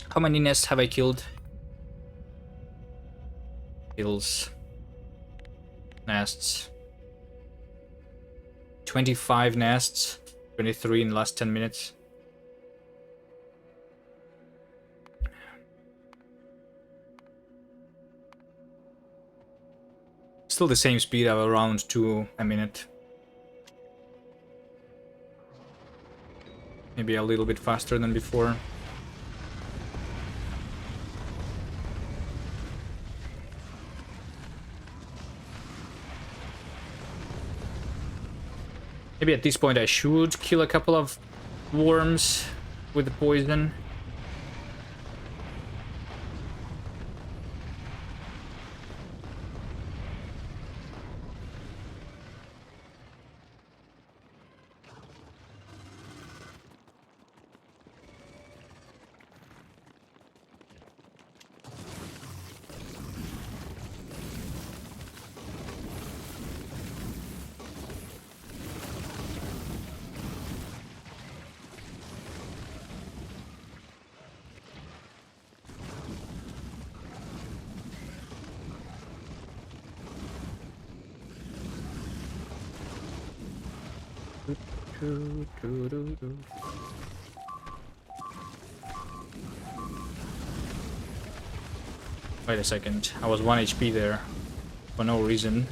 How many nests have I killed? Kills. Nests. 25 nests. 23 in the last 10 minutes. Still the same speed of around 2 a minute. Maybe a little bit faster than before. Maybe at this point I should kill a couple of worms with the poison. Wait a second, I was 1 HP there for no reason.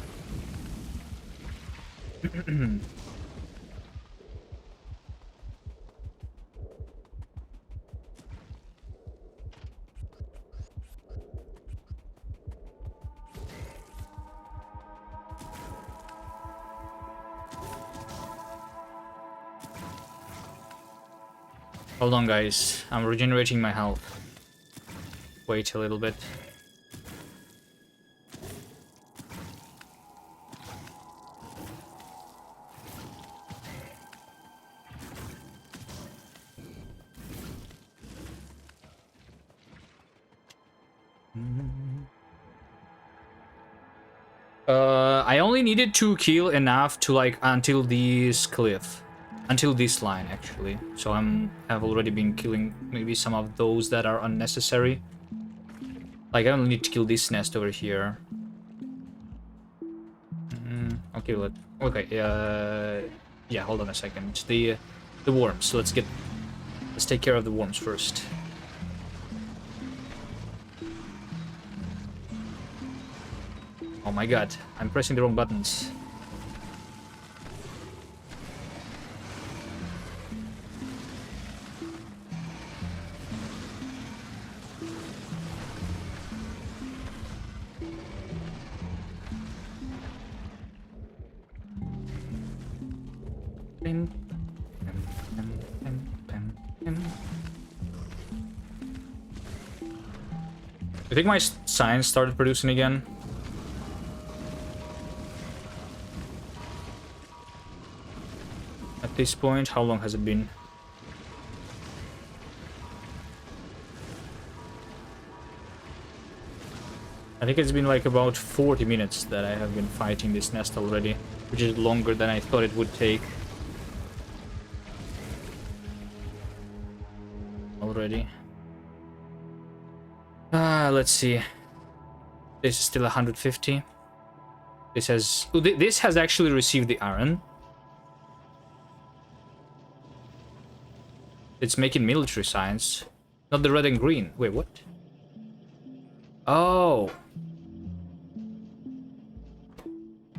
Hold on guys, I'm regenerating my health. Wait a little bit. I only needed to kill enough to like until this cliff. Until this line actually. So I've already been killing maybe some of those that are unnecessary. Like I only need to kill this nest over here. I'll kill it. Okay, yeah, hold on a second. The worms. Let's take care of the worms first. Oh my god, I'm pressing the wrong buttons. I think my science started producing again. At this point, how long has it been? I think it's been like about 40 minutes that I have been fighting this nest already, which is longer than I thought it would take. Already. Let's see. This is still 150. This has actually received the iron. It's making military science, not the red and green. Wait, what? Oh.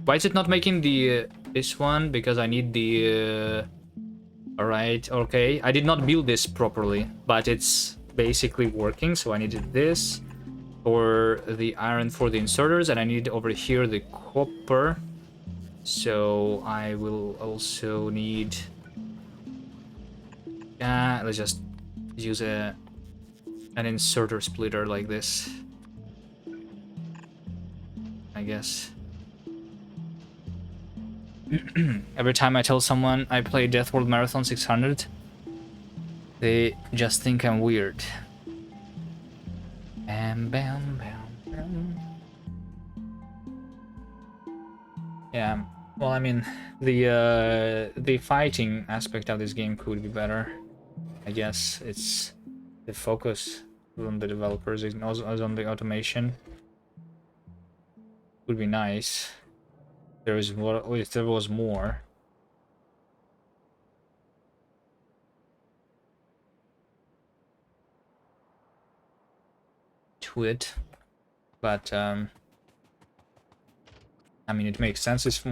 Why is it not making the this one? Because I need the. All right. Okay. I did not build this properly, but it's basically working. So I needed this for the iron for the inserters, and I need over here the copper. So I will also need. Let's just use an inserter splitter like this, I guess. Every time I tell someone I play Deathworld Marathon 600, they just think I'm weird. Bam, bam, bam, bam. Yeah. Well, I mean, the fighting aspect of this game could be better. I guess it's the focus on the developers is also on the automation. Would be nice. There is more. If there was more. To it, but I mean, it makes sense if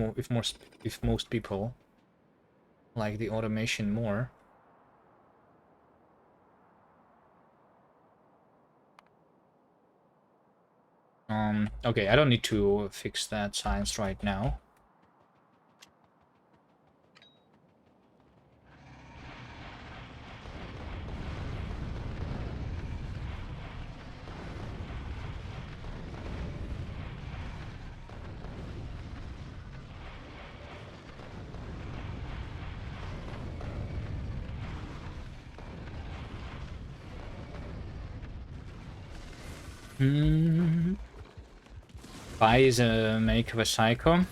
most people like the automation more. Okay, I don't need to fix that science right now. Pi is a make of a psycho.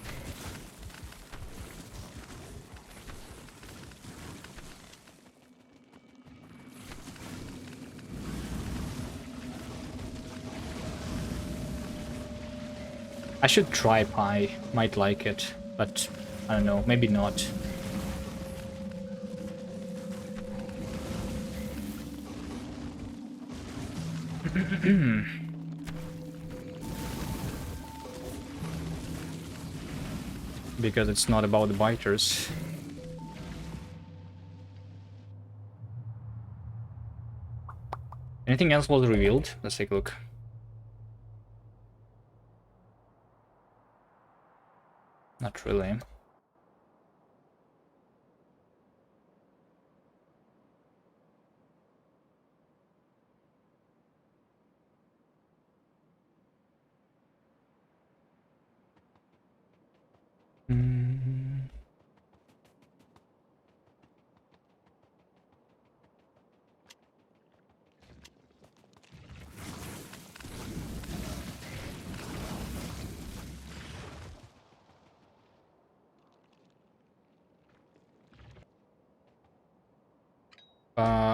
I should try Pi. Might like it, but I don't know. Maybe not. Because it's not about the biters. Anything else was revealed? Let's take a look. Not really.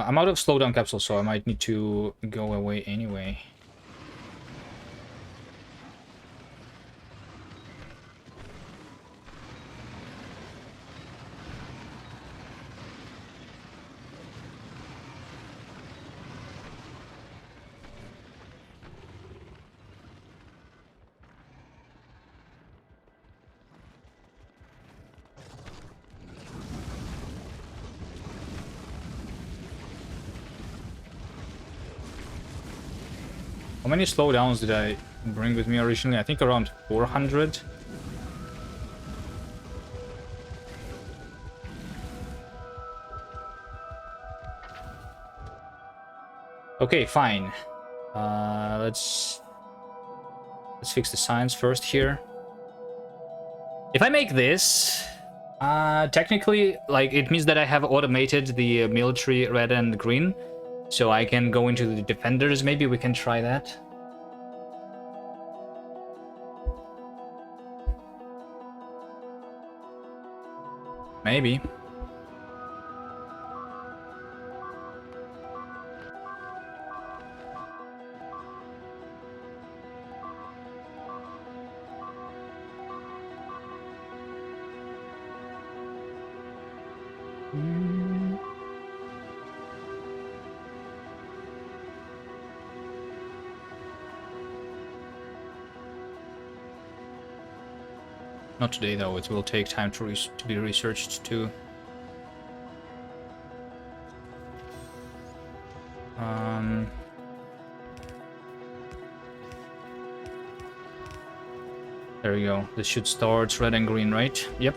I'm out of slowdown capsule, so I might need to go away anyway. How many slowdowns did I bring with me originally? I think around 400. Okay, fine. Let's fix the science first here. If I make this, technically, like, it means that I have automated the military red and green, so I can go into the defenders. Maybe we can try that. Maybe. Not today, though. It will take time to be researched too. There we go. This should start red and green, right? Yep.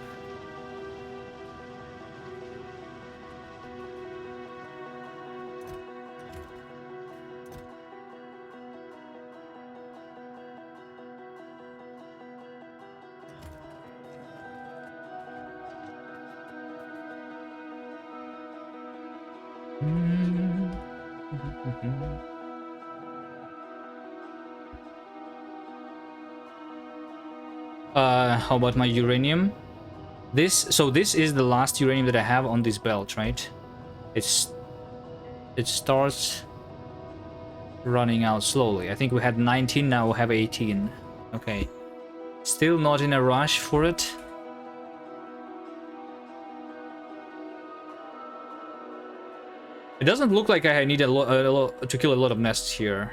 How about my uranium? So this is the last uranium that I have on this belt, right? It starts running out slowly. I think we had 19, now we have 18. Okay. Still not in a rush for it. It doesn't look like I need a lot to kill a lot of nests here.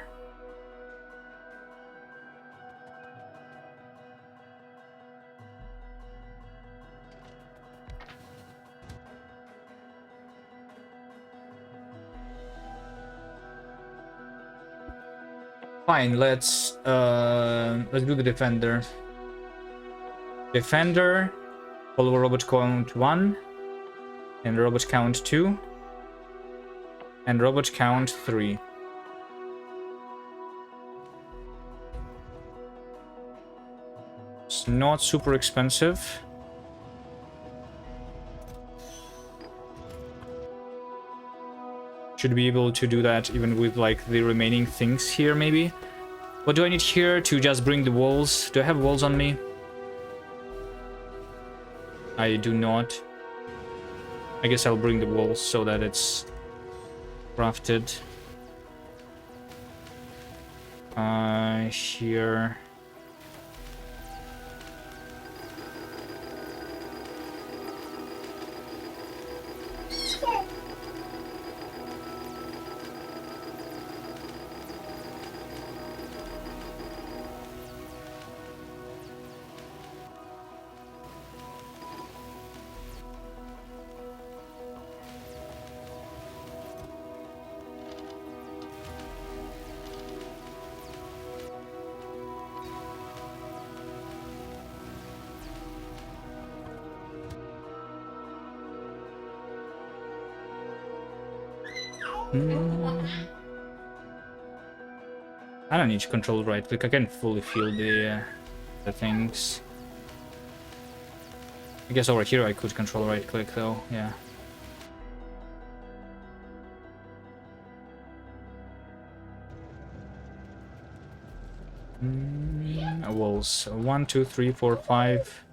Fine, let's do the defender. Defender, follow robot count 1, and robot count 2, and robot count 3. It's not super expensive. Should be able to do that even with like the remaining things here, maybe. What do I need here to just bring the walls? Do I have walls on me? I do not. I guess I'll bring the walls so that it's crafted. Here. I don't need to control right click. I can fully feel the things. I guess over here I could control right click though. Yeah. Walls 1, 2, 3, 4, 5.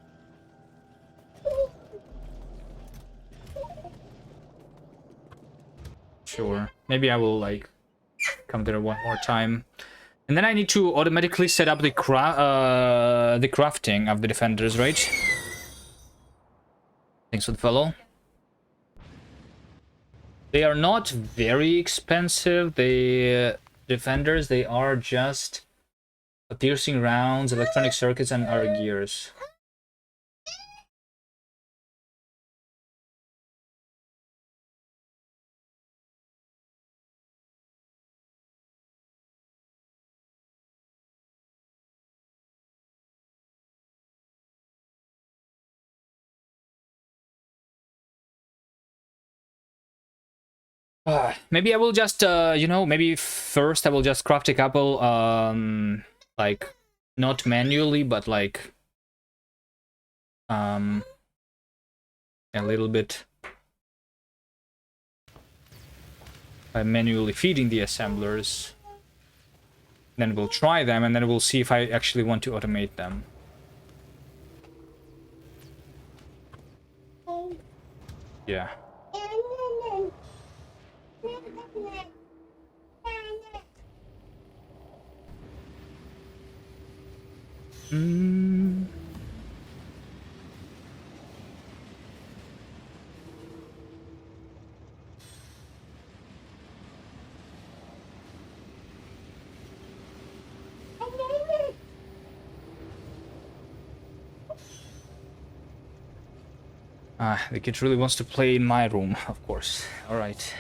Sure. Maybe I will like come there one more time. And then I need to automatically set up the crafting of the defenders, right? Thanks for the follow. They are not very expensive. The defenders, they are just piercing rounds, electronic circuits, and our gears. Maybe I will just, you know, maybe first I will just craft a couple, like, not manually, but like, a little bit by manually feeding the assemblers. Then we'll try them, and then we'll see if I actually want to automate them. Yeah. The kid really wants to play in my room, of course. All right.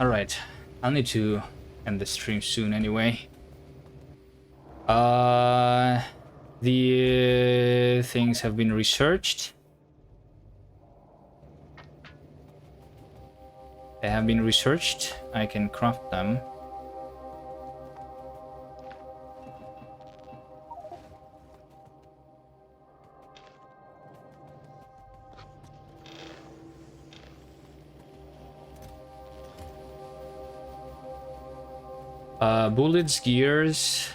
Alright, I'll need to end the stream soon anyway. The things have been researched. They have been researched. I can craft them. Bullets, gears,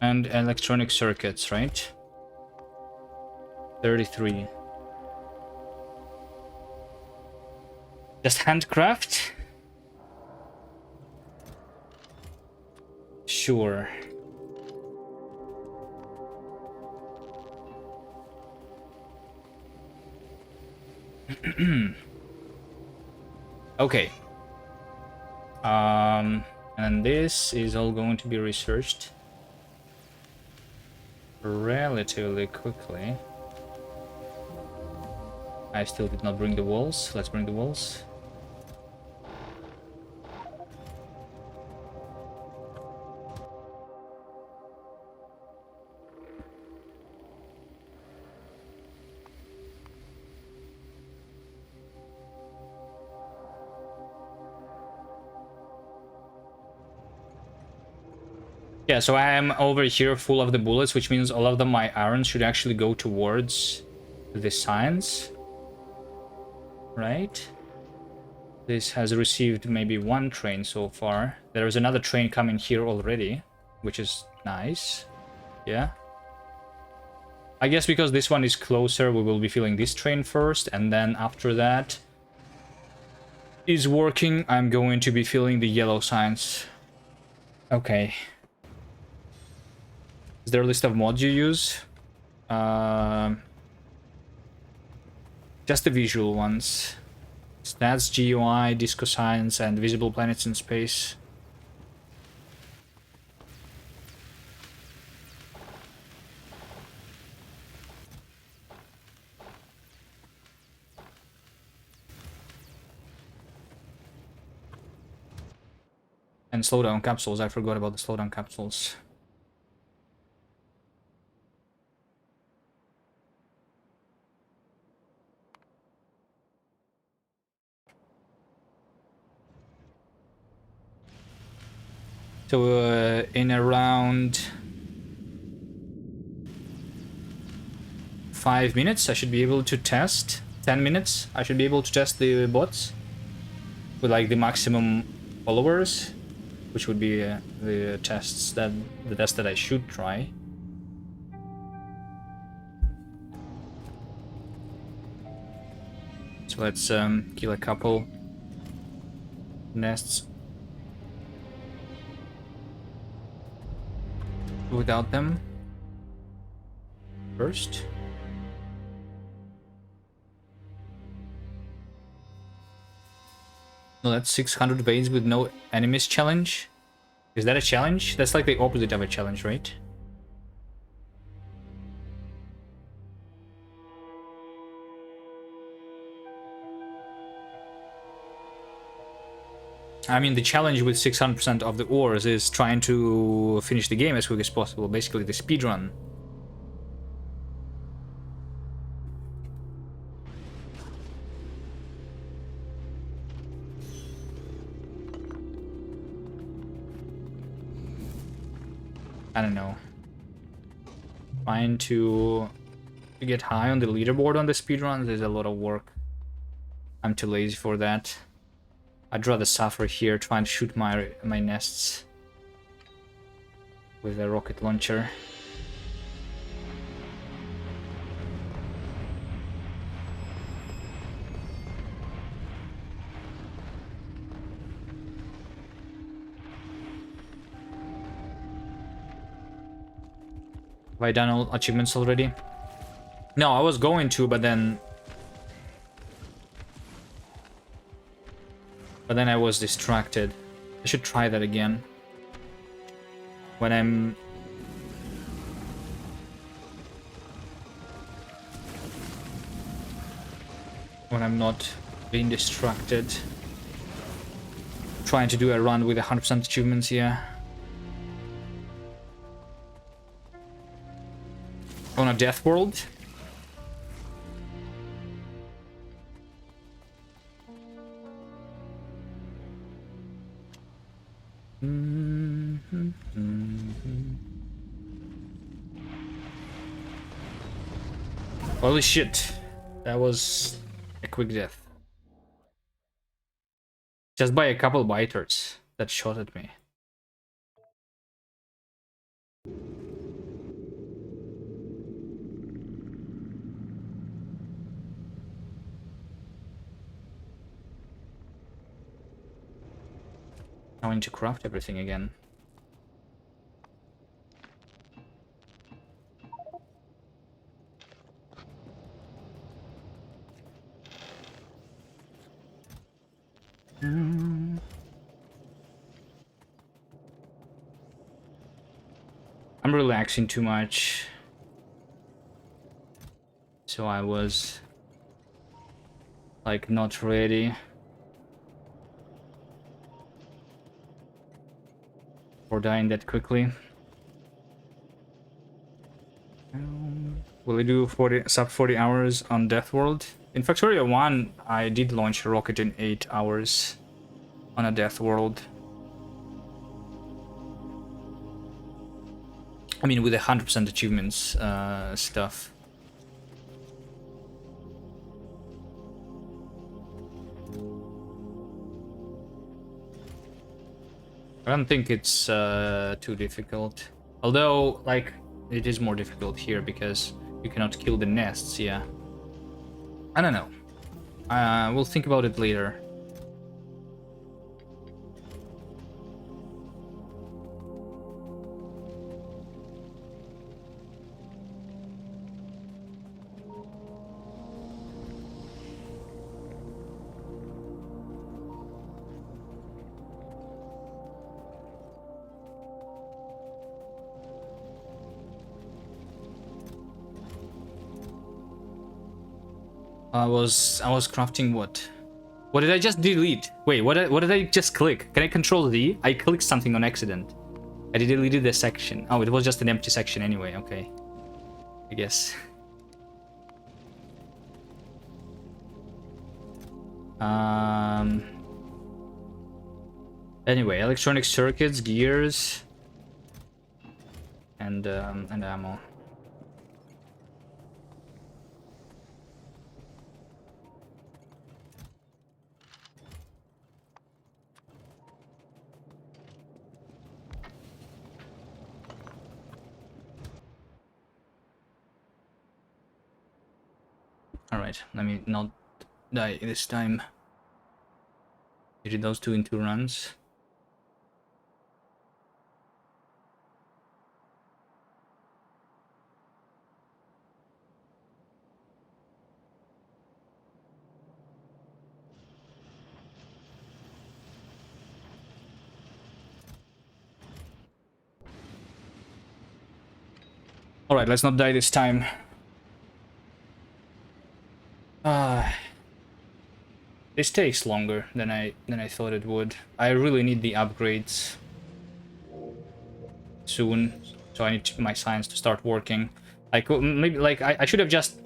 and electronic circuits, right? 33. Just handcraft? Sure. Okay. And this is all going to be researched relatively quickly. I still did not bring the walls. Let's bring the walls. Yeah, so I am over here full of the bullets, which means all of my iron should actually go towards the signs. Right? This has received maybe one train so far. There is another train coming here already, which is nice. Yeah. I guess because this one is closer, we will be filling this train first, and then after that is working, I'm going to be filling the yellow signs. Okay. Is there a list of mods you use? Just the visual ones. Stats, GUI, Disco Science, and Visible Planets in Space. And slowdown capsules. I forgot about the slowdown capsules. So in around 5 minutes, I should be able to test. 10 minutes, I should be able to test the bots with like the maximum followers, which would be the test that I should try. So let's kill a couple nests without them first. No, that's 600 veins with no enemies challenge. Is that a challenge? That's like the opposite of a challenge, right? I mean, the challenge with 600% of the ores is trying to finish the game as quick as possible. Basically, the speedrun. I don't know. Trying to get high on the leaderboard on the speedruns is a lot of work. I'm too lazy for that. I'd rather suffer here trying to shoot my nests with a rocket launcher. Have I done all achievements already? No, I was going to, but then I was distracted. I should try that again. When I'm not Being distracted. Trying to do a run with 100% achievements here. On a Deathworld. Holy shit. That was a quick death. Just by a couple biters that shot at me. I need to craft everything again. I'm relaxing too much. So I was like not ready for dying that quickly. Will I do sub 40 hours on Deathworld? In Factorio 1, I did launch a rocket in 8 hours on a Deathworld. I mean, with 100% achievements stuff. I don't think it's too difficult. Although, like, it is more difficult here because you cannot kill the nests, yeah. I don't know. We'll think about it later. I was crafting what? What did I just delete? Wait, what did I just click? Can I control Z? I clicked something on accident. I deleted the section. Oh, it was just an empty section anyway. Okay, I guess. Anyway, electronic circuits, gears, and ammo. Alright, let me not die this time. You did those two in 2 runs. Alright, let's not die this time. This takes longer than I thought it would. I really need the upgrades soon, so I need my science to start working. I could maybe like I should have just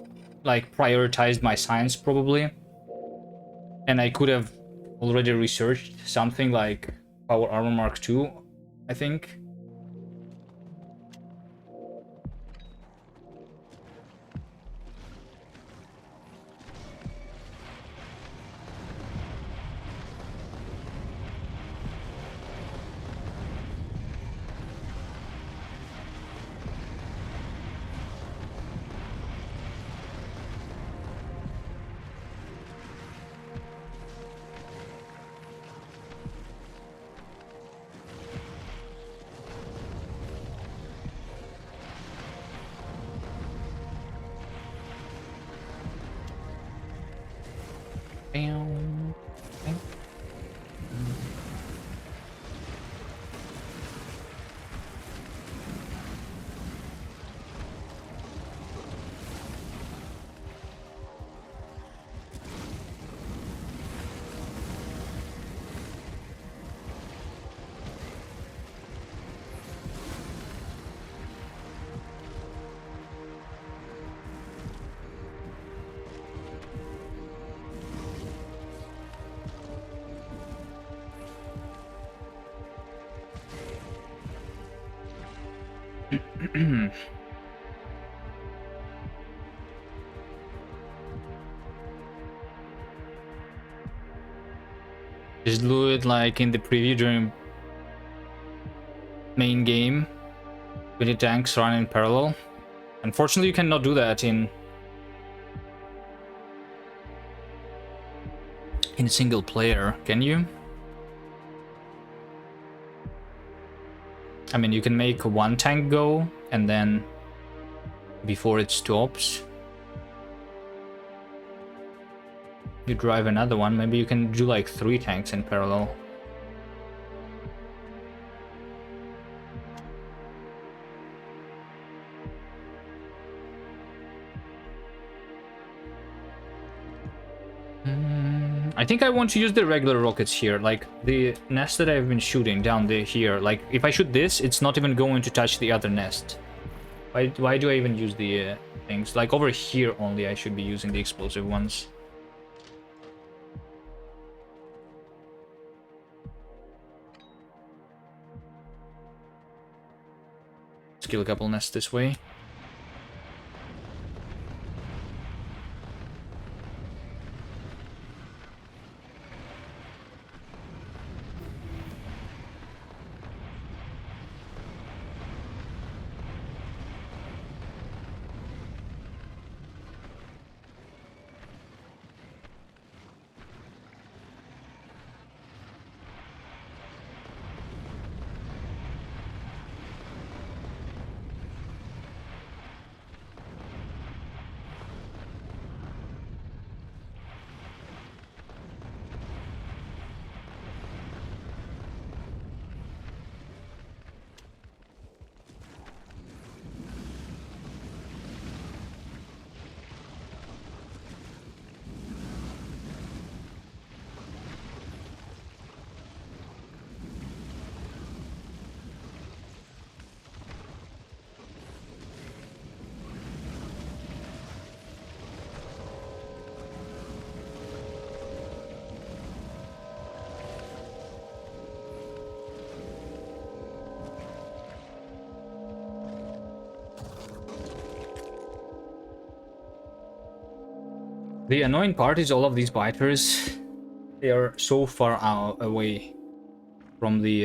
like prioritized my science probably, and I could have already researched something like Power Armor Mark II, I think. Bam. Bam. Just do it like in the preview during main game. 20 tanks run in parallel. Unfortunately, you cannot do that in single player, can you? I mean, you can make one tank go, and then before it stops, you drive another one. Maybe you can do like 3 tanks in parallel. I think I want to use the regular rockets here, like the nest that I've been shooting down there here. Like, if I shoot this, it's not even going to touch the other nest. Why do I even use the things? Like, over here only I should be using the explosive ones. Let's kill a couple nests this way. The annoying part is all of these biters, they are so far away from the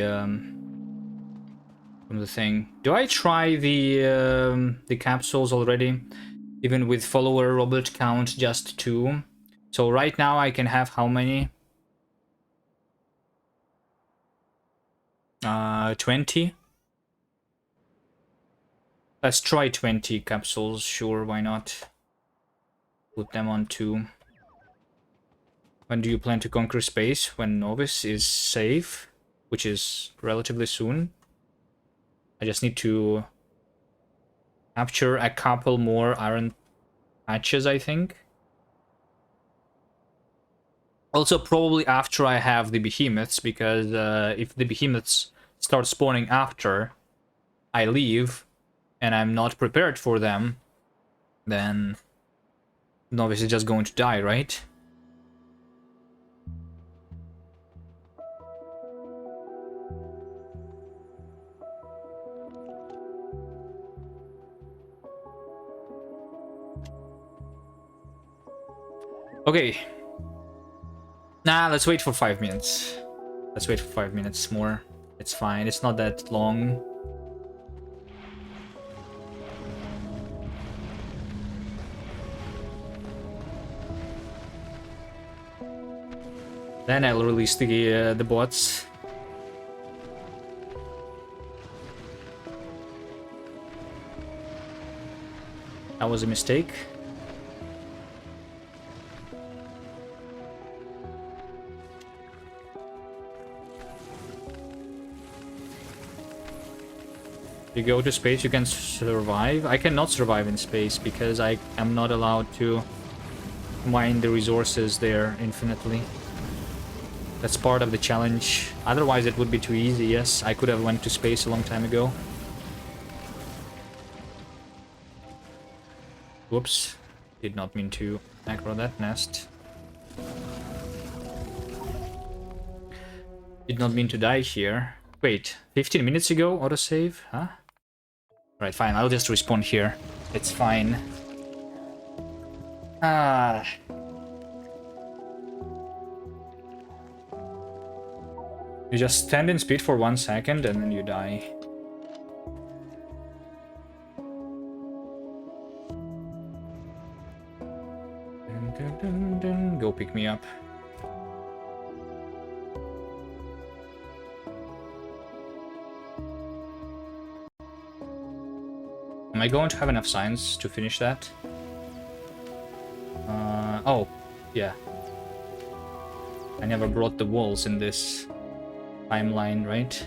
thing. Do I try the capsules already? Even with follower robot count just 2. So right now I can have how many? 20. Let's try 20 capsules. Sure, why not? Put them on 2. When do you plan to conquer space? When Novice is safe, which is relatively soon. I just need to capture a couple more iron patches, I think. Also, probably after I have the behemoths, because if the behemoths start spawning after I leave, and I'm not prepared for them, then Novice is just going to die, right? Okay. Nah, let's wait for 5 minutes. Let's wait for 5 minutes more. It's fine. It's not that long. Then I'll release the bots. That was a mistake. You go to space, you can survive. I cannot survive in space because I am not allowed to mine the resources there infinitely. That's part of the challenge. Otherwise it would be too easy. Yes, I could have went to space a long time ago. Whoops. Did not mean to aggro that nest. Did not mean to die here. Wait, 15 minutes ago, autosave? Huh? Alright, fine, I'll just respawn here. It's fine. Ah. You just stand in speed for 1 second and then you die. Dun, dun, dun, dun. Go pick me up. Am I going to have enough science to finish that? Oh, yeah. I never brought the walls in this timeline, right?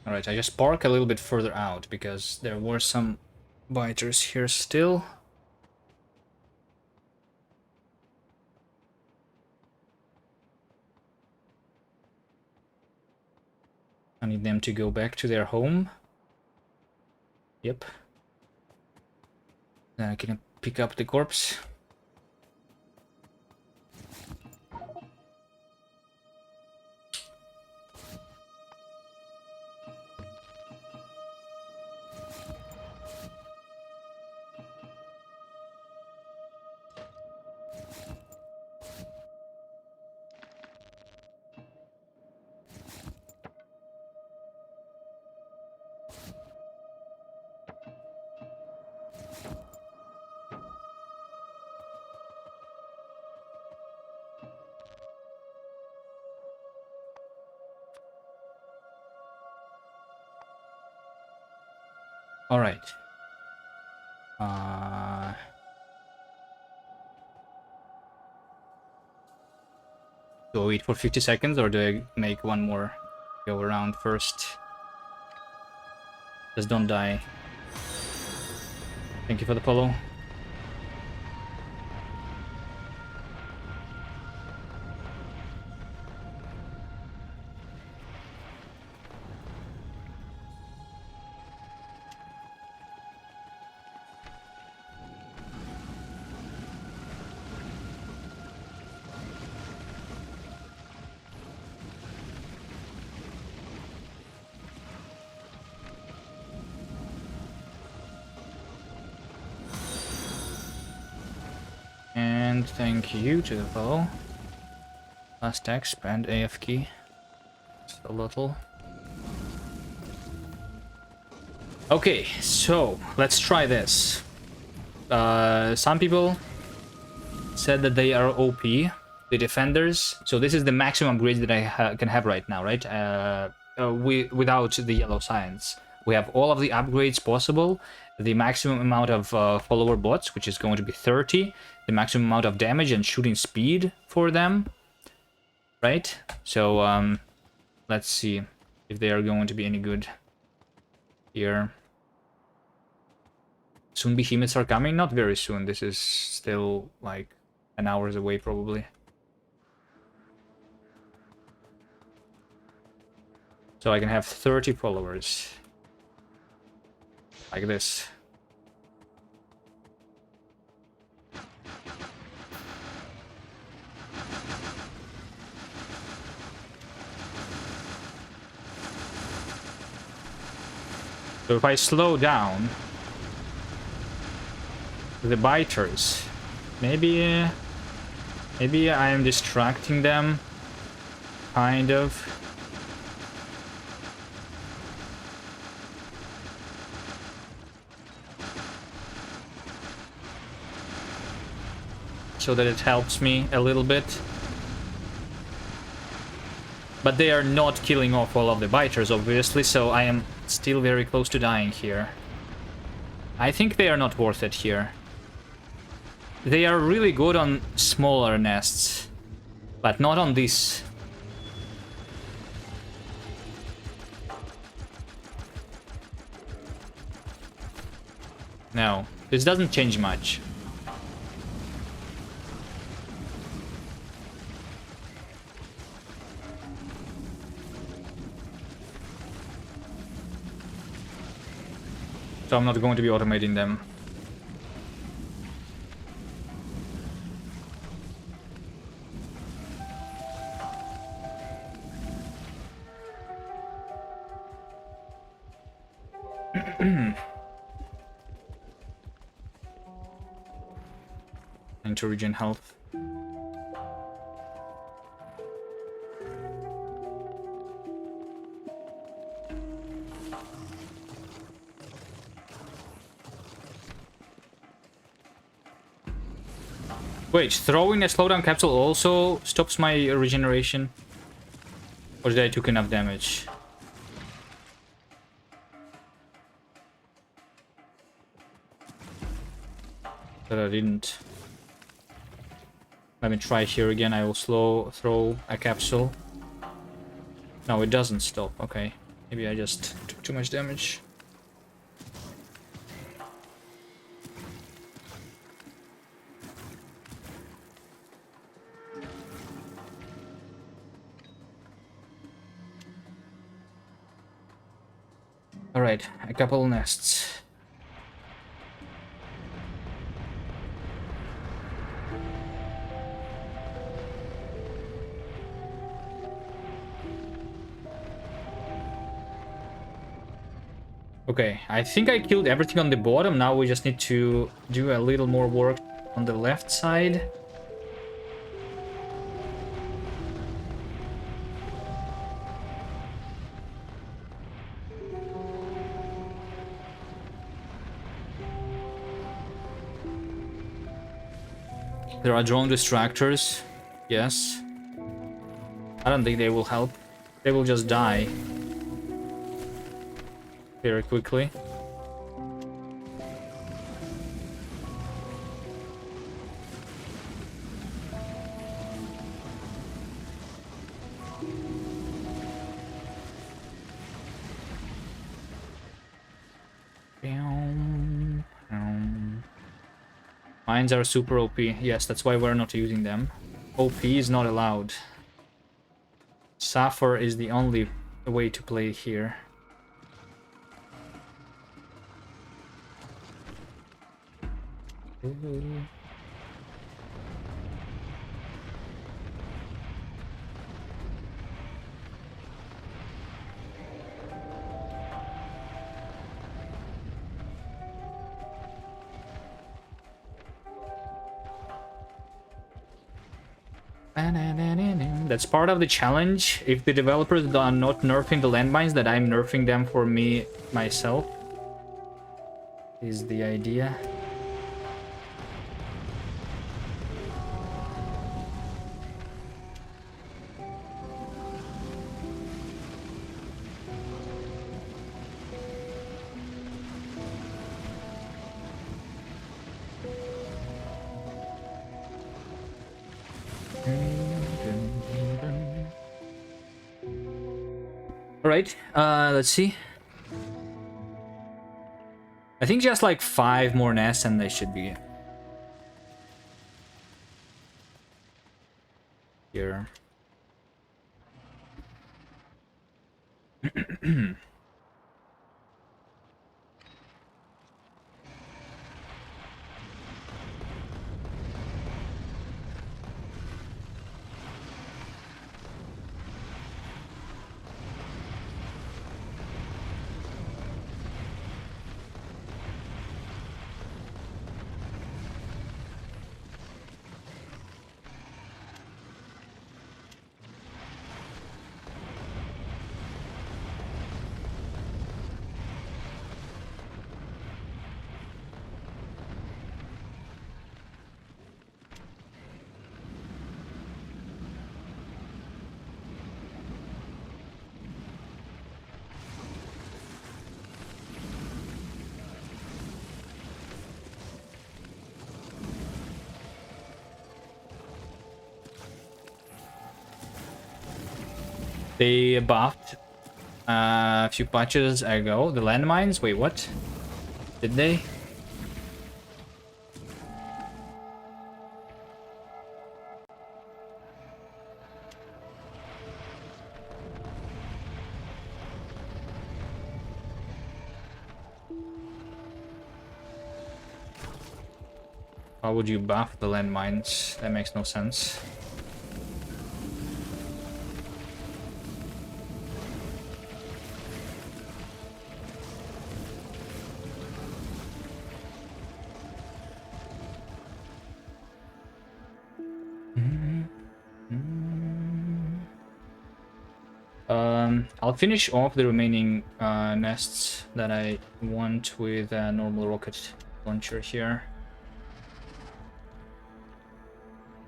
Alright, I just park a little bit further out because there were some biters here still. I need them to go back to their home. Yep. Then I can pick up the corpse. All right. Do I wait for 50 seconds or do I make one more go around first? Just don't die. Thank you for the follow. And thank you to the follow. Last exp and AF key. Just a little. Okay, so let's try this. Some people said that they are OP, the defenders. So this is the maximum upgrade that I can have right now, right? Without the yellow science. We have all of the upgrades possible. The maximum amount of follower bots, which is going to be 30. The maximum amount of damage and shooting speed for them. Right? So, let's see if they are going to be any good here. Soon behemoths are coming? Not very soon. This is still like an hour away probably. So I can have 30 followers. Like this. So if I slow down the biters, maybe I am distracting them, kind of. so that it helps me a little bit. But they are not killing off all of the biters, obviously, so I am still very close to dying here. I think they are not worth it here. They are really good on smaller nests, but not on this. No, this doesn't change much. So I'm not going to be automating them. And to regen health. Wait, throwing a slowdown capsule also stops my regeneration? Or did I took enough damage? But I didn't. Let me try here again. I will throw a capsule. No, it doesn't stop. Okay. Maybe I just took too much damage. Alright, a couple nests. Okay, I think I killed everything on the bottom. Now we just need to do a little more work on the left side. There are drone distractors. Yes. I don't think they will help. They will just die very quickly. Mines are super OP. Yes, that's why we're not using them. OP is not allowed. Sapphire is the only way to play here. That's part of the challenge. If the developers are not nerfing the landmines, that I'm nerfing them for me myself is the idea. Alright, let's see. I think just like 5 more nests and they should be here. They buffed a few patches ago the landmines. Wait, what? Did they? How would you buff the landmines? That makes no sense. I'll finish off the remaining nests that I want with a normal rocket launcher here.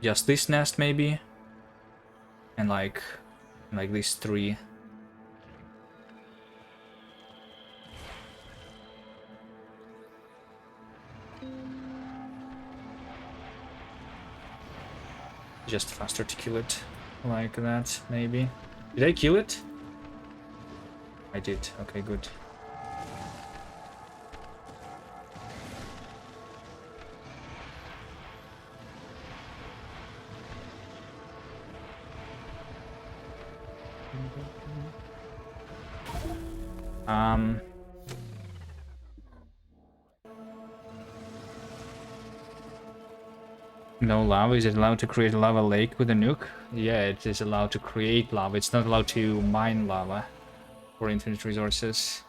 Just this nest maybe, and like these 3. Just faster to kill it, like that maybe. Did I kill it? I did. Okay, good. No lava. Is it allowed to create a lava lake with a nuke? Yeah, it is allowed to create lava. It's not allowed to mine lava for infinite resources.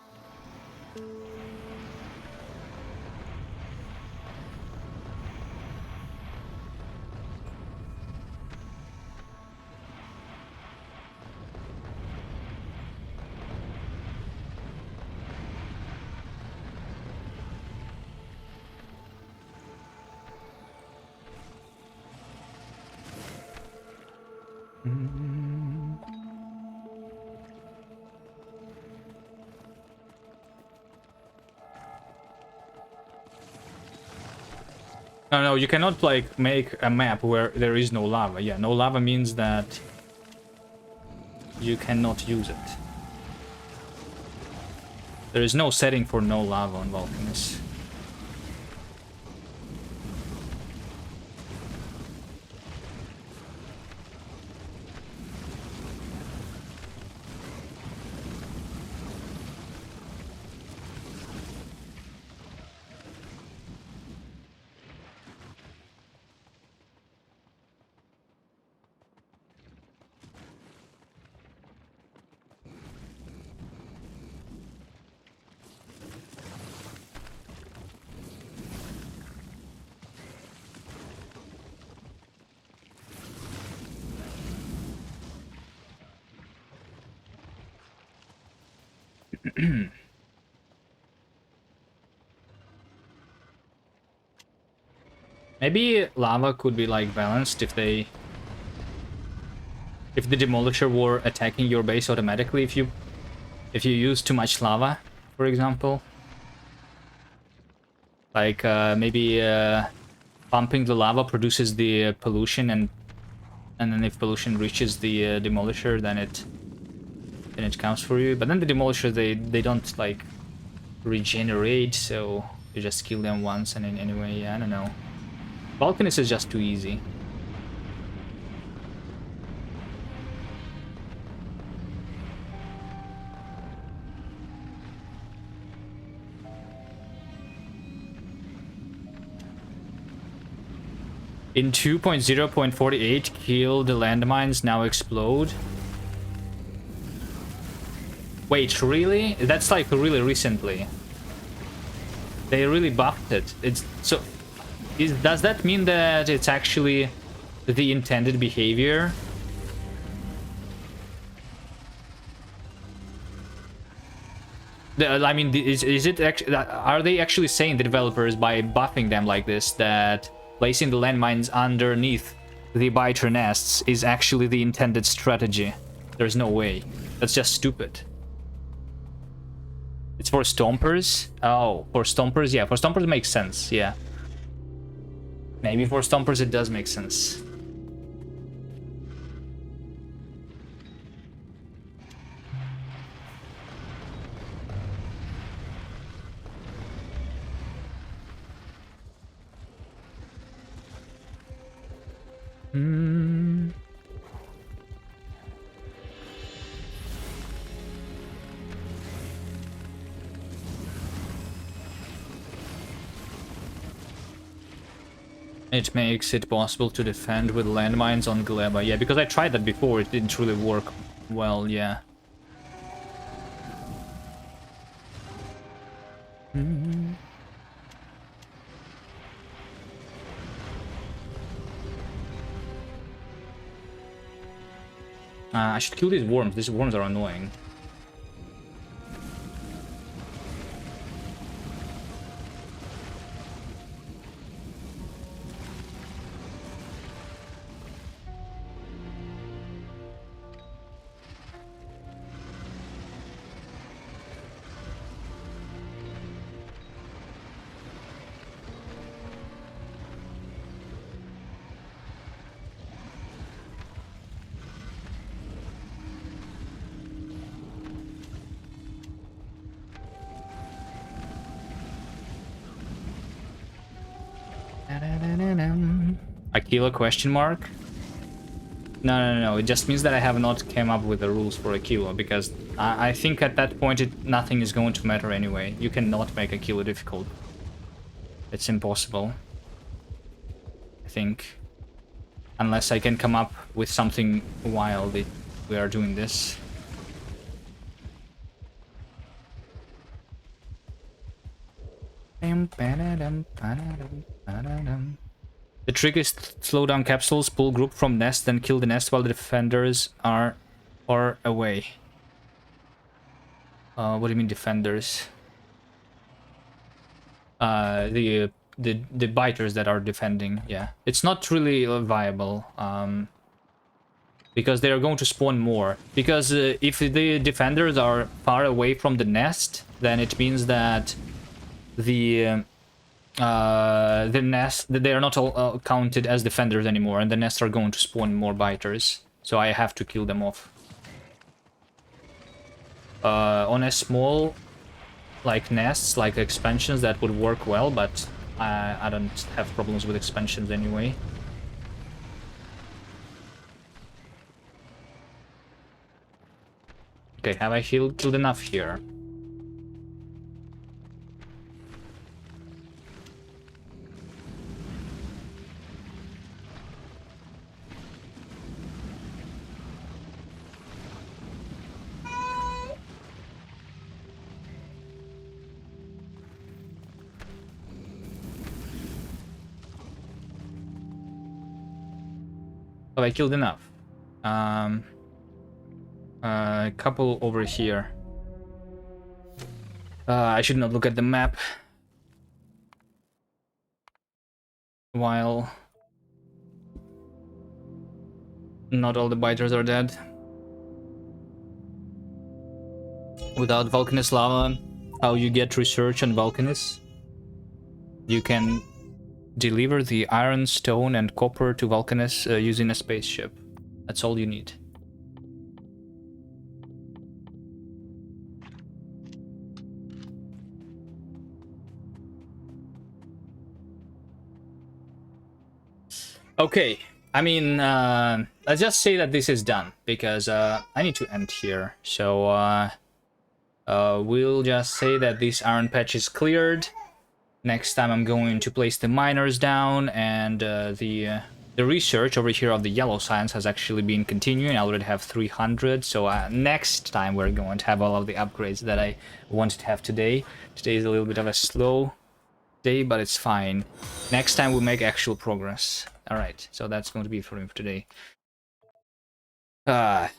No, you cannot like make a map where there is no lava. Yeah, no lava means that you cannot use it. There is no setting for no lava on Vulcanus. Maybe lava could be like balanced if the demolisher were attacking your base automatically if you use too much lava, for example. Like maybe pumping the lava produces the pollution, and then if pollution reaches the demolisher, then it counts for you. But then the demolisher, they don't like regenerate, so you just kill them once, and anyway, I don't know. Vulcanus is just too easy. In 2.0.48, kill the landmines now explode. Wait, really? That's like really recently. They really buffed it. It's so. Does that mean that it's actually the intended behavior? I mean, is it actually? Are they actually saying, the developers, by buffing them like this, that placing the landmines underneath the biter nests is actually the intended strategy? There's no way. That's just stupid. It's for stompers? Oh, for stompers? Yeah, for stompers it makes sense, yeah. Maybe for stompers it does make sense. Hmm. It makes it possible to defend with landmines on Gleba. Yeah, because I tried that before, it didn't really work well, yeah. I should kill these worms. These worms are annoying. Aquila question mark? No. It just means that I have not came up with the rules for Aquila, because I think at that point nothing is going to matter anyway. You cannot make Aquila difficult. It's impossible. I think. Unless I can come up with something while we are doing this. The trick is to slow down capsules, pull group from nest, then kill the nest while the defenders are far away. What do you mean defenders? The biters that are defending, yeah. It's not really viable, because they are going to spawn more. Because if the defenders are far away from the nest, then it means that the nest, they are not all counted as defenders anymore, and the nests are going to spawn more biters. So I have to kill them off. On a small, like nests, like expansions, that would work well, but I don't have problems with expansions anyway. Okay, have I killed enough here? Have I killed enough? A couple over here. I should not look at the map while not all the biters are dead. Without Vulcanus lava, how you get research on Vulcanus? You can deliver the iron, stone, and copper to Vulcanus using a spaceship. That's all you need. Okay, I mean, let's just say that this is done, because I need to end here. So we'll just say that this iron patch is cleared. Next time I'm going to place the miners down, and the research over here of the yellow science has actually been continuing. I already have 300, so next time we're going to have all of the upgrades that I wanted to have today. Today is a little bit of a slow day, but it's fine. Next time we'll make actual progress. Alright, so that's going to be it for me for today. Thank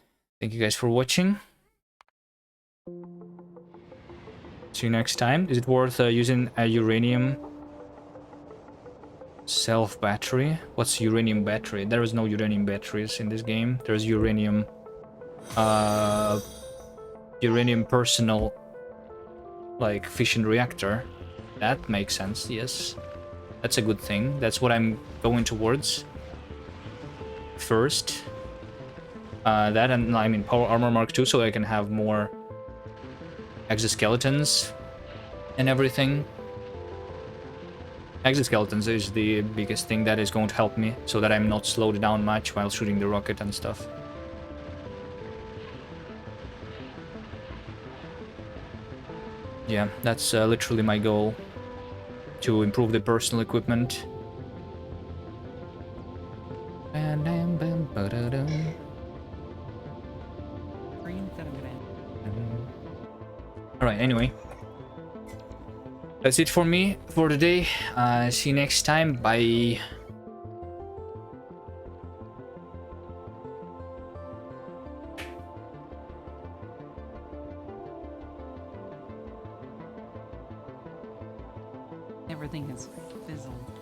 you guys for watching. See you next time. Is it worth using a uranium self-battery? What's uranium battery? There is no uranium batteries in this game. There's uranium personal, like, fission reactor. That makes sense, yes. That's a good thing. That's what I'm going towards first. That, and I mean power armor Mark II, so I can have more exoskeletons and everything. Exoskeletons is the biggest thing that is going to help me, so that I'm not slowed down much while shooting the rocket and stuff. Yeah, that's literally my goal. To improve the personal equipment. Alright, anyway. That's it for me for today. See you next time. Bye. Everything is fizzled.